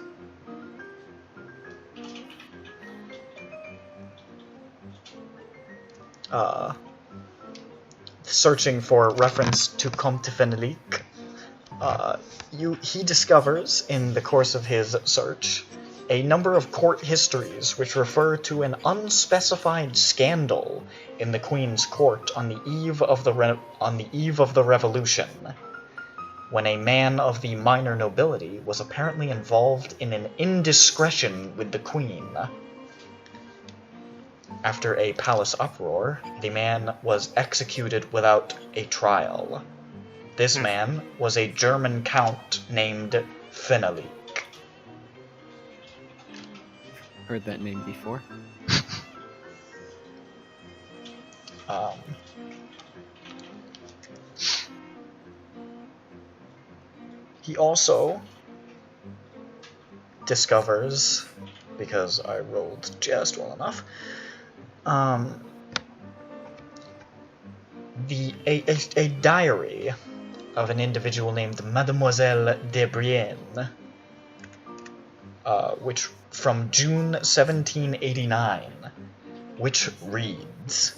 S1: Searching for reference to Comte Fenelique, he discovers, in the course of his search, a number of court histories which refer to an unspecified scandal in the Queen's court on the eve of the Revolution, when a man of the minor nobility was apparently involved in an indiscretion with the Queen. After a palace uproar, the man was executed without a trial. This man was a German count named Fenelique.
S4: Heard that name before.
S1: He also discovers, because I rolled just well enough, a diary of an individual named Mademoiselle de Brienne, which from June 1789, which reads,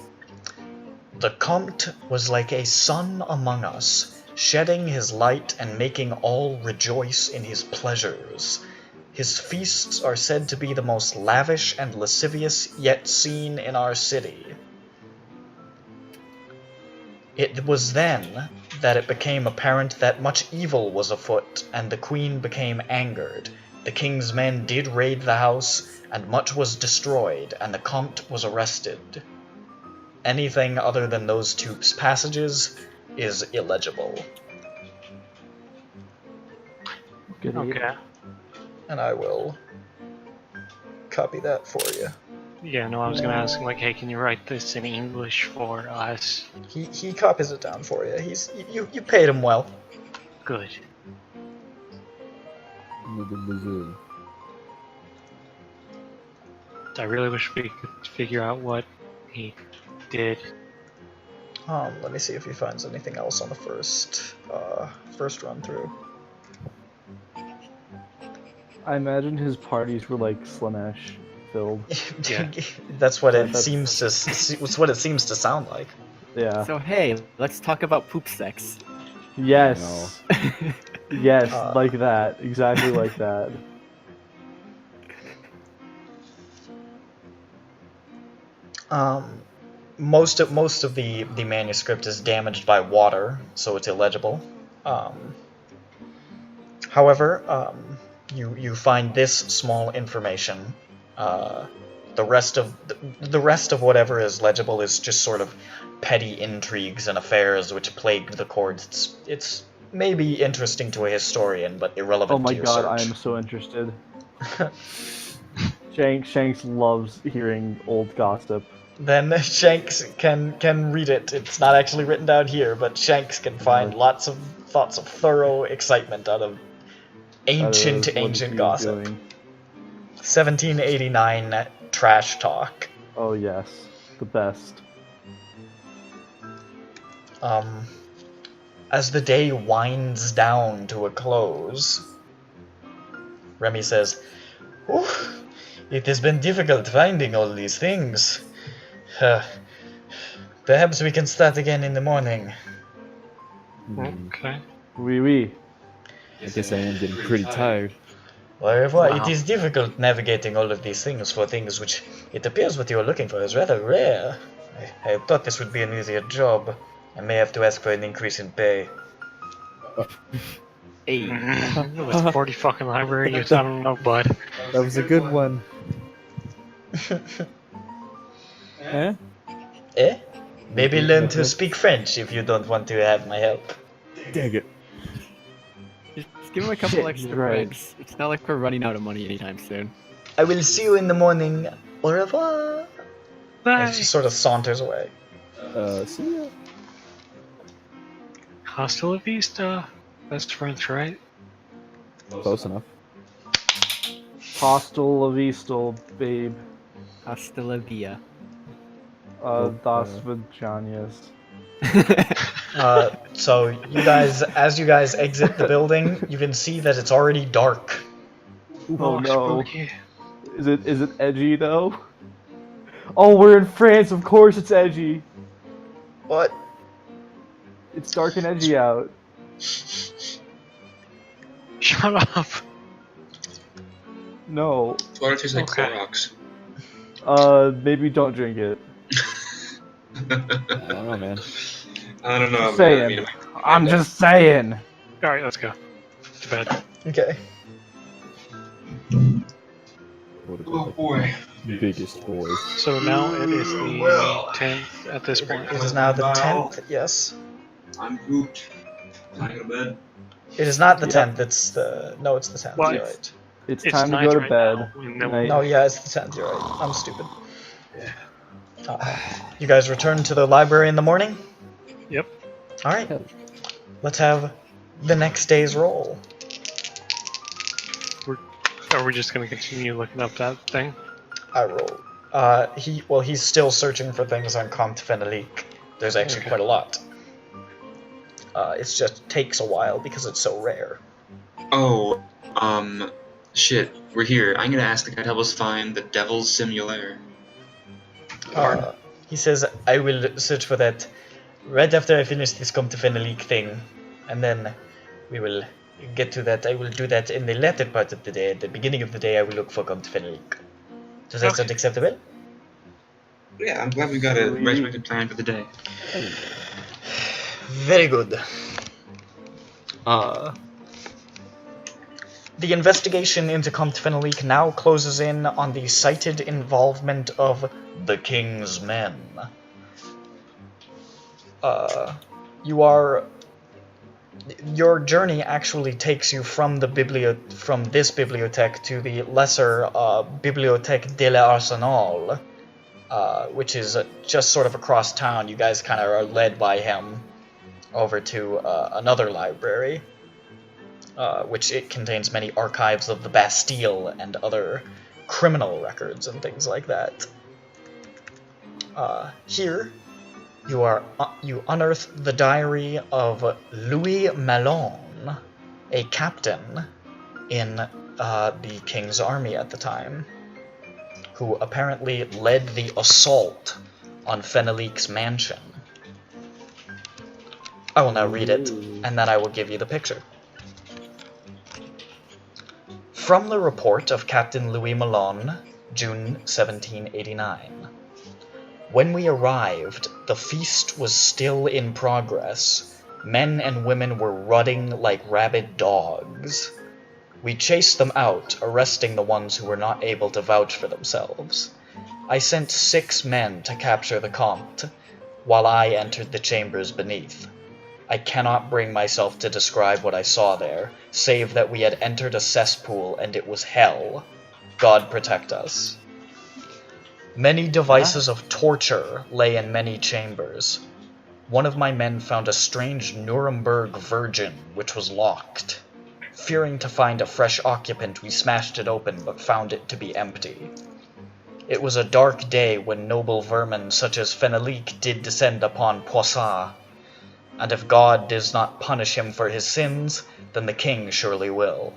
S1: "The Comte was like a sun among us, shedding his light and making all rejoice in his pleasures. His feasts are said to be the most lavish and lascivious yet seen in our city. It was then that it became apparent that much evil was afoot, and the Queen became angered. The king's men did raid the house, and much was destroyed, and the Comte was arrested." Anything other than those two passages is illegible.
S2: Good.
S3: Okay.
S1: And I will copy that for you.
S3: Yeah, no, I was gonna ask him, like, hey, can you write this in English for us?
S1: He copies it down for you. You paid him well.
S3: Good. I really wish we could figure out what he did.
S1: Let me see if he finds anything else on the first run through.
S2: I imagine his parties were like Slanesh filled.
S3: Yeah.
S1: That's what it
S2: That's-
S1: seems to. It's what it seems to sound like.
S2: Yeah.
S4: So hey, let's talk about poop sex.
S2: Yes. Yes,
S1: Uh,
S2: like that. Exactly like that.
S1: Most of the manuscript is damaged by water, so it's illegible. However, you find this small information. The rest of whatever is legible is just sort of petty intrigues and affairs which plagued the court. It's maybe interesting to a historian, but irrelevant
S2: Oh my
S1: to your
S2: god, I
S1: search.
S2: am so interested. Shanks loves hearing old gossip.
S1: Then Shanks can read it. It's not actually written down here, but Shanks can find lots of thoughts of thorough excitement out of ancient
S2: What is he
S1: gossip.
S2: doing?
S1: 1789 trash talk.
S2: Oh yes, the best.
S1: As the day winds down to a close, Remy says, "Whew, it has been difficult finding all these things. Perhaps we can start again in the morning."
S3: Okay.
S2: Oui.
S5: I guess I am getting pretty tired.
S1: Au revoir.
S3: Wow.
S1: It is difficult navigating all of these things for things which it appears what you are looking for is rather rare. I thought this would be an easier job. I may have to ask for an increase in pay.
S4: Hey.
S3: With 40 fucking libraries, I don't know, bud.
S5: That was a good one. Eh?
S1: Eh? Maybe learn to speak French if you don't want to have my help.
S5: Dang it.
S4: Just give him a couple
S2: Shit,
S4: extra
S2: you're right.
S4: credits. It's not like we're running out of money anytime soon.
S1: I will see you in the morning. Au revoir. And she
S3: Bye.
S1: sort of saunters away.
S5: See ya.
S3: Hasta la vista. Best friends, right?
S5: Close enough.
S2: Hostel la vista, babe.
S4: Hasta la via.
S2: Das vaginas.
S1: So you guys, as you guys exit the building, you can see that it's already dark.
S2: Oh no.
S3: Spooky.
S2: Is it edgy though? Oh, we're in France. Of course, it's edgy.
S1: What?
S2: It's dark and edgy out.
S3: Shut up.
S2: No.
S6: Water tastes like
S3: Okay.
S6: Clorox.
S2: Maybe don't drink it.
S5: I don't know, man.
S6: I don't know.
S2: Just
S6: man.
S2: saying. I'm just saying.
S3: Alright, let's go. To bed.
S1: Okay.
S5: What a
S6: Oh boy.
S5: biggest boys.
S3: So now it is the 10th at this point.
S1: It is now the 10th, yes.
S6: I'm pooped. Time to go to bed.
S1: It is not the
S2: Yeah.
S1: 10th, it's the... No, it's the 10th,
S3: What?
S1: you're right.
S2: It's
S3: It's
S2: time to
S3: night
S2: go to
S3: right
S2: bed.
S3: now, and then
S2: Night.
S1: No, yeah, it's the 10th, you're right. I'm stupid. You guys return to the library in the morning?
S3: Yep.
S1: Alright. Let's have the next day's roll.
S3: Are we just gonna continue looking up that thing?
S1: I roll. He's still searching for things on Comte Fenelique. There's actually
S3: Okay.
S1: quite a lot. It just takes a while because it's so rare.
S6: Oh, shit. We're here. I'm gonna ask the guy to help us find the Devil's Simulaire.
S1: He says, I will search for that right after I finish this Comte Fenelique thing. And then we will get to that. I will do that in the latter part of the day. At the beginning of the day, I will look for Comte Fenelique. Does that sound acceptable?
S6: Yeah, I'm glad we got a regimented plan for the day.
S1: Very good. The investigation into Comte Fenelique now closes in on the cited involvement of the King's men. Your journey actually takes you from the from this bibliothèque to the lesser Bibliothèque de l'Arsenal, which is just sort of across town. You guys kind of are led by him over to another library, which it contains many archives of the Bastille and other criminal records and things like that. Here, you unearth the diary of Louis Malone, a captain in the King's army at the time, who apparently led the assault on Fenelique's mansion. I will now read it, and then I will give you the picture. From the report of Captain Louis Malone, June 1789. When we arrived, the feast was still in progress. Men and women were rutting like rabid dogs. We chased them out, arresting the ones who were not able to vouch for themselves. I sent 6 men to capture the Comte, while I entered the chambers beneath. I cannot bring myself to describe what I saw there, save that we had entered a cesspool and it was hell. God protect us. Many devices of torture lay in many chambers. One of my men found a strange Nuremberg Virgin, which was locked. Fearing to find a fresh occupant, we smashed it open, but found it to be empty. It was a dark day when noble vermin such as Fenelique did descend upon Poissat, and if God does not punish him for his sins, then the king surely will.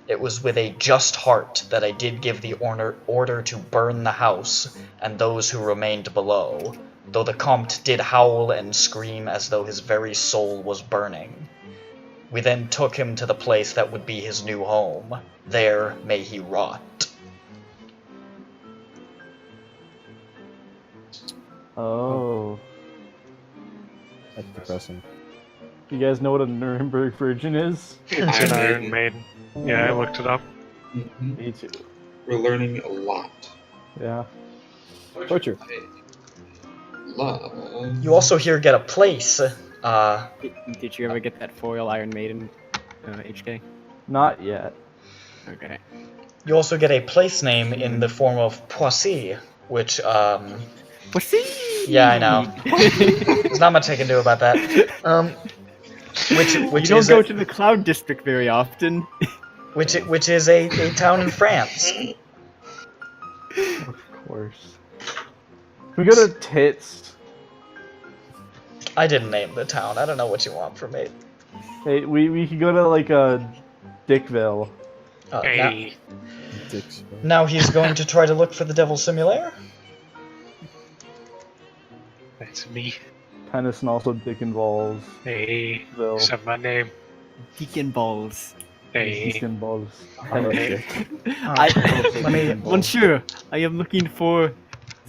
S1: It was with a just heart that I did give the order to burn the house and those who remained below, though the Comte did howl and scream as though his very soul was burning. We then took him to the place that would be his new home. There may he rot.
S2: Oh.
S5: That's depressing.
S2: You guys know what a Nuremberg Virgin is?
S3: It's an Iron Maiden. Yeah, I looked it up.
S6: Mhm.
S2: Me too.
S6: We're learning a lot.
S2: Yeah.
S5: Torture.
S6: love.
S1: You also here get a place.
S4: Did you ever get that foil Iron Maiden, HK?
S2: Not yet.
S4: Okay.
S1: You also get a place name in the form of Poissy, which,
S4: Pussy!
S1: yeah, I know. There's not much I can do about that. Which
S4: You don't
S1: is
S4: go to the Cloud District very often.
S1: which is a town in France.
S2: Of course. We go to Tits.
S1: I didn't name the town. I don't know what you want from me.
S2: Hey, we could go to like Dickville.
S3: Hey.
S1: Now he's going to try to look for the Devil Simulator.
S3: That's me.
S2: Tennis and also Dick and Balls.
S3: Hey.
S2: Ville.
S3: Except my name.
S4: Deacon Balls.
S3: Hey.
S2: Dick and Balls.
S3: Hey.
S1: Let me.
S4: Monsieur, I am looking for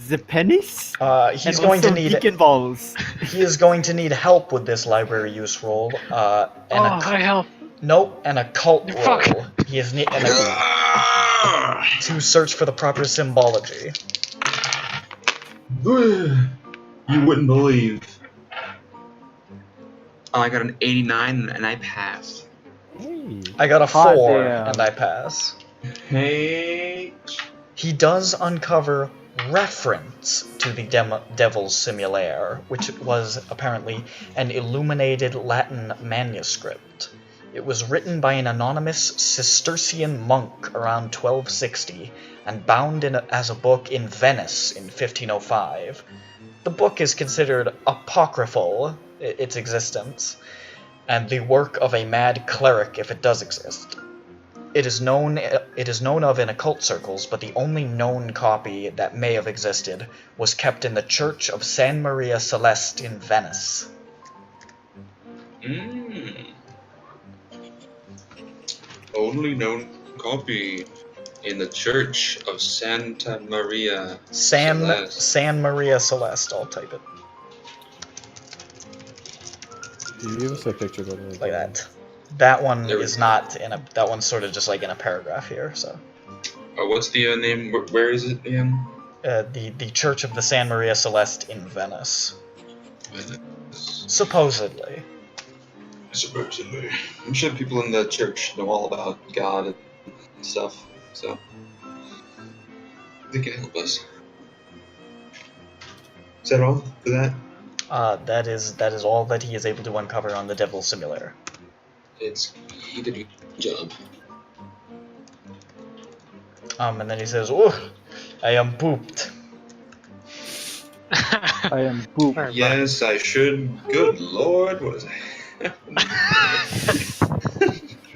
S4: the penis.
S1: He's
S4: and
S1: going to
S4: also
S1: need.
S4: Deacon Balls.
S1: He is going to need help with this library use roll. And
S3: I help.
S1: Nope, an occult roll.
S3: Fuck.
S1: He is to search for the proper symbology.
S6: You wouldn't believe. Oh, I got an 89 and I passed.
S5: Hey.
S1: I got a
S2: Hot
S1: 4
S2: damn.
S1: and I pass.
S6: Hey.
S1: He does uncover reference to the Devil's Simulaire, which was apparently an illuminated Latin manuscript. It was written by an anonymous Cistercian monk around 1260 and bound as a book in Venice in 1505. The book is considered apocryphal, its existence, and the work of a mad cleric if it does exist. It is known of in occult circles, but the only known copy that may have existed was kept in the Church of San Maria Celeste in Venice.
S6: Only known copy in the Church of Santa Maria.
S1: San Maria Celeste, I'll type it.
S5: You give us a picture of it.
S1: Like that. That one
S6: There we
S1: is
S6: go.
S1: not in a. That one's sort of just like in a paragraph here. So,
S6: What's the name? Where is it again?
S1: the Church of the San Maria Celeste in Venice, supposedly.
S6: Supposedly. I'm sure people in the church know all about God and stuff, so they can help us. Is that all for that?
S1: That is all that he is able to uncover on the Devil's Simulator.
S6: He did a good job.
S1: And then he says, "Oh, I am pooped."
S2: I am poop.
S6: Yes, I should. Good lord, what is that?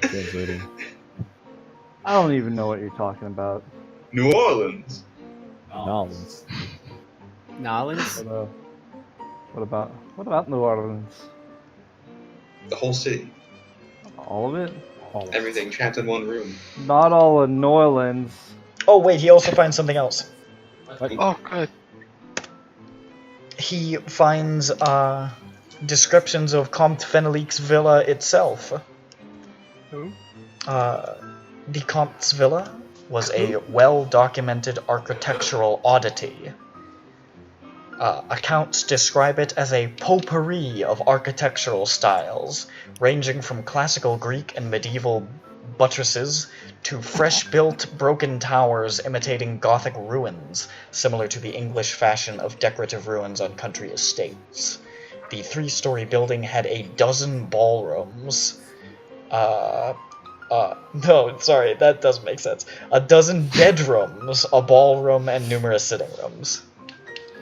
S5: Translating.
S2: I don't even know what you're talking about.
S6: New Orleans.
S5: Nolans.
S4: Nolans?
S2: What about New Orleans?
S6: The whole city.
S2: All of it?
S6: Everything trapped in one room.
S2: Not all of New Orleans.
S1: Oh wait, he also finds something else.
S3: Oh, good.
S1: He finds descriptions of Comte Fenelique's villa itself.
S3: Who?
S1: The Comte's villa was a well-documented architectural oddity. Accounts describe it as a potpourri of architectural styles, ranging from classical Greek and medieval buttresses to fresh-built broken towers imitating Gothic ruins, similar to the English fashion of decorative ruins on country estates. The 3-story building had a dozen ballrooms. No, sorry, that doesn't make sense. A dozen bedrooms, a ballroom, and numerous sitting rooms.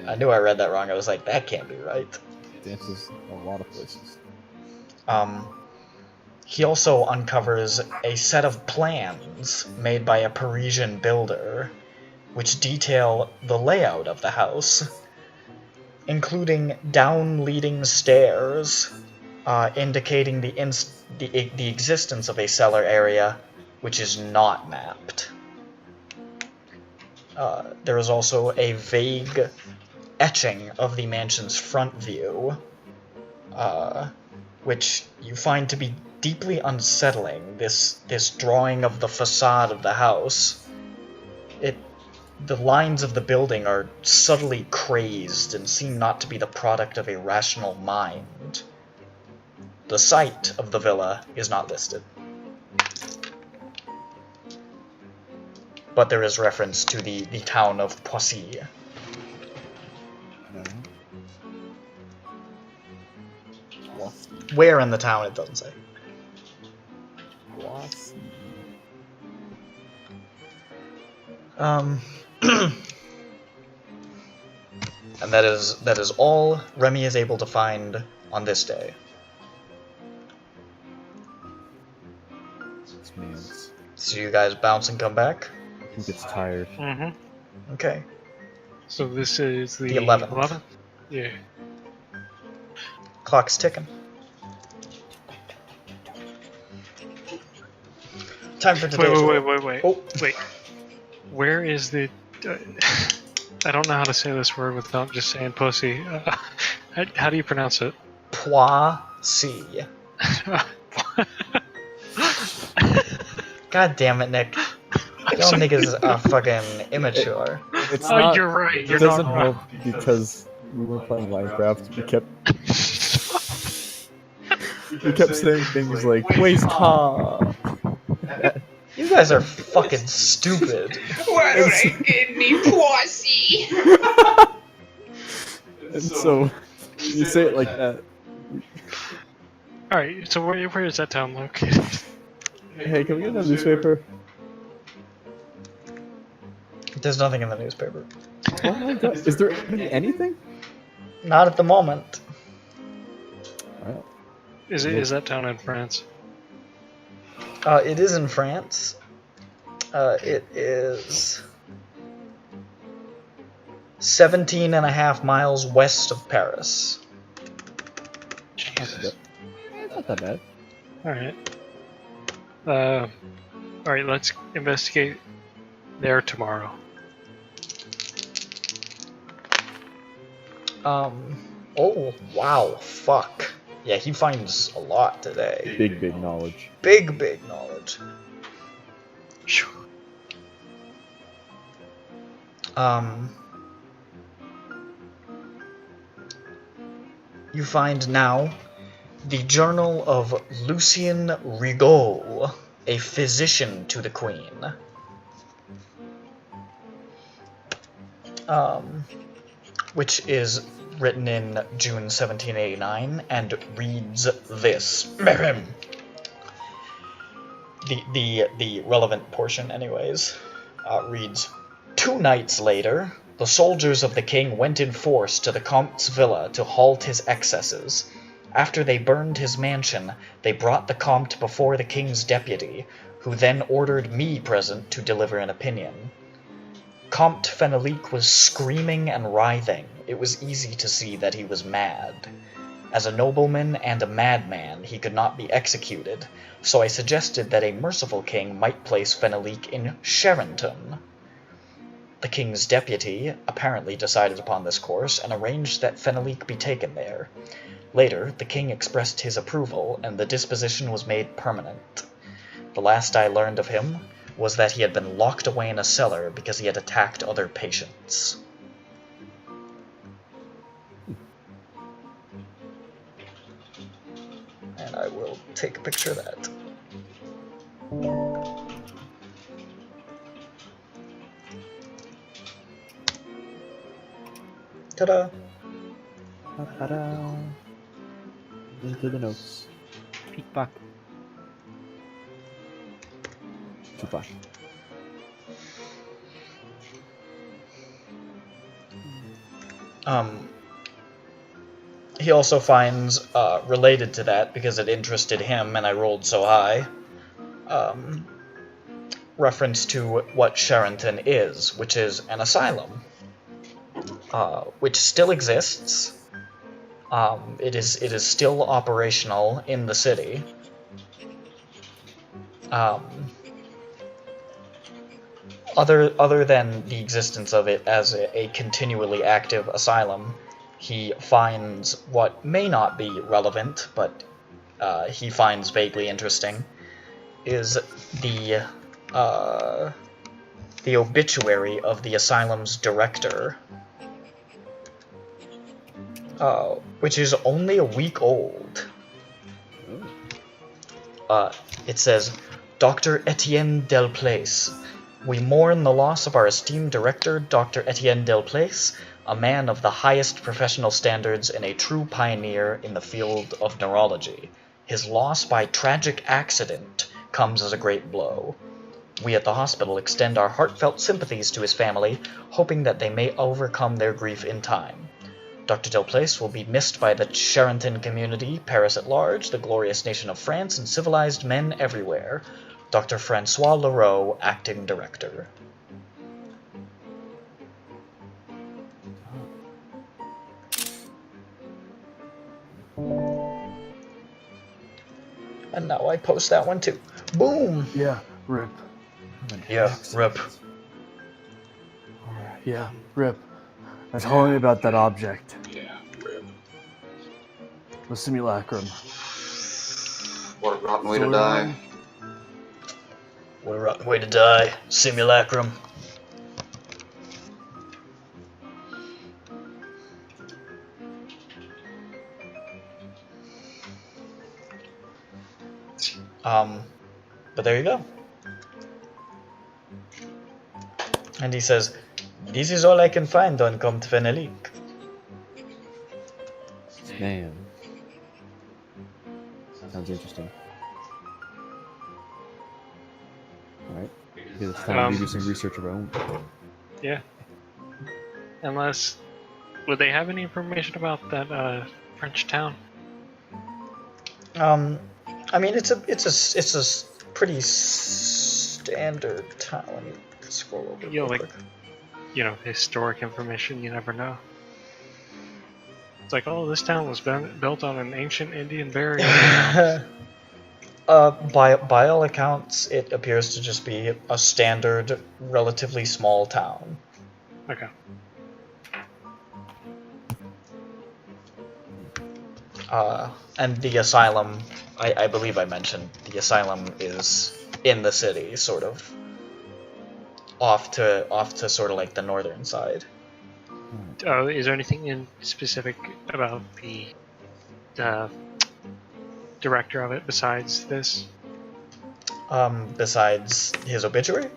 S1: I knew I read that wrong. I was like, that can't be right.
S5: Dances a lot of places.
S1: He also uncovers a set of plans made by a Parisian builder, which detail the layout of the house, including down-leading stairs, indicating the existence of a cellar area, which is not mapped. There is also a vague etching of the mansion's front view, which you find to be deeply unsettling. This drawing of the facade of the house, The lines of the building are subtly crazed and seem not to be the product of a rational mind. The site of the villa is not listed. But there is reference to the town of Poissy. Where in the town, it doesn't say. And that is all Remy is able to find on this day.
S5: This means
S1: So you guys bounce and come back?
S5: he gets tired.
S3: Mm-hmm.
S1: Okay.
S3: So this is the
S1: 11th.
S3: 11th? Yeah.
S1: Clock's ticking. Time for today's
S3: Wait.
S1: Oh.
S3: Wait. Where is the... I don't know how to say this word without just saying pussy. How do you pronounce it?
S1: Poissy. God damn it, Nick. Y'all niggas are fucking immature.
S5: It's
S3: Oh,
S5: not,
S3: you're right.
S5: it
S3: You're
S5: doesn't
S3: not wrong.
S5: help because we were playing Minecraft. We kept saying things like "waste time."
S1: You guys are fucking stupid.
S6: Why don't I get any pussy?
S5: And so you say it like that.
S3: Alright, so where is that town located?
S5: Hey, can we get a newspaper?
S1: There's nothing in the newspaper.
S5: Oh my god, is there anything?
S1: Not at the moment.
S5: Well,
S3: Is that town in France?
S1: It is in France. It is 17.5 miles west of Paris.
S3: Jesus.
S5: it's not that bad.
S3: Alright. Alright, let's investigate there tomorrow.
S1: Oh, wow, fuck. Yeah, he finds a lot today.
S5: Big knowledge.
S1: Big knowledge.
S3: Phew.
S1: You find now the journal of Lucien Rigaud, a physician to the Queen. Which is written in June 1789 and reads this. The relevant portion, anyways, reads: 2 nights later, the soldiers of the king went in force to the Comte's villa to halt his excesses. After they burned his mansion, they brought the Comte before the king's deputy, who then ordered me present to deliver an opinion. Comte Fenelique was screaming and writhing. It was easy to see that he was mad. As a nobleman and a madman, he could not be executed, so I suggested that a merciful king might place Fenelique in Charenton. The king's deputy apparently decided upon this course and arranged that Fenelique be taken there. Later, the king expressed his approval, and the disposition was made permanent. The last I learned of him was that he had been locked away in a cellar because he had attacked other patients. And I will take a picture of that. Ta-da!
S5: Ta-da. Into the notes.
S4: Peek back.
S5: Tupac.
S1: He also finds, related to that, because it interested him and I rolled so high, reference to what Charenton is, which is an asylum, which still exists. It is still operational in the city. Other than the existence of it as a continually active asylum, he finds what may not be relevant, but he finds vaguely interesting, is the the obituary of the asylum's director, which is only a week old. It says, Dr. Etienne Delplace. We mourn the loss of our esteemed director, Dr. Etienne Delplace, a man of the highest professional standards and a true pioneer in the field of neurology. His loss by tragic accident comes as a great blow. We at the hospital extend our heartfelt sympathies to his family, hoping that they may overcome their grief in time. Dr. Delplace will be missed by the Charenton community, Paris at large, the glorious nation of France, and civilized men everywhere. Dr. Francois Leroux, acting director. And now I post that one too. Boom!
S2: Yeah, rip.
S1: Yeah, rip.
S2: Yeah, rip. Now tell me about that object.
S6: Yeah, rip.
S2: The simulacrum.
S6: What a rotten way to die.
S1: What a rotten way to die. Simulacrum. But there you go. And he says, this is all I can find on Comte Fenelic.
S5: Man. Sounds interesting. Alright. Maybe it's time to do some research of our own.
S3: Yeah. Unless, would they have any information about that French town?
S1: I mean, it's a pretty standard town. Let me scroll over
S3: Yeah,
S1: real
S3: like-
S1: quick.
S3: You know, historic information, you never know. It's like, oh, this town was built on an ancient Indian burial ground.
S1: By all accounts, it appears to just be a standard, relatively small town.
S3: Okay.
S1: And the asylum, I believe I mentioned, the asylum is in the city, sort of. Off to sort of like the northern side.
S3: Is there anything in specific about the director of it besides this?
S1: Besides his obituary?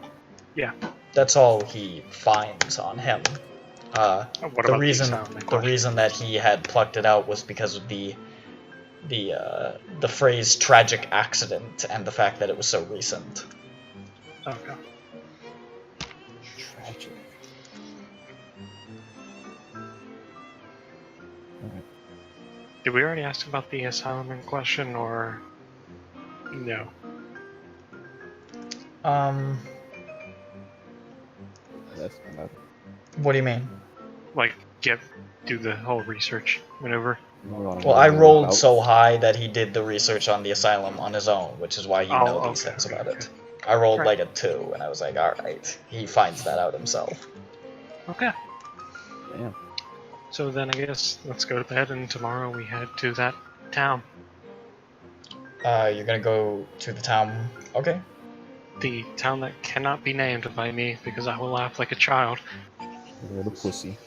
S3: Yeah.
S1: That's all he finds on him.
S3: What
S1: The
S3: about
S1: reason reason that he had plucked it out was because of the phrase tragic accident and the fact that it was so recent.
S3: Okay.
S5: Tragic. Alright.
S3: Did we already ask about the asylum in question, or no?
S5: That's not
S1: What do you mean?
S3: Like, do the whole research maneuver?
S1: Well, I rolled so high that he did the research on the asylum on his own, which is why you know these things about it. I rolled like a 2, and I was like, alright, he finds that out himself.
S3: Okay.
S5: Damn.
S3: So then I guess let's go to bed, and tomorrow we head to that town.
S1: You're gonna go to the town, okay?
S3: The town that cannot be named by me because I will laugh like a child.
S5: You're the pussy.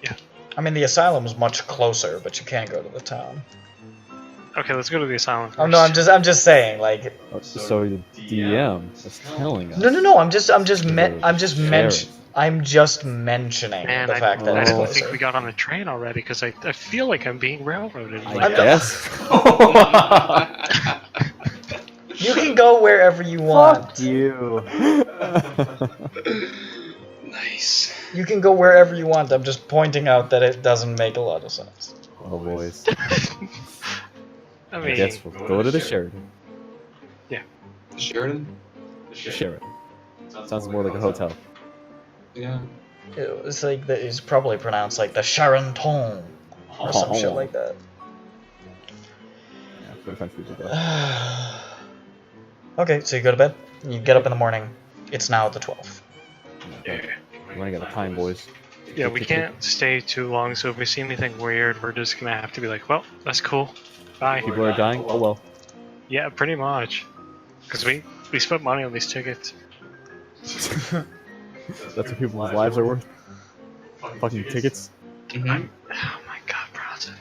S3: Yeah.
S1: I mean, the asylum's much closer, but you can't go to the town.
S3: Okay, let's go to the asylum first.
S1: Oh no, I'm just saying, like.
S5: So the DM is telling us.
S1: No. I'm just mentioning
S3: Man,
S1: the fact that
S3: I
S1: it's
S3: don't
S1: closer.
S3: think we got on the train already because I feel like I'm being railroaded.
S5: I
S3: Like,
S5: guess.
S1: You can go wherever you want.
S2: Fuck you.
S6: Nice.
S1: You can go wherever you want. I'm just pointing out that it doesn't make a lot of sense.
S5: Oh boys.
S3: I
S5: I
S3: mean,
S5: guess we'll go to the Sheraton.
S6: Sheridan?
S5: Sheraton. Sounds more like a hotel.
S6: Yeah.
S1: It's like it's probably pronounced like the Charenton or some shit like that.
S5: Yeah, for the French people though.
S1: Okay, so you go to bed. You get up in the morning. It's now the 12th.
S3: yeah.
S5: We're running out of time, boys.
S3: Yeah, we can't stay too long, so if we see anything weird, we're just gonna have to be like, well, that's cool. Bye.
S5: People are dying. Oh well.
S3: Yeah, pretty much. Because we spent money on these tickets.
S5: That's what people's lives are worth. Fucking tickets.
S6: Mhm.
S3: Oh my god, Bronson.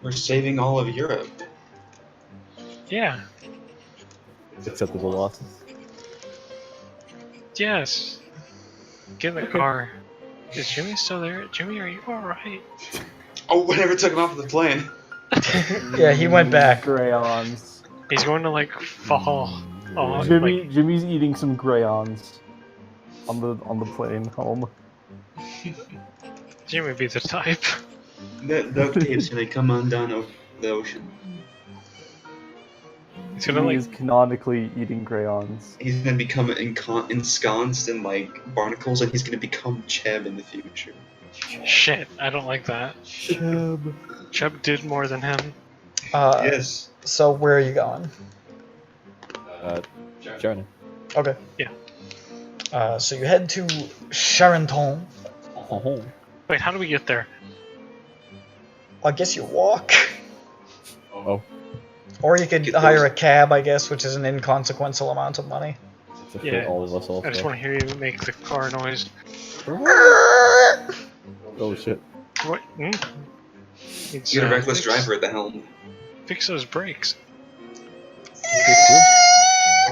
S6: We're saving all of Europe.
S3: Yeah.
S5: Acceptable losses.
S3: Yes. Get in the car. Is Jimmy still there? Jimmy, are you alright?
S6: Oh, we never took him off the plane.
S1: Yeah, he went back.
S2: Crayons.
S3: He's going to like fall. Oh,
S2: Jimmy's eating some crayons on the plane home.
S3: Jimmy be the type.
S6: The duct tape's gonna come undone the ocean.
S3: He's gonna
S2: Jimmy
S3: like
S2: is canonically eating crayons.
S6: He's gonna become ensconced in like barnacles, and he's gonna become Cheb in the future.
S3: shit. I don't like that.
S5: Chub.
S3: Chubb did more than him.
S6: Yes.
S1: So where are you going?
S5: China.
S1: Okay.
S3: Yeah.
S1: So you head to Charenton.
S5: Oh.
S3: Wait, how do we get there?
S1: I guess you walk.
S5: Oh.
S1: Or you could hire a cab, I guess, which is an inconsequential amount of money.
S5: To
S3: Yeah.
S5: fit all of us also.
S3: I just want to hear you make the car noise.
S5: Oh shit.
S3: What? It's,
S6: You get a reckless driver at the helm.
S3: Fix those brakes.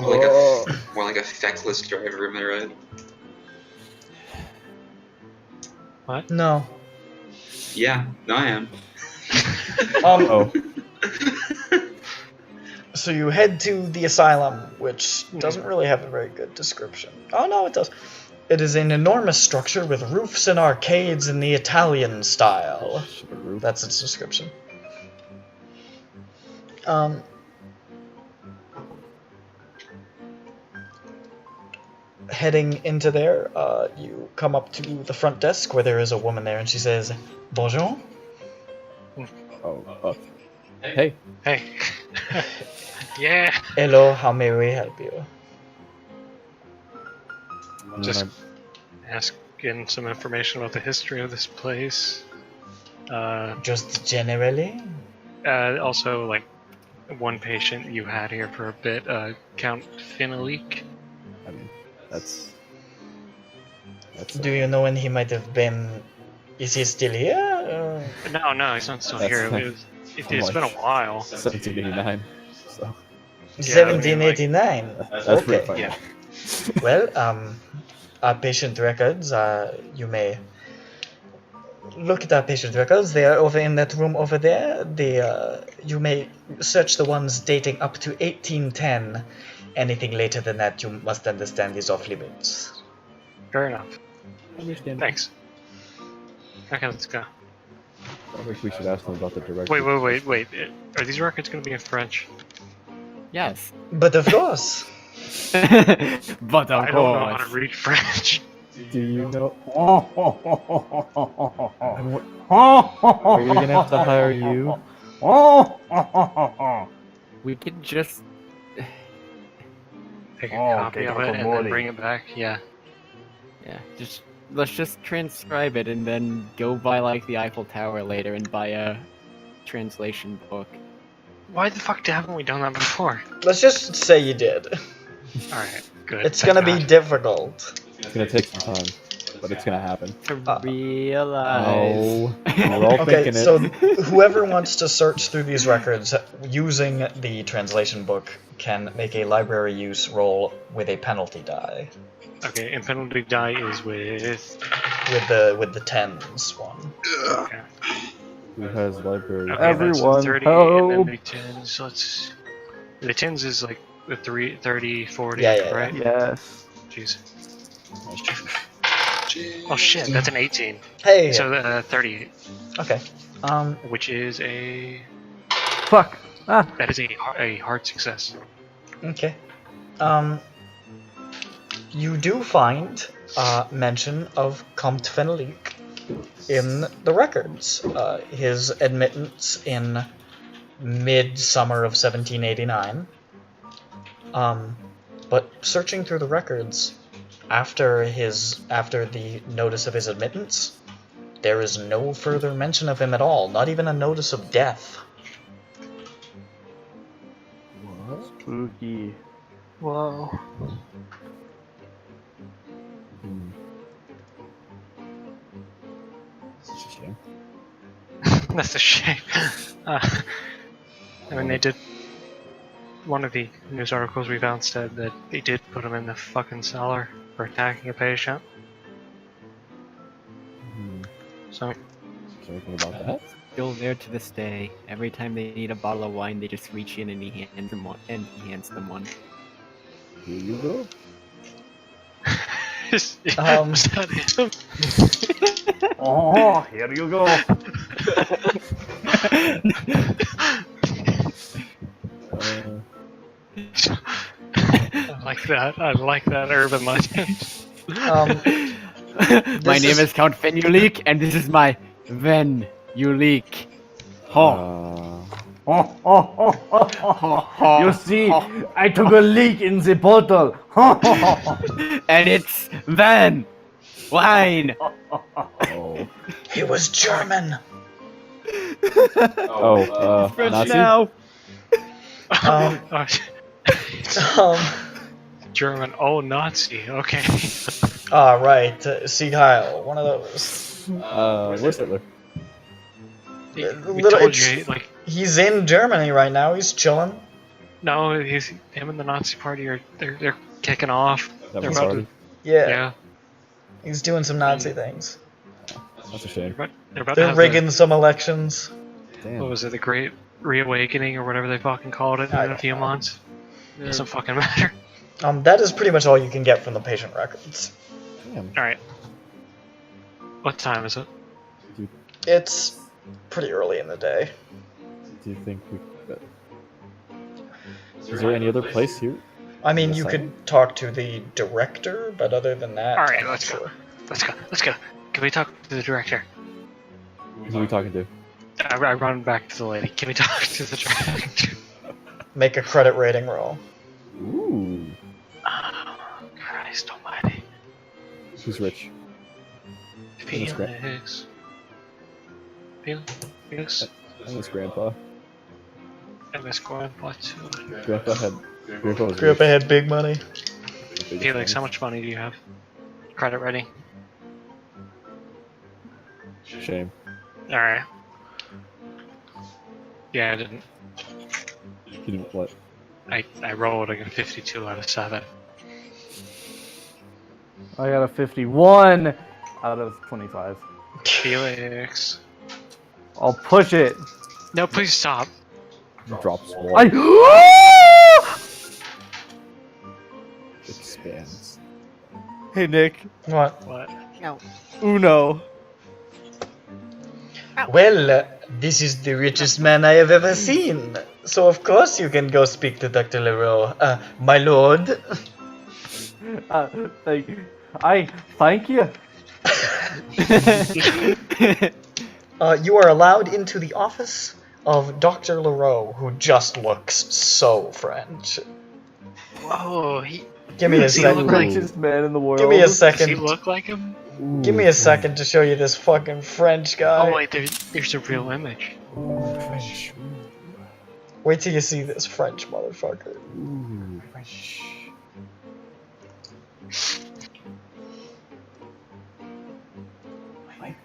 S6: More like a feckless driver, am I right?
S3: What?
S1: No.
S6: Yeah, no, I am.
S5: Oh.
S1: So you head to the asylum, which doesn't really have a very good description. Oh no, it does. It is an enormous structure with roofs and arcades in the Italian style. That's its description. Heading into there, you come up to the front desk where there is a woman there, and she says, "Bonjour."
S5: Oh. Hey.
S3: Hey. Yeah.
S1: Hello, how may we help you?
S3: Just asking some information about the history of this place.
S1: Just generally?
S3: Also, like, one patient you had here for a bit, Count Finalik.
S5: I mean, that's.
S1: Do you know when he might have been? Is he still here?
S3: No, he's not still
S5: That's
S3: here.
S5: fine.
S3: It's been a while.
S5: 1789. So
S1: 1789.
S5: that's
S1: Okay.
S5: pretty funny.
S3: Yeah.
S1: Well, our patient records. You may look at our patient records. They are over in that room over there. You may search the ones dating up to 1810. Anything later than that, you must understand, is off limits.
S3: Fair enough.
S5: Understand.
S3: Thanks. Okay, let's go.
S5: I think we should ask them about the director.
S3: Wait. Are these records going to be in French?
S4: Yes.
S1: But of course.
S4: But of
S3: I don't know how to
S4: course.
S3: read French.
S5: Do you know?
S2: Are
S5: Are we gonna have to hire you?
S4: We could just.
S3: Take a
S2: Oh,
S3: copy
S2: okay,
S3: of it and then
S2: guacamole.
S3: bring it back. Yeah.
S4: Yeah, let's just transcribe it and then go by like the Eiffel Tower later and buy a translation book.
S3: Why the fuck haven't we done that before?
S1: Let's just say you did.
S3: Alright, good.
S1: It's gonna be difficult.
S5: It's gonna take some time, but it's gonna happen.
S4: To realize.
S5: No, we're all
S1: Okay,
S5: thinking
S1: so
S5: it.
S1: whoever wants to search through these records using the translation book can make a library use roll with a penalty die.
S3: Okay, and penalty die is with.
S1: With the tens one.
S3: Okay.
S5: Who has library?
S3: Okay,
S2: Everyone,
S3: that's 30, and then
S2: help.
S3: the tens. Let's. The tens is like the 30, 40,
S1: Yeah,
S3: right?
S2: Yes.
S3: Jeez. Oh shit, that's an 18.
S1: Hey.
S3: So 38,
S1: Okay.
S3: which is a.
S2: Fuck. Ah.
S3: That is a hard success.
S1: Okay. You do find mention of Comte Fenelique in the records. His admittance in midsummer of 1789. But searching through the records after the notice of his admittance, there is no further mention of him at all. Not even a notice of death.
S2: Spooky.
S3: Whoa.
S5: Hmm. Such a shame.
S3: That's a shame. I mean, they did. One of the news articles we found said that they did put him in the fucking cellar for attacking a patient.
S5: Hmm.
S3: So,
S5: Is there anything about that?
S4: Still there to this day. Every time they need a bottle of wine, they just reach in and he hands them one. And he hands them one.
S5: Here you go.
S3: was that him?
S2: Oh, here you go.
S3: I like that. I like that urban legend.
S4: My name is Count Fenulik, and this is my Venulik. Ho.
S2: You see, I took a leak in the bottle.
S4: And it's Van Wine.
S5: Oh.
S1: He was German.
S4: French
S5: Nazi?
S4: now.
S1: Um,
S3: Oh,
S1: um,
S3: German. Oh, Nazi. Okay.
S1: right. See Kyle, one of those.
S5: Where's Hitler?
S3: We
S1: Little-
S3: told
S1: it's-
S3: you, like,
S1: He's in Germany right now. He's chilling.
S3: no, him and the Nazi party are they're kicking off.
S5: That
S3: They're
S5: was
S3: about
S5: already.
S3: to,
S1: Yeah,
S3: yeah.
S1: he's doing some Nazi things.
S5: That's a shame.
S3: They're about to
S1: They're
S3: have
S1: rigging some elections.
S5: Damn.
S3: what was it, the Great Reawakening or whatever they fucking called it
S1: I
S3: in a
S1: don't
S3: few
S1: know.
S3: months. Doesn't fucking matter.
S1: That is pretty much all you can get from the patient records.
S5: Damn.
S3: All right. What time is it?
S1: It's pretty early in the day.
S5: Do you think we? Is there any other place here?
S1: I mean,
S5: Yes,
S1: you
S5: I
S1: could talk to the director, but other than that,
S3: All right,
S1: I'm not
S3: let's go.
S1: sure.
S3: Let's go. Let's go. Can we talk to the director?
S5: Who are we talking to?
S3: I run back to the lady. Can we talk to the director?
S1: Make a credit rating roll.
S5: Ooh.
S3: Oh, Christ almighty.
S5: Who's rich? That's great.
S3: Felix?
S5: And his grandpa.
S3: And this grandpa too.
S5: Grandpa was
S1: Grandpa had big money.
S5: rich.
S3: Felix, how much money do you have? Credit ready?
S5: Shame.
S3: Alright. Yeah, I didn't.
S5: You didn't what?
S3: I rolled like a 52 out of 7.
S2: I got a 51 out of 25.
S3: Felix.
S2: I'll push it.
S3: No, please stop.
S5: Drops wall.
S2: I.
S5: Expands.
S2: Hey Nick.
S1: What?
S3: What?
S2: Uno.
S1: Well, this is the richest man I have ever seen. So of course you can go speak to Dr. Leroux. My lord.
S2: I thank you.
S1: You are allowed into the office of Dr. Leroux, who just looks so French.
S3: Whoa, he.
S1: Give me a
S3: Does he look
S1: second.
S3: like-
S2: Richest man in the world.
S1: Give me a
S3: Does he
S1: second.
S3: look like him?
S1: Give me a second to show you this fucking French guy.
S3: Oh wait, there's a real image.
S5: Fresh.
S1: Wait till you see this French motherfucker.
S5: Ooh, fresh.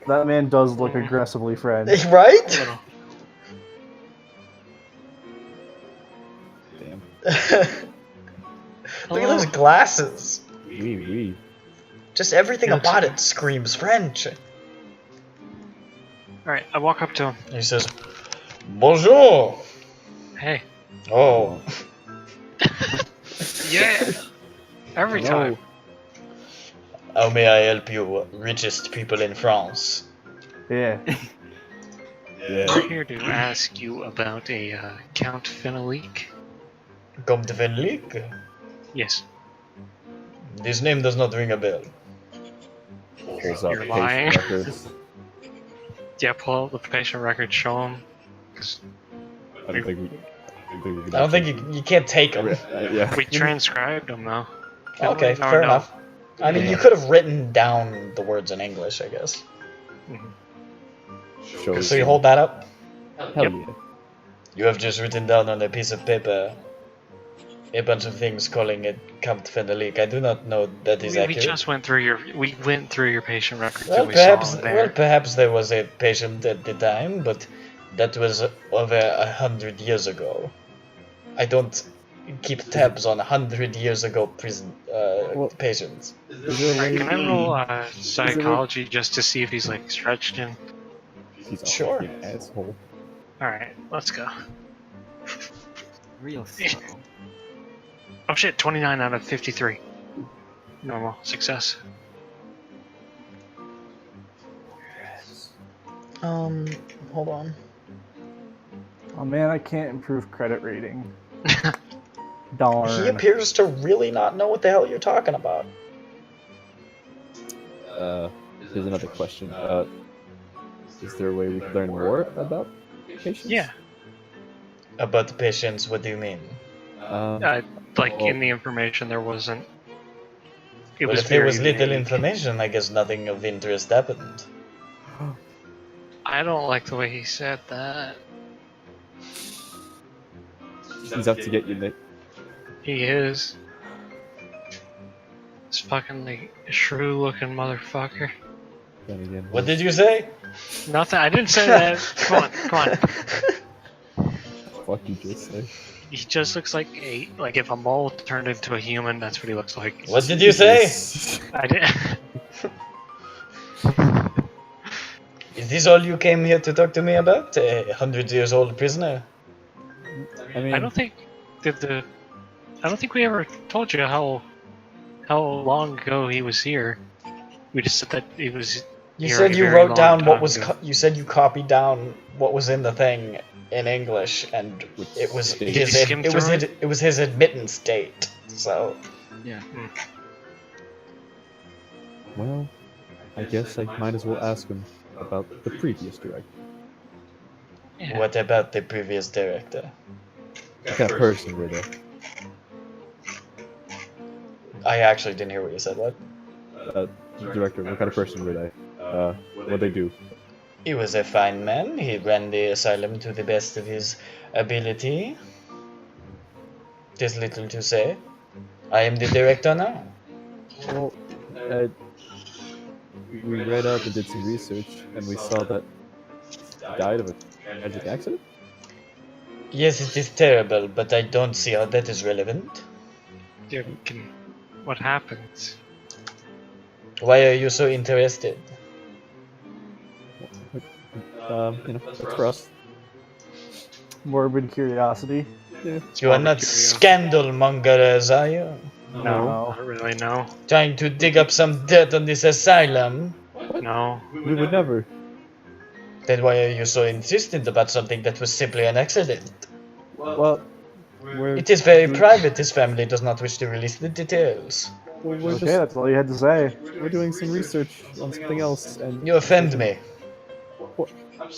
S2: That man does look aggressively French.
S1: Right?
S3: Little.
S5: Damn.
S1: Look at those glasses.
S5: Wee.
S1: Just everything
S3: He looks-
S1: about it screams French.
S3: Alright, I walk up to him.
S1: He says, Bonjour.
S3: Hey.
S1: Oh.
S3: Yeah. Every time.
S1: How may I help you, richest people in France?
S2: Yeah.
S5: Yeah.
S3: I'm here to ask you about a Count Fenulik.
S1: Come to Venlik?
S3: Yes.
S1: This name does not ring a bell.
S5: Pulls up
S3: You're
S5: patient
S3: lying.
S5: records.
S3: Yeah, pull out the patient record, show him.
S5: I don't think we.
S1: I don't think you can't take them.
S5: Yeah.
S3: We transcribed them though.
S1: Okay,
S3: Or
S1: fair
S3: no.
S1: enough. I mean, you could have written down the words in English, I guess.
S5: Shows
S1: So you hold that up.
S5: Hell yeah.
S1: You have just written down on a piece of paper a bunch of things calling it Count Fenalik. I do not know that is
S3: We
S1: accurate.
S3: just went through your patient records
S1: Well,
S3: and we saw him
S1: well,
S3: there.
S1: perhaps there was a patient at the time, but that was over 100 years ago. I don't keep tabs on 100 years ago prison patients.
S5: Is there a
S3: Alright,
S5: way
S3: can I
S5: we-
S3: roll psychology just to see if he's like stretched in?
S5: He's a
S1: Sure.
S5: fucking asshole.
S3: Alright, let's go.
S4: Real slow.
S3: Oh shit, 29 out of 53. Normal success.
S1: Hold on.
S2: Oh man, I can't improve credit rating. Darn.
S1: He appears to really not know what the hell you're talking about.
S5: Here's another question. Is there a way we can learn more about patients?
S3: Yeah.
S1: About the patients, what do you mean?
S3: Like in the information there wasn't. It
S1: Well,
S3: was
S1: if there
S3: very
S1: was little
S3: vague.
S1: information, I guess nothing of interest happened.
S3: I don't like the way he said that.
S5: He's out to get you, Nick.
S3: He is. This fucking like shrew looking motherfucker.
S5: Then again,
S1: What did you say?
S3: Nothing. I didn't say that. Come on, come on.
S5: Fuck you just say?
S3: He just looks like if a mole turned into a human. That's what he looks like.
S1: What did you say?
S3: I did.
S1: Is this all you came here to talk to me about? A 100-year-old prisoner?
S5: I mean,
S3: I don't think I don't think we ever told you how long ago he was here. We just said that he was.
S1: You
S3: here
S1: said
S3: a
S1: you
S3: very
S1: wrote
S3: long
S1: down what
S3: time
S1: was.
S3: ago.
S1: You said you copied down what was in the thing in English, and it was
S5: Did
S3: you
S1: his.
S3: skim
S1: It was
S3: through
S1: it was his admittance date. So
S5: well, I guess I might as well ask him about the previous director.
S3: Yeah.
S1: what about the previous director?
S5: What kind of person were they?
S1: I actually didn't hear what you said. What?
S5: Director, what kind of person were they? What'd they do?
S1: He was a fine man. He ran the asylum to the best of his ability. There's little to say. I am the director now.
S5: Well, we read up and did some research, and we saw that he died of a tragic accident.
S1: Yes, it is terrible, but I don't see how that is relevant.
S3: Yeah, what happened?
S1: Why are you so interested?
S5: That's for us.
S2: Morbid curiosity.
S1: You are not scandal-mongers, are you?
S3: No,
S2: No.
S3: not really. No,
S1: Trying to dig up some dirt on this asylum?
S3: no.
S5: We would never.
S1: Then why are you so insistent about something that was simply an accident?
S5: Well, we're,
S1: It is very private. His family does not wish to release the details.
S5: we're
S2: Okay,
S5: just
S2: that's all you had to say.
S5: we're doing some research on something else, and
S1: You offend me.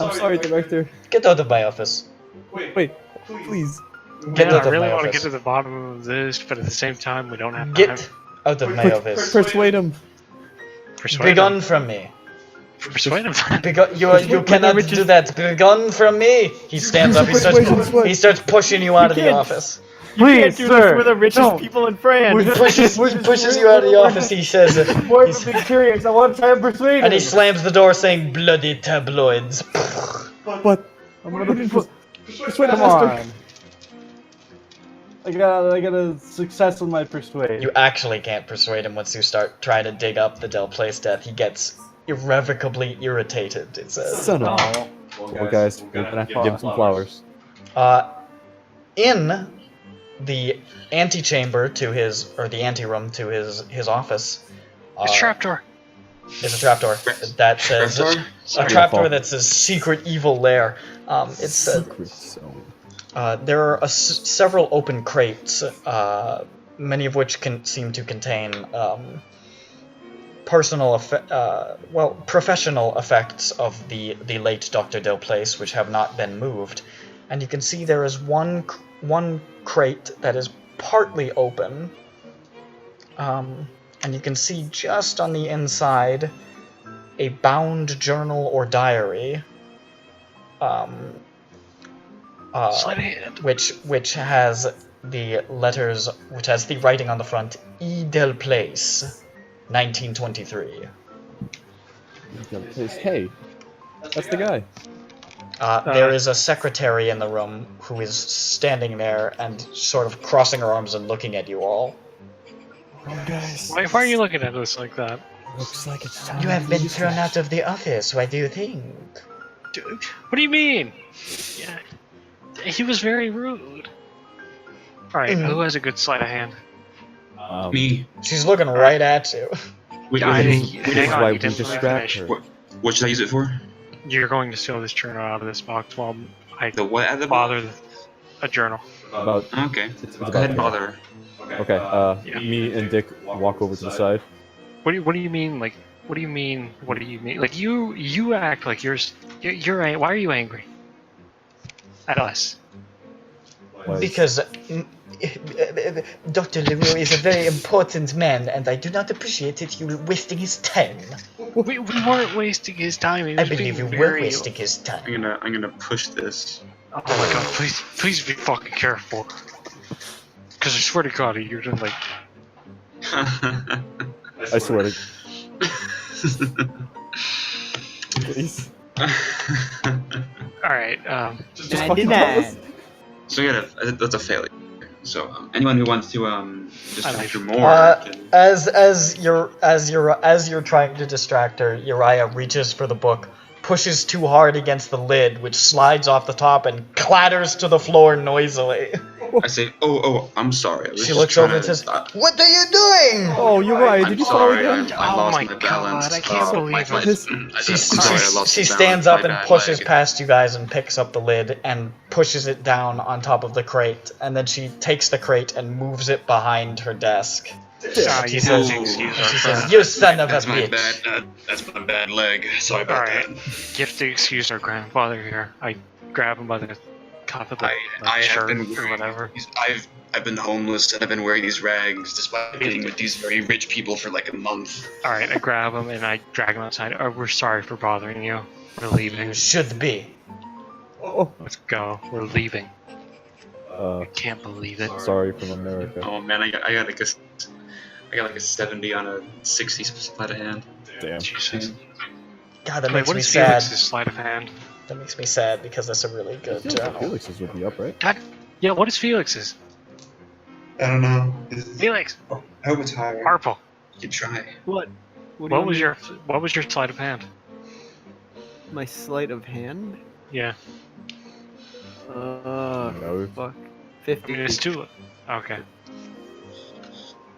S5: I'm sorry, director.
S1: Get out of my office.
S5: Wait, please.
S1: Get
S3: Man,
S1: out
S3: I
S1: of
S3: really
S1: my
S3: want to get
S1: office.
S3: to the bottom of this, but at the same time, we don't have time.
S1: Get out of my office.
S5: Persuade him.
S3: Persuade him.
S1: Begone from me.
S3: Persuade him.
S1: You cannot do that. Begone from me. He stands up. He starts pushing you out of the
S4: can't.
S1: office.
S2: Please,
S4: Do this
S2: sir.
S4: for the richest
S2: no.
S4: people in France.
S2: We're just-
S1: He pushes you out of the office. He says,
S2: Morbidly curious. I want to try and persuade him.
S1: and he slams the door, saying, "Bloody tabloids."
S5: But I'm gonna persuade him,
S2: Come
S5: master.
S2: on. I got a success with my persuade.
S1: You actually can't persuade him once you start trying to dig up the Del Place death. He gets irrevocably irritated. It says.
S5: Son of a.
S2: No.
S5: Well, guys, we're gonna have to give him some flowers.
S1: In the antechamber to his, or the anteroom to his office,
S3: It's trapdoor.
S1: is a trapdoor that says
S6: Trapdoor?
S1: a trapdoor that says secret evil lair. It's
S5: Secret zone.
S1: there are several open crates, many of which seem to contain professional effects of the late Dr. Del Place, which have not been moved. And you can see there is one crate that is partly open, and you can see just on the inside a bound journal or diary,
S3: Sleight of hand.
S1: which has the letters, which has the writing on the front, E del Place, 1923.
S5: Hey, that's the guy.
S1: There is a secretary in the room who is standing there and sort of crossing her arms and looking at you all.
S5: Oh, guys.
S3: Why are you looking at us like that?
S5: Looks like it's time.
S1: You have been thrown out of the office. What do you think?
S3: Dude, what do you mean? Yeah, he was very rude. Alright, who has a good sleight of hand?
S6: Me.
S1: She's looking right at you.
S6: Wait,
S3: Hang
S5: is
S3: on,
S5: why
S3: you
S5: we
S3: didn't let me
S5: distract
S3: finish.
S5: her.
S6: What should I use it for?
S3: You're going to steal this journal out of this box while I
S6: The what out of the
S3: bother a journal.
S5: About
S6: Okay.
S5: it's
S6: Go
S5: about
S6: ahead and
S5: time.
S6: bother.
S5: Okay.
S3: Yeah.
S5: Me and Dick walk over to the side.
S3: What do you mean? Like, what do you mean? What do you mean? Like, you act like you're why are you angry at us?
S5: Like,
S1: Because Dr. LeRoux is a very important man, and I do not appreciate it you wasting his time.
S3: We weren't wasting his time. He
S1: I
S3: was
S1: believe you
S3: being
S1: were
S3: very...
S1: wasting his time.
S6: I'm gonna push this.
S3: Oh my god! Please be fucking careful. Because I swear to God, you're just like...
S5: I swear to. Please.
S3: Alright,
S5: Just fucking tell us.
S6: So that's a failure. So anyone who wants to just
S3: I
S6: do
S3: like-
S6: more can...
S1: As you're trying to distract her, Uriah reaches for the book, pushes too hard against the lid, which slides off the top and clatters to the floor noisily.
S6: I say, oh, I'm sorry. I was
S1: She
S6: just
S1: looks
S6: trying
S1: over and
S6: to-
S1: says, "What are you doing?"
S5: Oh, you're right.
S6: I'm
S5: Did you fall
S6: sorry,
S5: again?
S6: I
S3: Oh
S6: lost
S3: my
S6: my balance.
S3: God, I can't believe it.
S6: I'm
S1: She
S6: sorry, I lost
S1: she
S6: my
S1: stands
S6: balance,
S1: up
S6: my
S1: and
S6: bad
S1: pushes
S6: leg.
S1: past you guys and picks up the lid and pushes it down on top of the crate, and then she takes the crate and moves it behind her desk.
S3: you
S1: She
S3: have to
S1: says,
S3: excuse
S1: she
S3: our
S1: says, "You son of a
S6: That's my
S1: bitch."
S6: bad. That's my bad leg. Sorry about
S3: Alright,
S6: that.
S3: you have to excuse our grandfather here. I grab him by the cuff of the
S6: I have
S3: shirt
S6: been
S3: or
S6: wearing
S3: whatever.
S6: I've been homeless and I've been wearing these rags despite being with these very rich people for like a month.
S3: Alright, I grab him and I drag him outside. Oh, we're sorry for bothering you. We're leaving.
S1: You should be.
S5: Oh,
S3: Let's go. We're leaving.
S5: uh,
S3: I can't believe it.
S5: sorry from America.
S6: Oh man, I got like a 70 on a 60 sleight of hand.
S5: Damn.
S3: Jesus.
S1: God, that
S3: Wait,
S1: makes
S3: what
S1: me
S3: is
S1: sad.
S3: Felix's sleight of hand?
S1: That makes me sad because that's a really
S5: I
S1: good
S5: feel like
S1: journal.
S5: Felix's would be up, right?
S3: God, yeah, what is Felix's?
S6: I don't know.
S3: Felix!
S6: I hope it's higher.
S3: Purple.
S6: You can try.
S4: What?
S3: What was your sleight of hand?
S4: My sleight of hand?
S3: Yeah.
S5: No.
S4: Fuck.
S3: I
S4: 50.
S3: mean, it's too... Okay.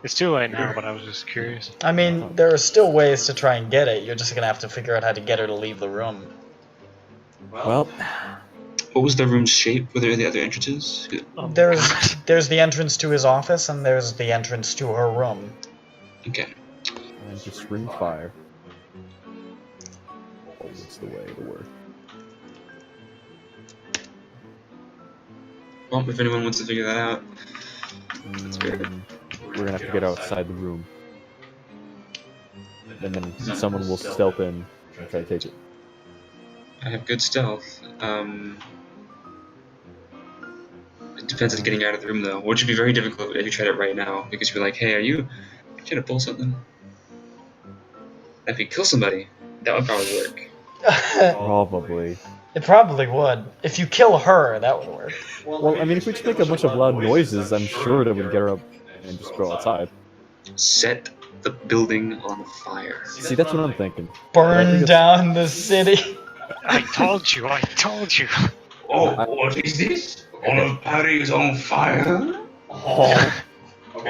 S3: It's too late now, but I was just curious.
S1: I mean, there are still ways to try and get it. You're just gonna have to figure out how to get her to leave the room.
S5: Well,
S6: What was the room's shape? Were there the other entrances?
S3: Oh,
S1: There's the entrance to his office, and there's the entrance to her room.
S6: Okay.
S5: and just scream fire. Always the way to work.
S6: Well, if anyone wants to figure that out, that's good.
S5: We're gonna have to get outside the room. And then someone will stealth in and try to take it.
S6: I have good stealth. It depends on getting out of the room, though. Which would be very difficult if you tried it right now, because you're like, hey, are you trying to pull something? If you kill somebody, that would probably work.
S5: Probably.
S1: It probably would. If you kill her, that would work.
S5: Well, I mean, if we just make a bunch of loud noises, I'm sure that would get her up and just go outside.
S6: Set the building on fire.
S5: See, that's what I'm thinking.
S1: Burn down the city.
S3: I told you, I told you.
S6: Oh, what is this? All of Paris on fire?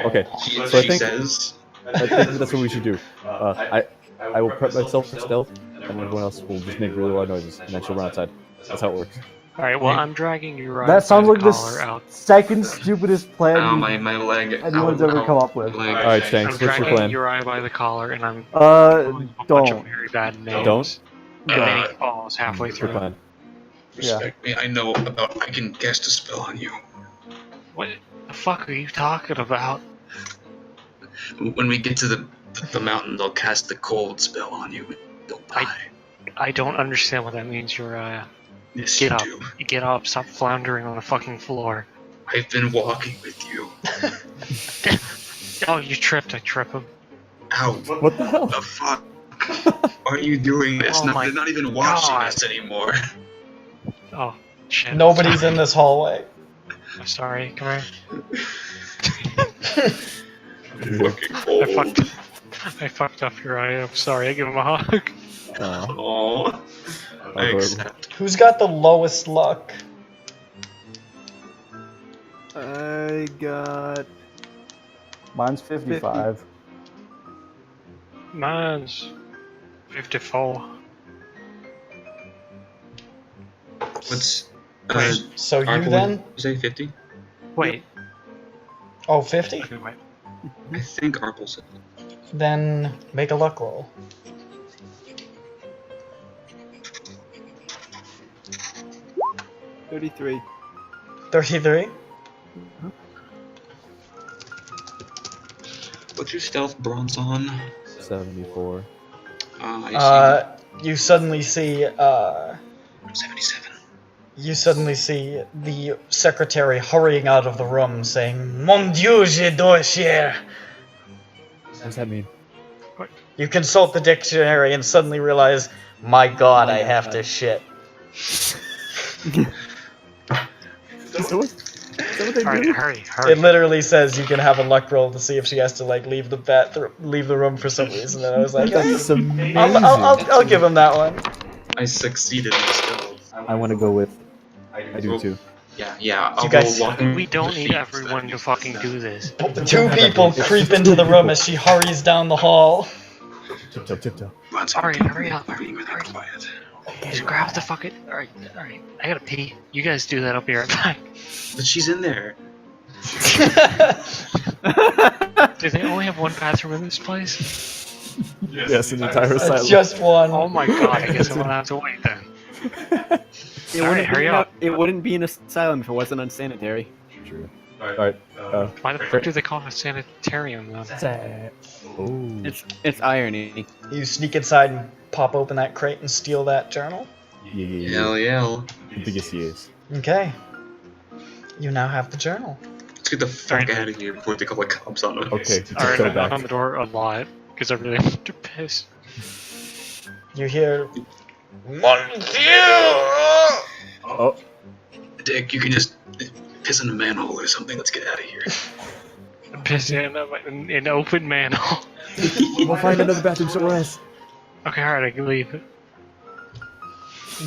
S5: Okay,
S6: She
S5: so I think
S6: says.
S5: I think that's what we should do. I will prep myself for stealth, and everyone else will just make really loud noises, and then she'll run outside. That's how it works.
S3: Alright, well, I'm dragging you right
S2: That sounds
S3: by
S2: like
S3: the
S2: the
S3: collar out.
S2: second stupidest plan
S6: Ow, my leg.
S2: anyone's
S6: Ow,
S2: ever
S6: ow,
S2: come up with.
S6: leg.
S5: Alright,
S3: I'm
S5: Shanks, what's your
S3: dragging
S5: plan?
S3: Uriah by the collar, and I'm calling a bunch of
S2: Don't.
S3: very bad names.
S5: Don't?
S3: And then he falls halfway
S5: What's your
S3: through.
S5: plan?
S6: Respect me, I know about. I can cast a spell on you.
S3: What the fuck are you talking about?
S6: When we get to the mountain, they'll cast the cold spell on you. You'll die.
S3: I don't understand what that means, Uriah.
S6: Yes,
S3: Get
S6: you
S3: up.
S6: do.
S3: Get up. Stop floundering on the fucking floor.
S6: I've been walking with you.
S3: Oh, you tripped. I trip him.
S6: Ow.
S5: What the hell?
S6: The fuck? Why are you doing this?
S3: Oh my
S6: They're not even watching
S3: God.
S6: us anymore.
S3: Oh, shit.
S1: Nobody's in this hallway.
S3: I'm sorry. Come here.
S6: Fucking
S3: I fucked up here. I am sorry. I give him a hug.
S6: Oh. I accept.
S1: Who's got the lowest luck?
S4: I got
S2: Mine's 55.
S3: Mine's 54.
S6: What's
S1: So you
S6: Arple,
S1: then?
S6: You say 50?
S3: Wait.
S1: Oh, 50?
S3: Okay, wait.
S6: I think Arple said.
S1: Then make a luck roll.
S4: $33.
S1: 33?
S6: What's your stealth bronze on?
S5: 74.
S6: I
S1: You suddenly see,
S6: see 77.
S1: you suddenly see the secretary hurrying out of the room saying, Mon Dieu, je dois chier.
S5: What does that mean?
S1: You consult the dictionary and suddenly realize, my god, I have to shit.
S5: Is that what they
S3: Alright,
S5: do?
S3: hurry.
S1: It literally says you can have a luck roll to see if she has to like leave the room for some reason. And I was like,
S5: That's amazing.
S1: I'll give him that one.
S6: I succeeded in stealth.
S5: I want to go with. I do too.
S6: Yeah. I'll
S1: You guys-
S6: go walking
S3: We don't
S6: with
S3: need
S6: feet.
S3: everyone to fucking do this.
S1: Two people creep into the room as she hurries down the hall.
S5: Tiptoe, tiptoe.
S3: Alright, hurry up. Hurry.
S6: Quiet.
S3: Just grab the fucking. Alright. I gotta pee. You guys do that. I'll be right back.
S6: But she's in there.
S3: Do they only have one bathroom in this place?
S5: Yes, an entire asylum.
S1: It's just one.
S3: Oh my god, I guess I'm gonna have to wait then. Alright, hurry up.
S4: It wouldn't be an asylum if it wasn't unsanitary.
S5: True. Alright.
S3: Why the fuck do they call it a sanitarium then?
S5: Oh.
S4: It's irony.
S1: You sneak inside and pop open that crate and steal that journal.
S5: Yeah.
S6: Hell yeah.
S5: I think he is.
S1: Okay. You now have the journal.
S6: Let's get the fuck out of here before they call the cops on us.
S5: Okay.
S3: Alright,
S5: Go
S3: I knock on
S5: back.
S3: the door a lot because I really need to piss.
S1: You hear, Mon Dieu!
S5: Oh.
S6: Dick, you can just piss in a manhole or something. Let's get out of here.
S3: I'm pissing in an open manhole.
S5: We'll find another bathroom somewhere else.
S3: Okay, alright, I can leave.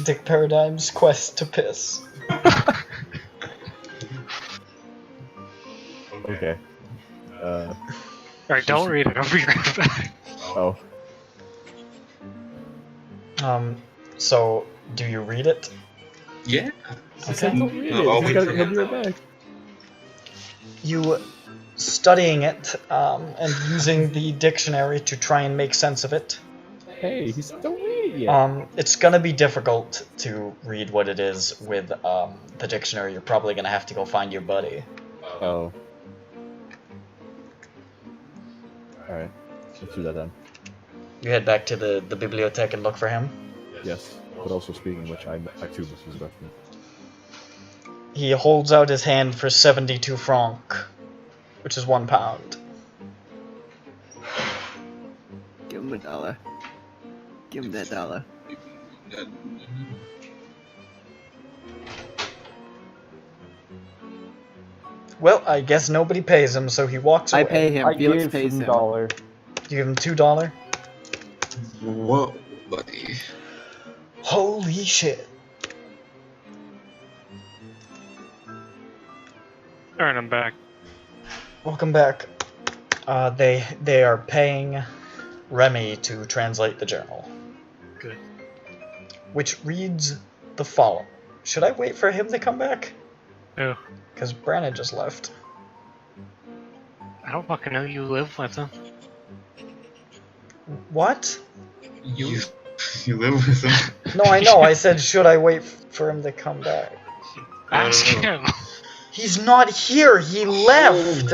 S1: Dick Paradigm's quest to piss.
S5: Okay.
S3: Alright, don't read it. I'll be right back.
S5: Oh.
S1: So, do you read it?
S6: Yeah.
S5: Okay. Don't read it.
S6: I'll
S5: I
S6: wait
S5: gotta
S6: for
S5: help
S6: him.
S5: you right back.
S1: You studying it, and using the dictionary to try and make sense of it.
S5: Hey, he said don't read it yet.
S1: It's gonna be difficult to read what it is with, the dictionary. You're probably gonna have to go find your buddy.
S5: Oh. Alright. Let's do that then.
S1: You head back to the bibliothèque and look for him.
S5: Yes. But also speaking of which, I too must use the bathroom.
S1: He holds out his hand for 72 francs, which is £1.
S4: Give him $1. Give him that $1.
S1: Well, I guess nobody pays him, so he walks away.
S4: I pay him.
S2: I
S4: Felix
S2: gave
S4: pays
S2: him
S4: him.
S2: $1.
S1: You give him $2?
S6: Whoa, buddy.
S1: Holy shit.
S3: Alright, I'm back.
S1: Welcome back. They are paying Remy to translate the journal.
S3: Good.
S1: Which reads the following. Should I wait for him to come back?
S3: Oh,
S1: Because Brandon just left.
S3: I don't fucking know you live with them.
S1: What?
S6: You live with them.
S1: No, I know. I said, should I wait for him to come back?
S3: Ask him.
S1: He's not here. He left.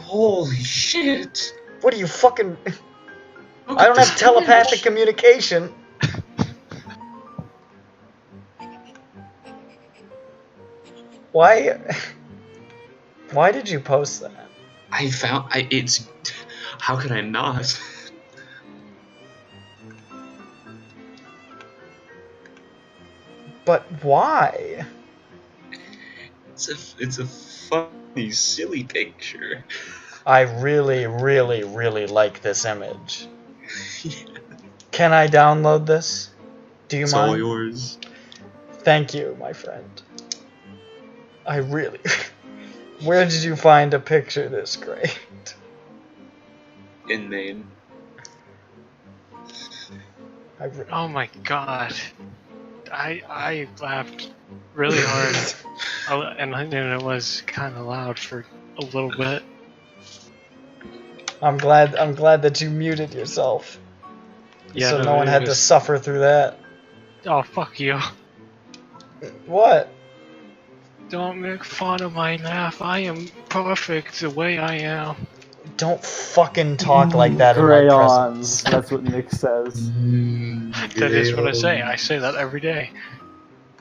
S6: Holy shit.
S1: What are you fucking...
S6: Look
S1: I
S6: at
S1: don't
S6: this
S1: have telepathic
S6: image.
S1: communication. Why? Why did you post that?
S6: It's. How could I not?
S1: But why?
S6: It's a funny, silly picture.
S1: I really, really, really like this image. Can I download this? Do you
S6: It's all
S1: mind?
S6: yours.
S1: Thank you, my friend. I really... Where did you find a picture this great?
S6: In Maine.
S3: Oh my god. I laughed really hard. And I knew it was kind of loud for a little bit.
S1: I'm glad that you muted yourself.
S3: Yeah,
S1: So no one
S3: it
S1: had to
S3: was-
S1: suffer through that.
S3: Oh, fuck you.
S1: What?
S3: Don't make fun of my laugh. I am perfect the way I am.
S1: Don't fucking talk like that in my
S2: Crayons.
S1: presence.
S2: That's what Nick says.
S3: That is what I say. I say that every day.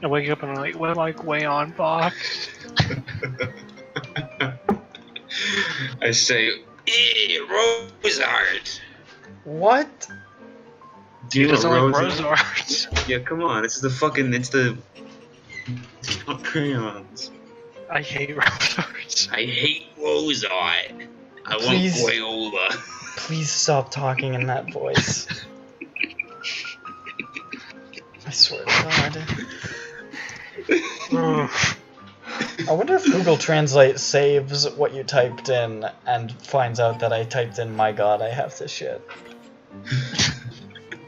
S3: I wake up and I'm like, what am I way on box?
S6: I say, rose art.
S1: What?
S6: Do you
S3: He
S6: know
S3: doesn't
S6: what
S3: like
S6: rose
S3: rose arts.
S6: Yeah, come on. It's not crayons.
S3: I hate rose arts.
S6: I hate rose art. I
S1: Please.
S6: want Crayola.
S1: Please stop talking in that voice. I swear to God. I wonder if Google Translate saves what you typed in and finds out that I typed in "my God, I have to shit."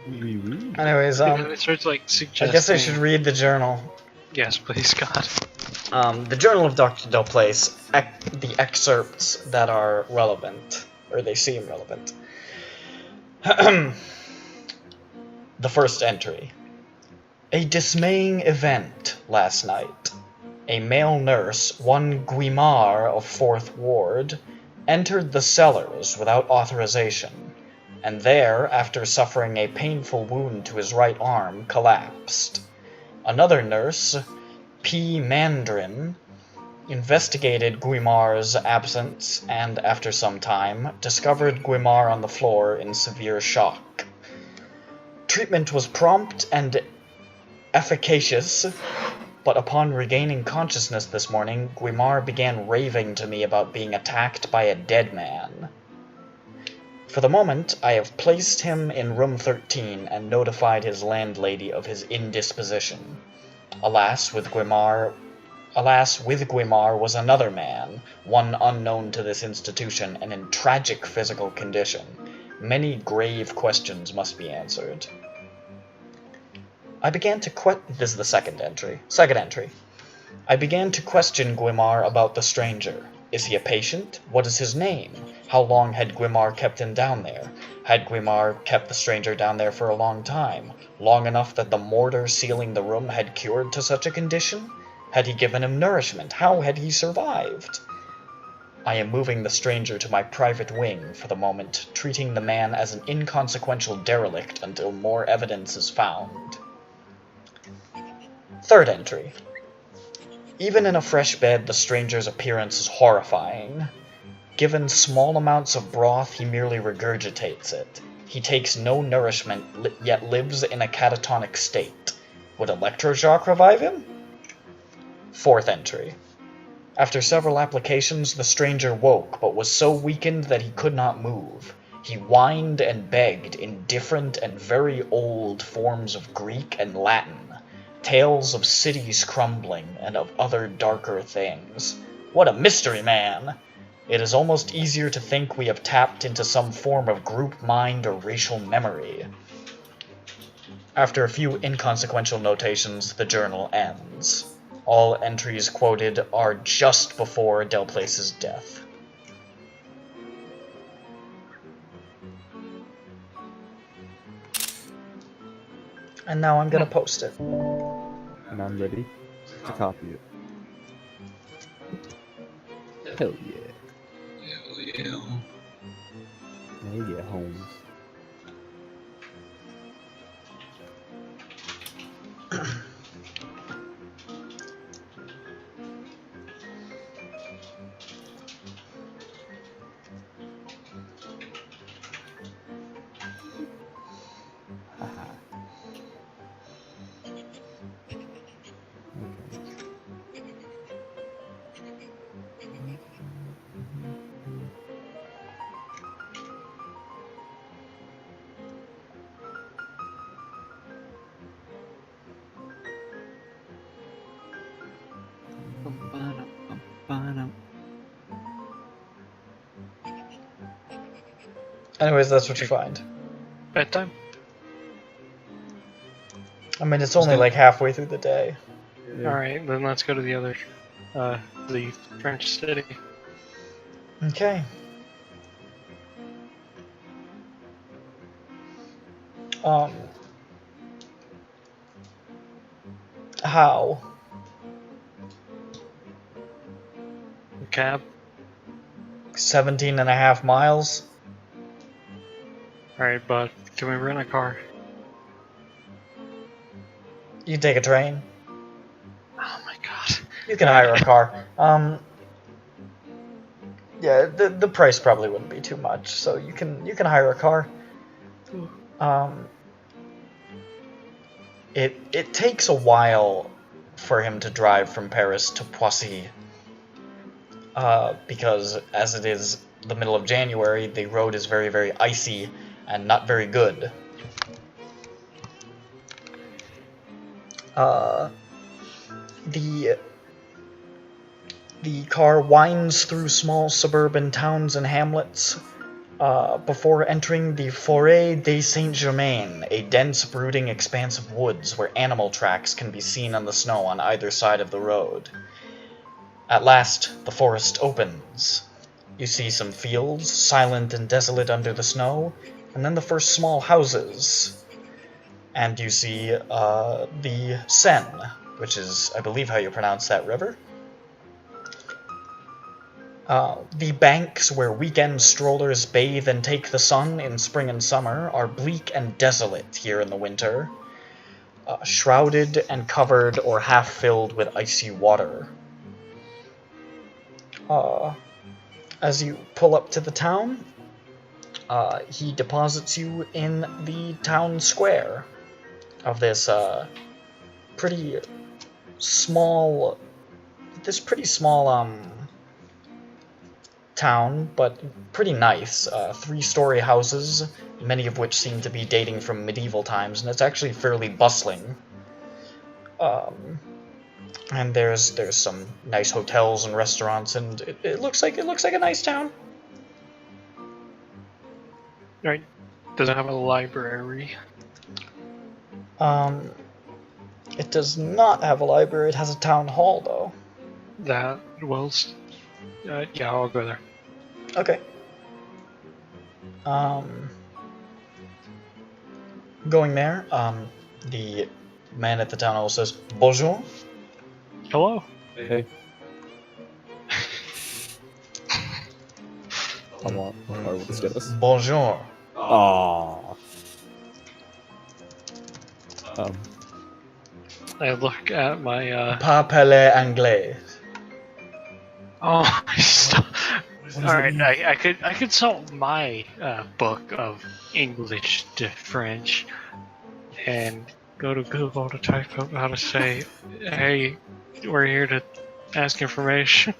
S1: Anyways,
S3: It starts like
S1: I
S3: suggesting.
S1: guess I should read the journal.
S3: Yes, please, God.
S1: The Journal of Dr. Del Place, the excerpts that are relevant, or they seem relevant. The first entry. A dismaying event last night. A male nurse, one Guimard of 4th Ward, entered the cellars without authorization, and there, after suffering a painful wound to his right arm, collapsed. Another nurse, P. Mandrin, investigated Guimard's absence and, after some time, discovered Guimard on the floor in severe shock. Treatment was prompt and efficacious, but upon regaining consciousness this morning, Guimard began raving to me about being attacked by a dead man. For the moment, I have placed him in room 13 and notified his landlady of his indisposition. Alas, with Guimard was another man, one unknown to this institution and in tragic physical condition. Many grave questions must be answered. This is the second entry. I began to question Guimard about the stranger. Is he a patient? What is his name? How long had Guimard kept him down there? Had Guimard kept the stranger down there for a long time? Long enough that the mortar sealing the room had cured to such a condition? Had he given him nourishment? How had he survived? I am moving the stranger to my private wing for the moment, treating the man as an inconsequential derelict until more evidence is found. Third entry. Even in a fresh bed, the stranger's appearance is horrifying. Given small amounts of broth, he merely regurgitates it. He takes no nourishment, yet lives in a catatonic state. Would electroshock revive him? Fourth entry. After several applications, the stranger woke, but was so weakened that he could not move. He whined and begged in different and very old forms of Greek and Latin. Tales of cities crumbling, and of other darker things. What a mystery man! It is almost easier to think we have tapped into some form of group mind or racial memory. After a few inconsequential notations, the journal ends. All entries quoted are just before Del Place's death. And now I'm gonna post it.
S5: And I'm ready to copy it. Hell yeah.
S6: Hell yeah.
S5: Hell yeah, Holmes.
S1: Anyways, that's what you find.
S3: Bedtime?
S1: I mean, it's only like halfway through the day.
S3: Alright, then let's go to the other, the French city.
S1: Okay. How?
S3: Cab?
S1: 17 and a half miles?
S3: Alright, but can we rent a car?
S1: You take a train?
S3: Oh my god.
S1: You can hire a car. Yeah, the price probably wouldn't be too much, so you can hire a car. It takes a while for him to drive from Paris to Poissy. Because as it is the middle of January, the road is very, very icy and not very good. The car winds through small suburban towns and hamlets before entering the Forêt des Saint-Germain, a dense, brooding expanse of woods where animal tracks can be seen on the snow on either side of the road. At last, the forest opens. You see some fields, silent and desolate under the snow, and then the first small houses. And you see the Seine, which is, I believe, how you pronounce that river. The banks where weekend strollers bathe and take the sun in spring and summer are bleak and desolate here in the winter, shrouded and covered or half filled with icy water. As you pull up to the town, he deposits you in the town square of this pretty small town, but pretty nice. 3-story houses, many of which seem to be dating from medieval times, and it's actually fairly bustling. And there's some nice hotels and restaurants, and it looks like a nice town.
S3: Right. Does it have a library?
S1: It does not have a library. It has a town hall, though.
S3: Yeah, I'll go there.
S1: Okay. Going there, the man at the town hall says, "Bonjour."
S3: Hello?
S5: Hey. Come on, let's get this.
S1: Bonjour.
S5: Aww.
S3: I look at my,
S1: Pas parler anglais.
S3: Oh, stop. Alright, I could solve my book of English to French and go to Google to type out how to say, hey, we're here to ask information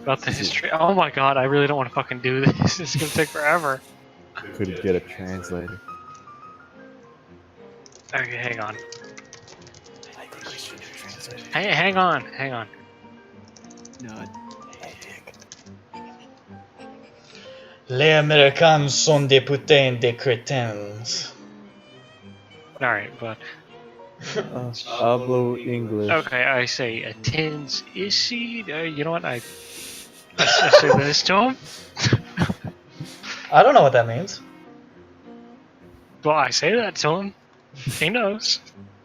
S3: about the history. Oh my god, I really don't want to fucking do this. It's gonna take forever.
S5: Couldn't get a translator.
S3: Okay, hang on. Hey, hang on.
S4: No,
S1: Les Américains sont des putains de crétins.
S3: Alright, but...
S5: Hablo English.
S3: Okay, I say a tins issy. You know what? I say this to him.
S1: I don't know what that means.
S3: Well, I say that to him. He knows.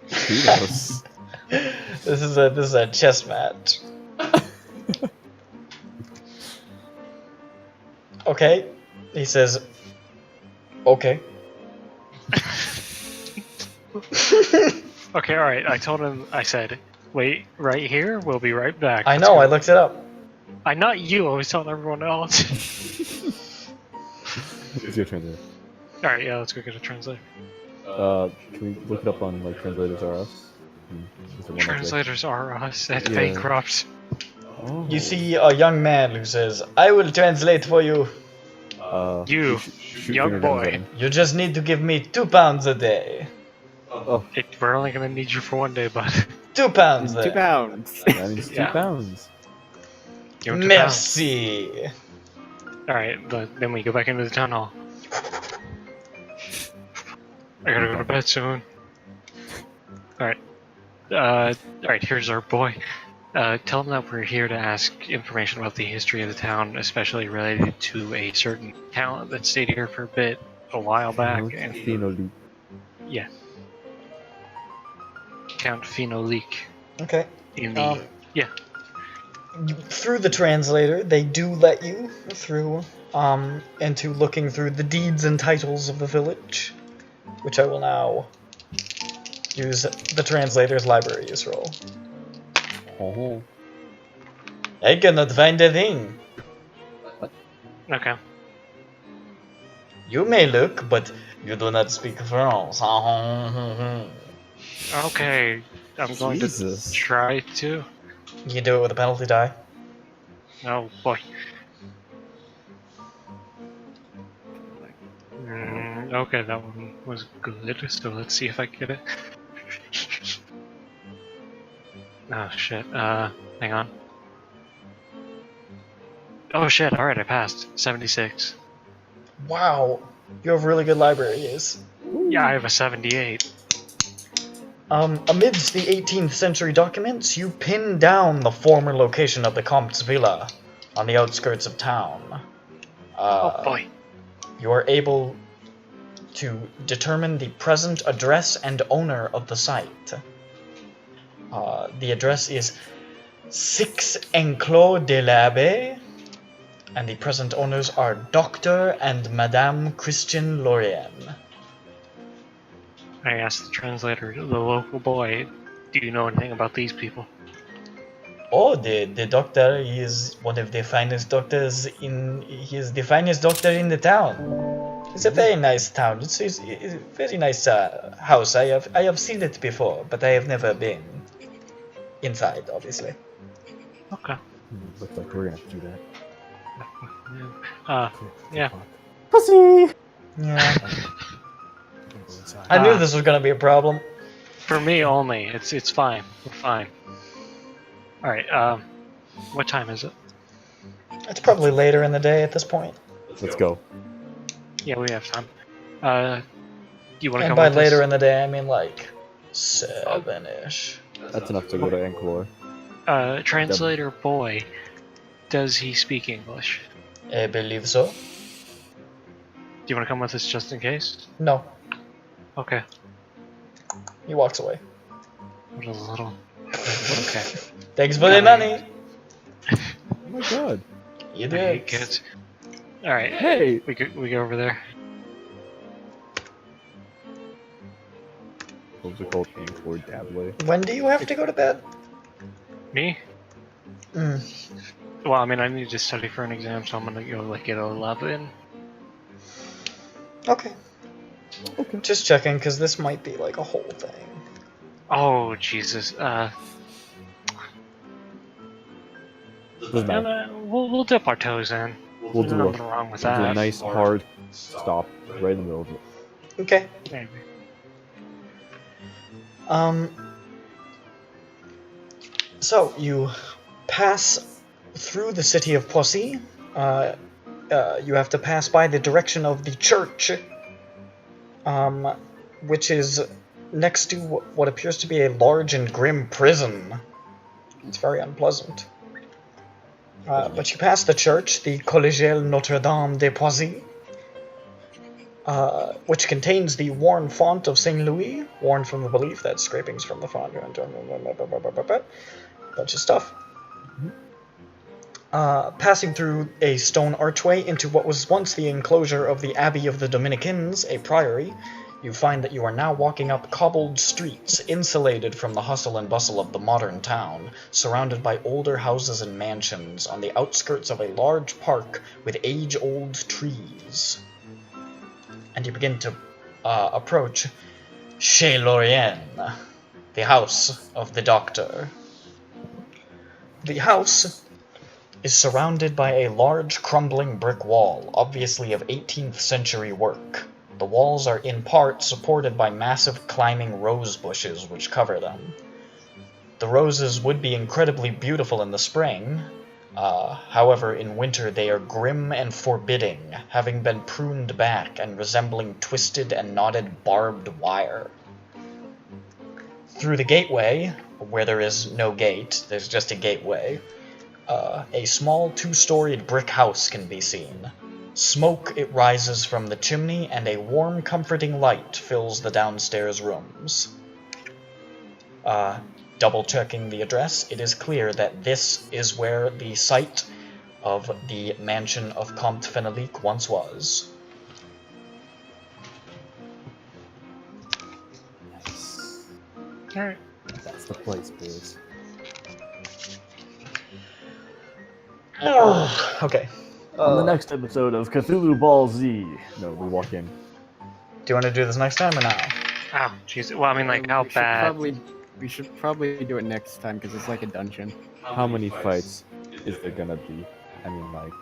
S5: He knows.
S1: This is a chess match. Okay, he says, okay.
S3: Okay, alright, I told him, I said, wait right here, we'll be right back.
S1: I know, I looked it up.
S3: Not you, I was telling everyone else.
S5: It's your translator.
S3: Alright, yeah, let's go get a translator.
S5: Can we look it up on like Translators R Us? Is there one
S3: Translators are us at
S5: Yeah.
S3: bankrupt.
S5: Oh.
S1: You see a young man who says, I will translate for you.
S3: You,
S5: shoot
S3: young
S5: finger guns
S3: boy.
S5: at him.
S1: You just need to give me 2 pounds a day.
S5: Oh,
S3: We're only gonna need you for one day, bud.
S1: 2 pounds
S4: £2.
S1: there.
S5: that means
S3: Yeah.
S5: 2 pounds.
S3: Give him £2.
S1: Merci.
S3: Alright, then we go back into the town hall. I gotta go to bed soon. Alright. Alright, here's our boy. Tell him that we're here to ask information about the history of the town, especially related to a certain talent that stayed here for a while back. And
S5: CTHULHU.
S3: yeah. Count Finoleek.
S1: Okay.
S3: In the
S1: Through the translator, they do let you through into looking through the deeds and titles of the village, which I will now use the translator's library as roll.
S5: Oh.
S1: I cannot find a thing.
S3: Okay.
S1: You may look, but you do not speak French.
S3: Okay, I'm going
S5: Jesus.
S3: to try to.
S1: You can do it with a penalty die.
S3: Oh boy. Okay, that one was good, so let's see if I get it. Oh shit, hang on. Oh shit, alright, I passed. 76.
S1: Wow, you have really good library use.
S3: Yeah, I have a 78.
S1: Amidst the 18th century documents, you pin down the former location of the Comte's Villa on the outskirts of town.
S3: Oh boy.
S1: You are able to determine the present address and owner of the site. The address is 6 Enclos de l'Abbé, and the present owners are Dr. and Madame Christian Lorraine.
S3: I asked the translator, the local boy, do you know anything about these people?
S1: Oh, the doctor is one of the finest doctors he is the finest doctor in the town. It's a very nice town. It's a very nice house. I have seen it before, but I have never been inside, obviously.
S3: Okay.
S5: Looks like we're gonna have to do that.
S3: Yeah.
S2: Pussy!
S1: Yeah. I knew this was gonna be a problem.
S3: For me only. It's fine. We're fine. Alright, what time is it?
S1: It's probably later in the day at this point.
S5: Let's go.
S3: Yeah, we have time. You wanna
S1: And
S3: come
S1: by
S3: with
S1: later
S3: us?
S1: in the day, I mean like 7-ish.
S5: That's enough to go to Encore.
S3: Translator boy, does he speak English?
S1: I believe so.
S3: Do you wanna come with us just in case?
S1: No,
S3: Okay.
S1: he walks away.
S3: What a little... Okay.
S1: Thanks for the money.
S5: Oh my god.
S1: You
S3: Very
S1: did.
S3: good. Alright,
S5: Hey!
S3: we go over there.
S5: What was it called? Encore Dable.
S1: When do you have to go to bed?
S3: Me?
S1: Mm.
S3: Well, I mean, I need to study for an exam, so I'm gonna go like at 11.
S1: Okay.
S5: Okay.
S1: Just checking, because this might be like a whole thing.
S3: Oh, Jesus.
S5: Doesn't matter.
S3: We'll dip our toes in.
S5: We'll
S3: There's
S5: do
S3: nothing wrong with
S5: We'll do a
S3: that.
S5: nice hard stop right in the middle of it.
S1: Okay.
S3: Maybe.
S1: So you pass through the city of Poissy. You have to pass by the direction of the church, which is next to what appears to be a large and grim prison. It's very unpleasant. But you pass the church, the Collégiale Notre-Dame de Poissy, which contains the worn font of St. Louis, worn from the belief that scrapings from the font, bunch of stuff. Passing through a stone archway into what was once the enclosure of the Abbey of the Dominicans, a priory, you find that you are now walking up cobbled streets, insulated from the hustle and bustle of the modern town, surrounded by older houses and mansions on the outskirts of a large park with age-old trees. And you begin to approach Chez Lorraine, the house of the doctor. The house is surrounded by a large crumbling brick wall, obviously of 18th century work. The walls are in part supported by massive climbing rose bushes which cover them. The roses would be incredibly beautiful in the spring, However, in winter they are grim and forbidding, having been pruned back and resembling twisted and knotted barbed wire. Through the gateway, where there is no gate, there's just a gateway, a small two-storied brick house can be seen. Smoke, it rises from the chimney, and a warm, comforting light fills the downstairs rooms. Double-checking the address, it is clear that this is where the site of the mansion of Comte Fenelique once was.
S3: Alright.
S5: That's the place, boys.
S1: Okay.
S5: On the next episode of Cthulhu Ball Z. No, we walk in.
S1: Do you want to do this next time or now?
S3: Oh, jeez. Well, I mean, like, how bad?
S4: We should probably do it next time because it's like a dungeon.
S5: How many fights is there gonna be? I mean, like,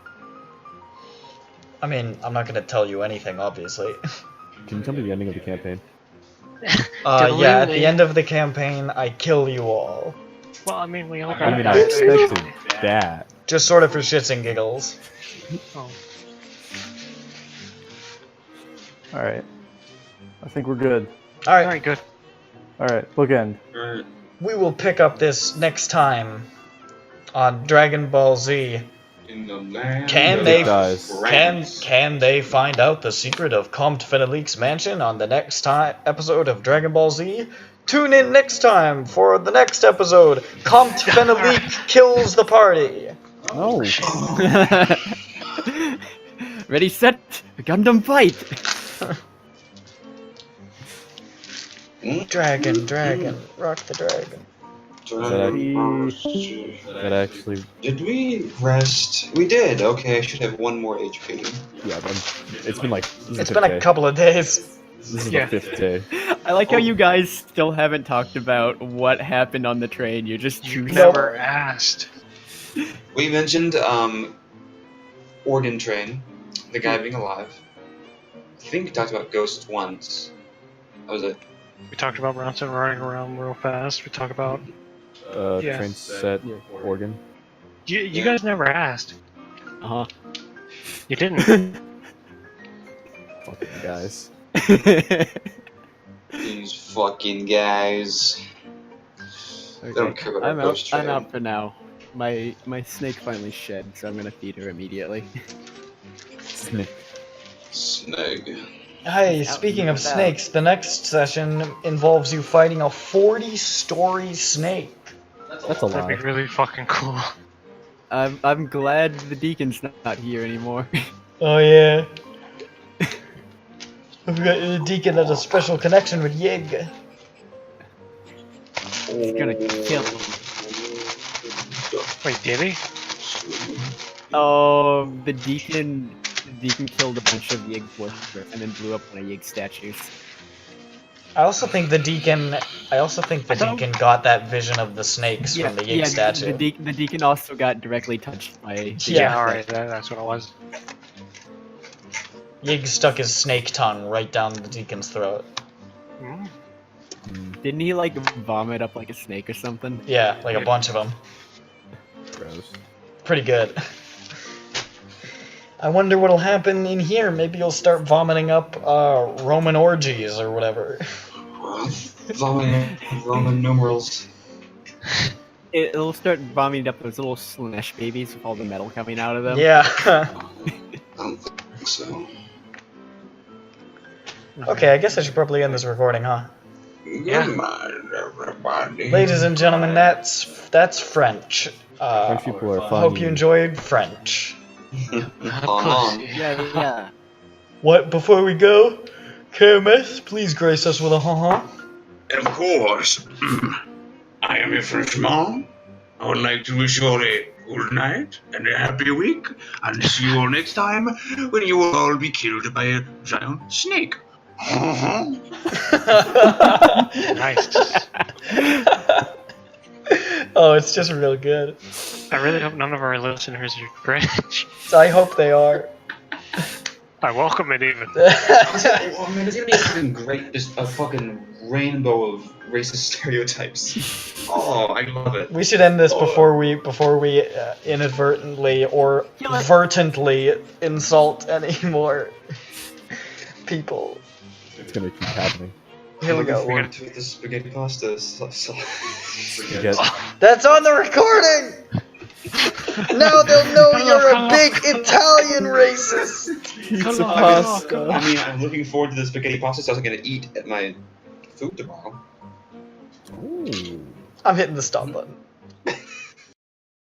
S1: I'm not gonna tell you anything, obviously.
S5: can you tell me the ending of the campaign?
S1: Yeah, at the end of the campaign, I kill you all.
S3: Well, I mean, we all got
S5: I mean, I expected that.
S1: Just sort of for shits and giggles.
S3: Oh.
S2: Alright. I think we're good.
S1: Alright,
S3: Alright, good.
S2: Alright, bookend.
S6: Alright.
S1: we will pick up this next time on Dragon Ball Z.
S6: In the land
S1: Can
S6: of
S1: they-
S6: dragons.
S1: Can they find out the secret of Comte Fenelique's mansion on the next episode of Dragon Ball Z? Tune in next time for the next episode. Comte Fenelique kills the party.
S5: No.
S4: Ready, set, Gundam fight!
S1: Dragon, rock the dragon.
S5: That actually,
S6: Did we rest? We did. Okay, I should have 1 more HP.
S5: yeah, it's been like, this is
S1: It's
S5: the
S1: been
S5: fifth
S1: a
S5: day.
S1: couple of days.
S5: This is
S3: Yeah.
S5: the 5th day.
S4: I like how you guys still haven't talked about what happened on the train. You're just
S3: You
S4: choosing.
S3: never asked.
S6: We mentioned Organ Train, the guy being alive. I think we talked about ghosts once. That was it.
S3: We talked about Bronson running around real fast. We talked about... Yeah.
S5: Train set, organ.
S3: You guys never asked.
S4: Uh
S3: You didn't.
S5: Fucking guys.
S4: huh.
S6: These fucking guys. They don't care about
S4: I'm
S6: our ghost
S4: out. I'm
S6: train.
S4: out for now. My snake finally shed, so I'm gonna feed her immediately.
S6: Snag.
S1: Hey, speaking of snakes, the next session involves you fighting a 40-story snake.
S5: That's a
S3: That'd be
S5: lot.
S3: really fucking cool.
S4: I'm glad the deacon's not here anymore.
S1: Oh yeah. We've got the deacon has a special connection with Yig.
S4: He's gonna kill him.
S3: Wait, did he?
S4: Oh, the deacon killed a bunch of Yig worshippers and then blew up one of Yig's statues.
S1: I also think the deacon got that vision of the snakes from the Yig statue.
S4: The deacon also got directly touched by.
S1: Yeah.
S3: Alright, that's what it was.
S1: Yig stuck his snake tongue right down the deacon's throat.
S3: Mm.
S4: Didn't he like vomit up like a snake or something?
S1: Yeah, like a bunch of them.
S5: Gross.
S1: Pretty good. I wonder what'll happen in here. Maybe you'll start vomiting up Roman orgies or whatever.
S6: Roman numerals.
S4: It'll start vomiting up those little Slanesh babies with all the metal coming out of them.
S1: Yeah.
S6: I don't think so.
S1: Okay, I guess I should probably end this recording, huh?
S3: Yeah.
S6: Good night, everybody.
S1: Ladies and gentlemen, that's French.
S5: French people are funny.
S1: Hope you enjoyed French.
S6: On.
S4: Yeah.
S1: What, before we go, KMS, please grace us with a ha-ha.
S6: And of course, I am a Frenchman. I would like to wish you all a good night and a happy week, and see you all next time when you will all be killed by a giant snake.
S3: Nice.
S1: Oh, it's just real good.
S3: I really hope none of our listeners are French.
S1: I hope they are.
S3: I welcome it even.
S6: Oh man, there's gonna be a fucking just a fucking rainbow of racist stereotypes. Oh, I love it.
S1: We should end this before we inadvertently or vertently insult any more people.
S5: It's gonna keep happening.
S1: Here we go.
S6: Forward to the spaghetti pasta.
S5: Get-
S1: That's on the recording! Now they'll know you're a big Italian racist!
S5: Pizza pasta.
S6: I mean, I'm looking forward to the spaghetti pasta so I was gonna eat at my food tomorrow.
S5: Ooh.
S1: I'm hitting the stop button.